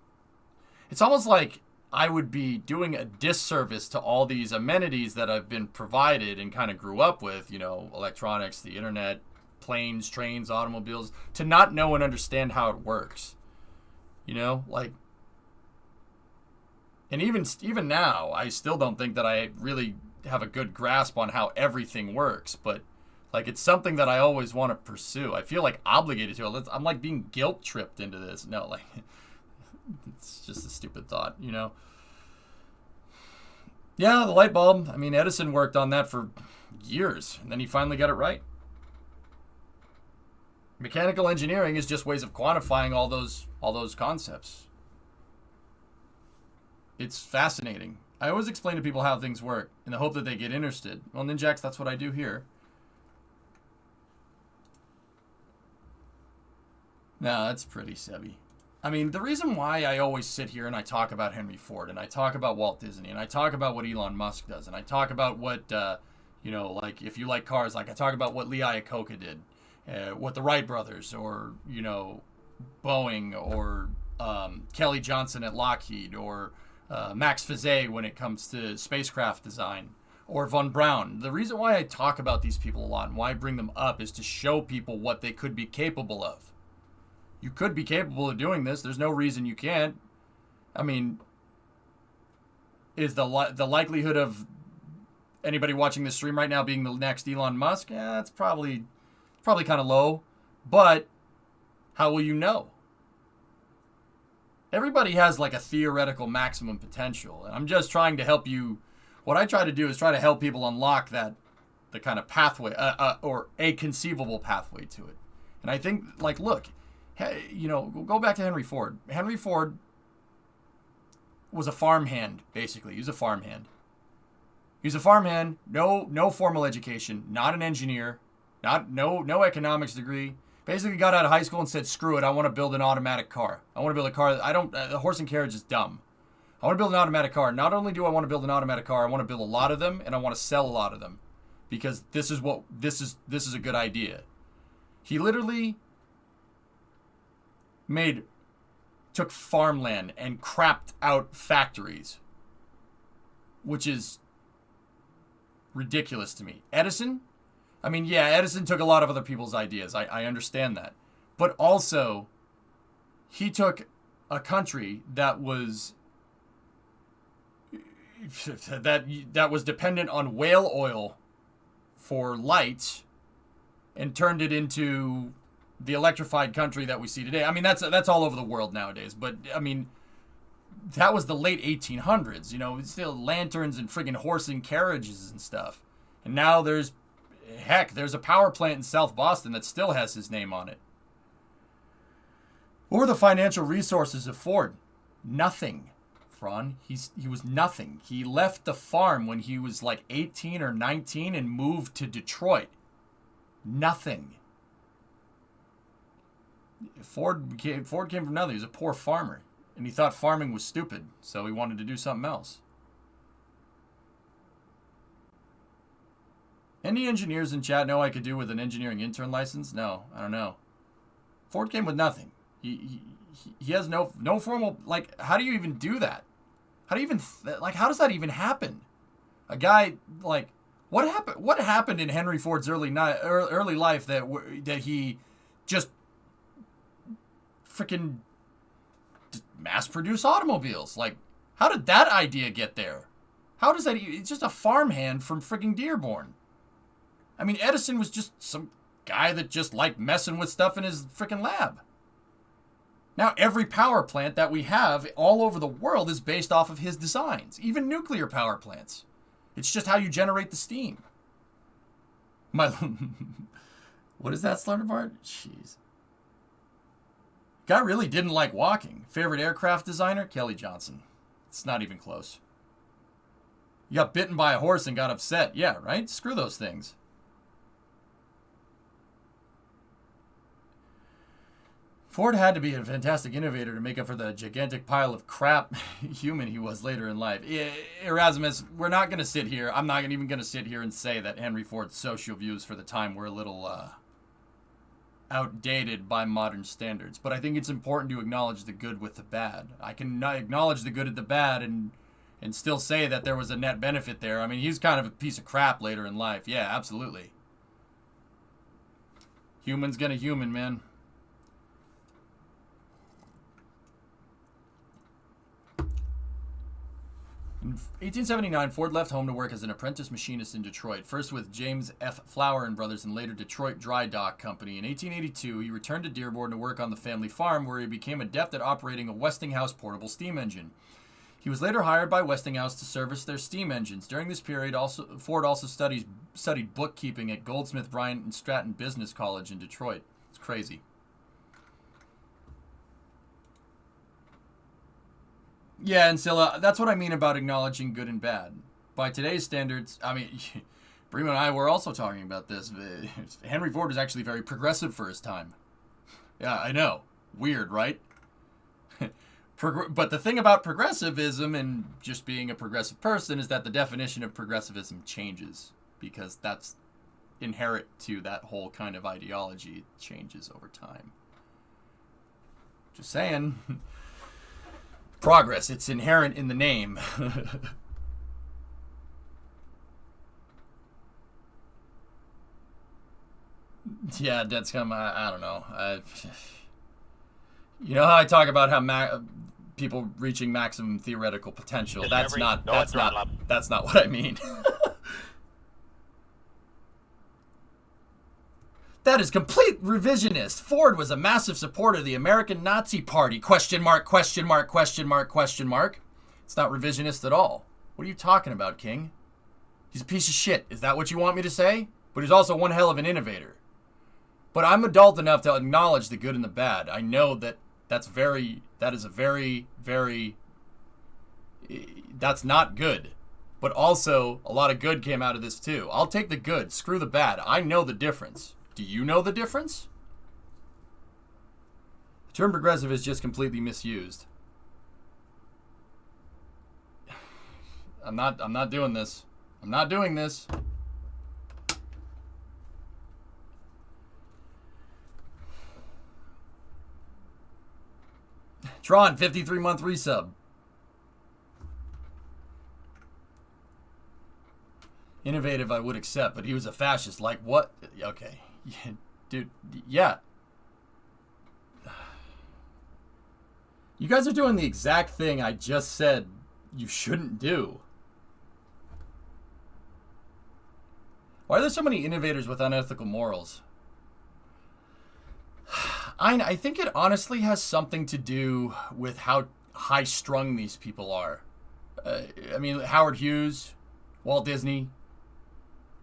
almost like I would be doing a disservice to all these amenities that I've been provided and kind of grew up with, you know, electronics, the internet, planes, trains, automobiles, to not know and understand how it works. You know, like, and even now, I still don't think that I really have a good grasp on how everything works, but like, it's something that I always want to pursue. I feel like obligated to it. I'm like being guilt tripped into this. No, like, it's just a stupid thought, you know? Yeah, the light bulb. I mean, Edison worked on that for years, and then he finally got it right. Mechanical engineering is just ways of quantifying all those concepts. It's fascinating. I always explain to people how things work in the hope that they get interested. Well, Ninjax, that's what I do here. No, that's pretty Sebby. I mean, the reason why I always sit here and I talk about Henry Ford and I talk about Walt Disney and I talk about what Elon Musk does and I talk about what, you know, like, if you like cars, like I talk about what Lee Iacocca did. What the Wright brothers, or, you know, Boeing, or Kelly Johnson at Lockheed, or Max Fiset when it comes to spacecraft design, or Von Braun. The reason why I talk about these people a lot and why I bring them up is to show people what they could be capable of. You could be capable of doing this. There's no reason you can't. I mean, is the likelihood of anybody watching this stream right now being the next Elon Musk? Yeah, it's probably kind of low, but how will you know? Everybody has like a theoretical maximum potential, and I'm just trying to help you. What I try to do is try to help people unlock the kind of pathway, or a conceivable pathway to it. And I think, like, look, you know, go back to Henry Ford. Henry Ford was a farmhand, basically. He was a farmhand. No formal education, not an engineer. No economics degree. Basically got out of high school and said, screw it, I want to build an automatic car. I want to build a car the horse and carriage is dumb. I want to build an automatic car. Not only do I want to build an automatic car, I want to build a lot of them, and I want to sell a lot of them. Because this is a good idea. He literally took farmland and crapped out factories. Which is ridiculous to me. Edison? I mean, yeah, Edison took a lot of other people's ideas. I understand that. But also, he took a country that was dependent on whale oil for light and turned it into the electrified country that we see today. I mean, that's all over the world nowadays. But, I mean, that was the late 1800s. You know, it's still lanterns and friggin' horse and carriages and stuff. And now there's a power plant in South Boston that still has his name on it. What were the financial resources of Ford? Nothing, Fron. He was nothing. He left the farm when he was like 18 or 19 and moved to Detroit. Nothing. Ford came from nothing. He was a poor farmer. And he thought farming was stupid, so he wanted to do something else. Any engineers in chat know I could do with an engineering intern license? No, I don't know. Ford came with nothing. He has no formal, like, how do you even do that? How do you even, how does that even happen? A guy, like, what happened in Henry Ford's early life that he just freaking mass produce automobiles? Like, how did that idea get there? How does that, it's just a farmhand from freaking Dearborn. I mean, Edison was just some guy that just liked messing with stuff in his freaking lab. Now, every power plant that we have all over the world is based off of his designs, even nuclear power plants. It's just how you generate the steam. What is that, Slaughterbar? Jeez. Guy really didn't like walking. Favorite aircraft designer? Kelly Johnson. It's not even close. You got bitten by a horse and got upset. Yeah, right? Screw those things. Ford had to be a fantastic innovator to make up for the gigantic pile of crap human he was later in life. Erasmus, we're not going to sit here. I'm not even going to sit here and say that Henry Ford's social views for the time were a little outdated by modern standards. But I think it's important to acknowledge the good with the bad. I can acknowledge the good at the bad and still say that there was a net benefit there. I mean, he's kind of a piece of crap later in life. Yeah, absolutely. Human's gonna human, man. In 1879, Ford left home to work as an apprentice machinist in Detroit, first with James F. Flower and Brothers and later Detroit Dry Dock Company. In 1882, he returned to Dearborn to work on the family farm, where he became adept at operating a Westinghouse portable steam engine. He was later hired by Westinghouse to service their steam engines. During this period, Ford also studied bookkeeping at Goldsmith, Bryant, and Stratton Business College in Detroit. It's crazy. Yeah, and Scylla, that's what I mean about acknowledging good and bad. By today's standards, I mean, Bream and I were also talking about this. Henry Ford was actually very progressive for his time. Yeah, I know. Weird, right? But the thing about progressivism and just being a progressive person is that the definition of progressivism changes, because that's inherent to that whole kind of ideology. It changes over time. Just saying. Progress, it's inherent in the name. Yeah, that's come. I don't know. You know how I talk about how people reaching maximum theoretical potential. That's not what I mean. That is complete revisionist. Ford was a massive supporter of the American Nazi Party. Question mark, question mark, question mark, question mark. It's not revisionist at all. What are you talking about, King? He's a piece of shit. Is that what you want me to say? But he's also one hell of an innovator. But I'm adult enough to acknowledge the good and the bad. I know that that's not good. But also, a lot of good came out of this too. I'll take the good. Screw the bad. I know the difference. Do you know the difference? The term progressive is just completely misused. I'm not doing this. I'm not doing this. Tron, 53-month resub. Innovative, I would accept, but he was a fascist. Like, what? Okay. Dude, yeah. You guys are doing the exact thing I just said you shouldn't do. Why are there so many innovators with unethical morals? I think it honestly has something to do with how high-strung these people are. I mean, Howard Hughes, Walt Disney,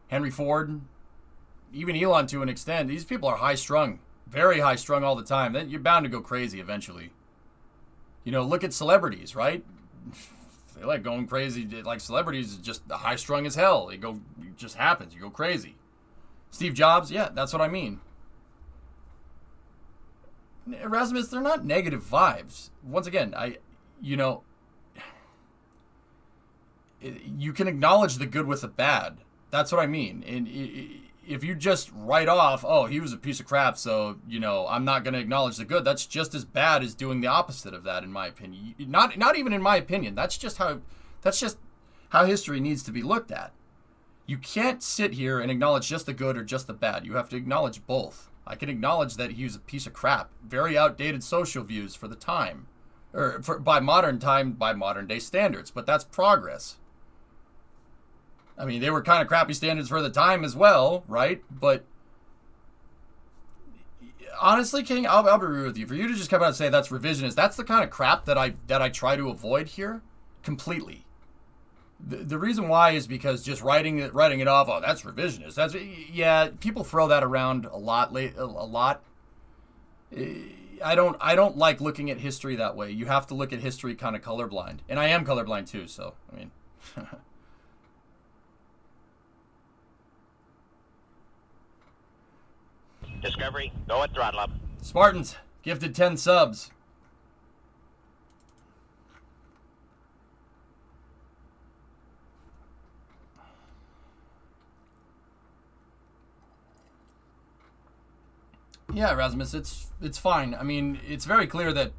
Henry Ford, even Elon to an extent. These people are high-strung, very high-strung all the time. Then you're bound to go crazy eventually. You know, look at celebrities, right? They like going crazy. Like celebrities, just high-strung as hell. It just happens. You go crazy. Steve Jobs, yeah, that's what I mean. Erasmus, they're not negative vibes. Once again, you can acknowledge the good with the bad. That's what I mean. And if you just write off, oh, he was a piece of crap, so, I'm not going to acknowledge the good, that's just as bad as doing the opposite of that, in my opinion. Not even in my opinion. That's just how history needs to be looked at. You can't sit here and acknowledge just the good or just the bad. You have to acknowledge both. I can acknowledge that he was a piece of crap. Very outdated social views for the time. Or by modern day standards. But that's progress. I mean, they were kind of crappy standards for the time as well, right? But honestly, King, I'll be real with you. For you to just come out and say that's revisionist, that's the kind of crap that I try to avoid here completely. The reason why is because just writing it off, oh, that's revisionist. People throw that around a lot. I don't like looking at history that way. You have to look at history kind of colorblind, and I am colorblind too. So I mean, Discovery, go at throttle up. Spartans gifted 10 subs. Yeah, Erasmus, it's fine. I mean, it's very clear that,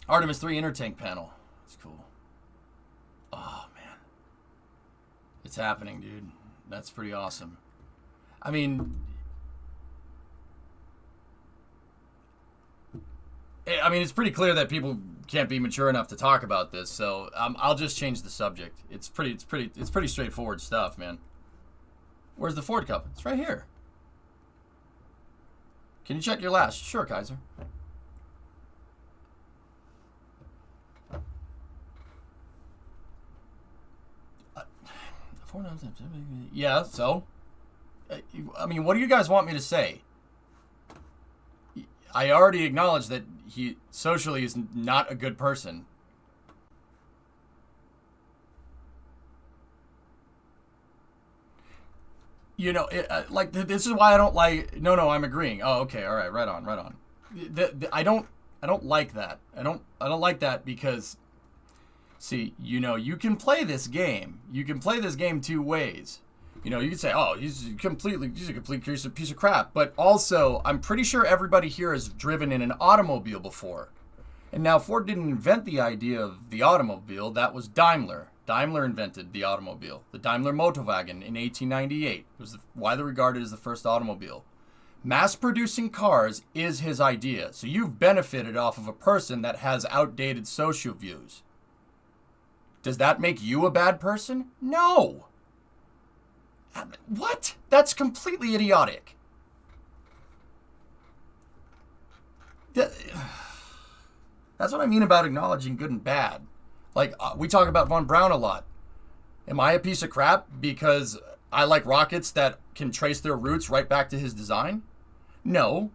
Artemis 3 intertank panel. It's cool. Oh, man. It's happening, dude. That's pretty awesome. I mean, it's pretty clear that people can't be mature enough to talk about this, so I'll just change the subject. It's pretty straightforward stuff, man. Where's the Ford Cup? It's right here. Can you check your last? Sure, Kaiser. Yeah, so? I mean, what do you guys want me to say? I already acknowledged that he socially is not a good person. This is why I don't like. No, I'm agreeing. Oh, okay, all right, right on. I don't like that. I don't like that because, see, you can play this game. You can play this game two ways. You can say, oh, he's a complete piece of crap. But also, I'm pretty sure everybody here has driven in an automobile before. And now Ford didn't invent the idea of the automobile. That was Daimler. Daimler invented the automobile. The Daimler Motorwagen in 1898 was widely regarded as the first automobile. Mass-producing cars is his idea. So you've benefited off of a person that has outdated social views. Does that make you a bad person? No. What? That's completely idiotic. That's what I mean about acknowledging good and bad. Like, we talk about Von Braun a lot. Am I a piece of crap because I like rockets that can trace their roots right back to his design? No.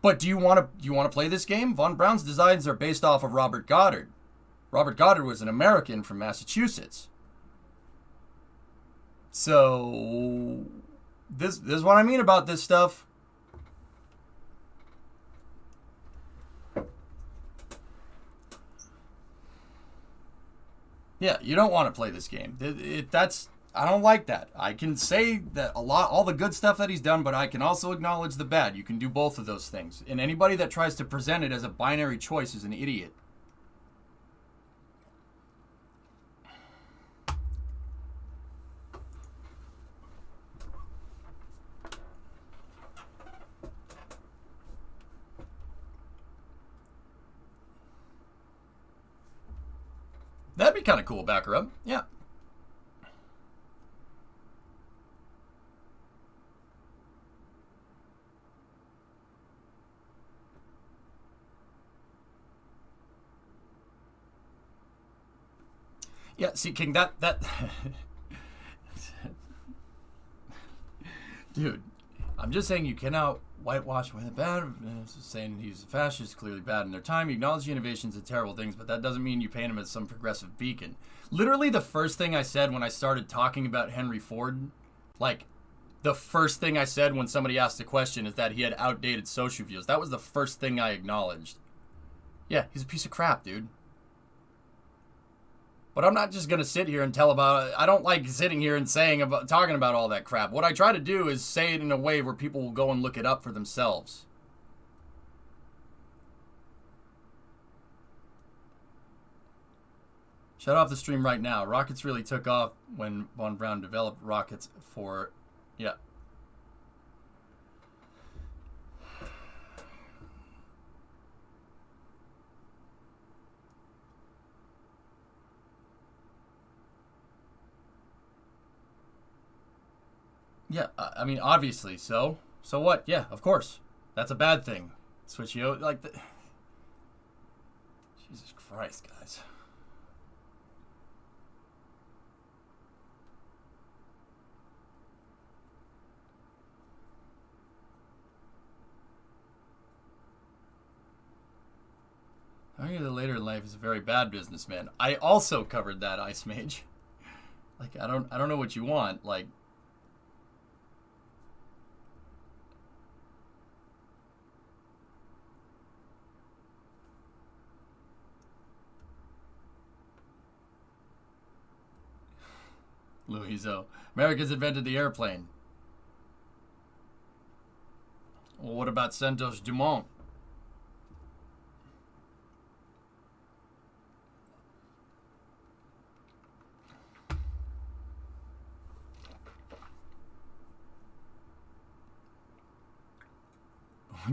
But do you want to play this game? Von Braun's designs are based off of Robert Goddard. Robert Goddard was an American from Massachusetts. So, this is what I mean about this stuff. Yeah, you don't want to play this game. I don't like that. I can say that all the good stuff that he's done, but I can also acknowledge the bad. You can do both of those things. And anybody that tries to present it as a binary choice is an idiot. kind of cool. Back her up. Yeah. Yeah, see, King, that dude, I'm just saying you cannot whitewash with bad. Saying he's a fascist, clearly bad in their time. You acknowledge the innovations and terrible things, but that doesn't mean you paint him as some progressive beacon. Literally, the first thing I said when I started talking about Henry Ford, like, the first thing I said when somebody asked a question is that he had outdated social views. That was the first thing I acknowledged. Yeah, he's a piece of crap, dude. But I'm not just going to sit here and tell about it. I don't like sitting here and talking about all that crap. What I try to do is say it in a way where people will go and look it up for themselves. Shut off the stream right now. Rockets really took off when Von Braun developed rockets for... Yeah. Yeah, I mean, obviously. So what? Yeah, of course. That's a bad thing. Switch you like the... Jesus Christ, guys. Argue that later in life is a very bad businessman. I also covered that, Ice Mage. Like, I don't know what you want. Like, Louiso. America's invented the airplane. Well, what about Santos Dumont?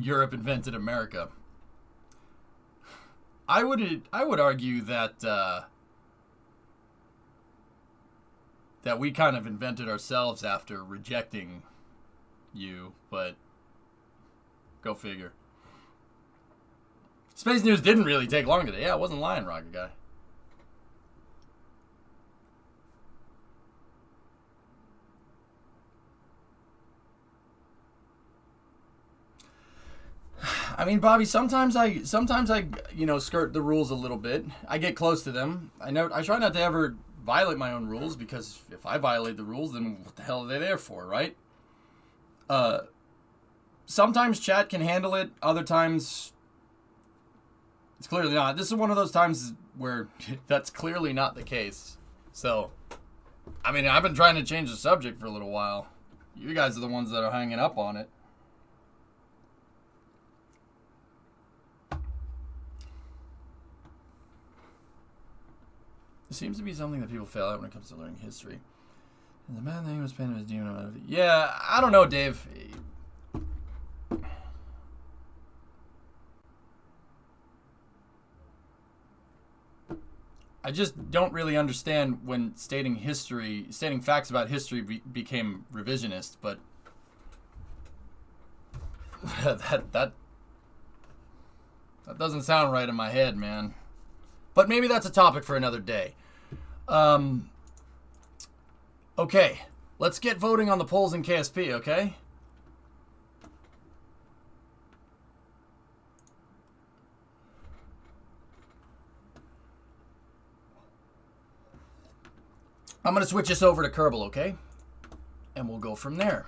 Europe invented America. I would argue that that we kind of invented ourselves after rejecting you, but go figure. Space News didn't really take long today. Yeah, I wasn't lying, Rocket Guy. I mean, Bobby, sometimes I skirt the rules a little bit. I get close to them. I try not to ever violate my own rules, because if I violate the rules, then what the hell are they there for, right? Sometimes chat can handle it. Other times, it's clearly not. This is one of those times where that's clearly not the case. So, I mean, I've been trying to change the subject for a little while. You guys are the ones that are hanging up on it. It seems to be something that people fail at when it comes to learning history. And the man name was painted as demon. Yeah, I don't know, Dave. I just don't really understand when stating facts about history became revisionist, but that doesn't sound right in my head, man. But maybe that's a topic for another day. Okay, let's get voting on the polls in KSP, okay? I'm going to switch this over to Kerbal, okay? And we'll go from there.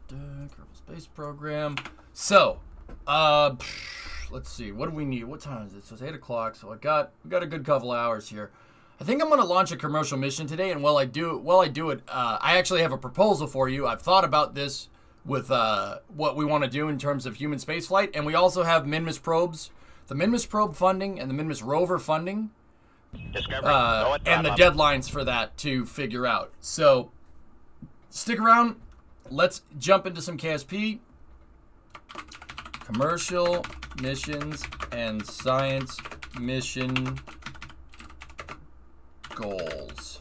Kerbal Space Program. So, let's see. What do we need? What time is it? So it's 8 o'clock. So we got a good couple hours here. I think I'm going to launch a commercial mission today. And while I do it, I actually have a proposal for you. I've thought about this with what we want to do in terms of human spaceflight. And we also have Minmus probes. The Minmus probe funding and the Minmus rover funding. And the deadlines for that to figure out. So stick around. Let's jump into some KSP. Commercial missions and science mission goals.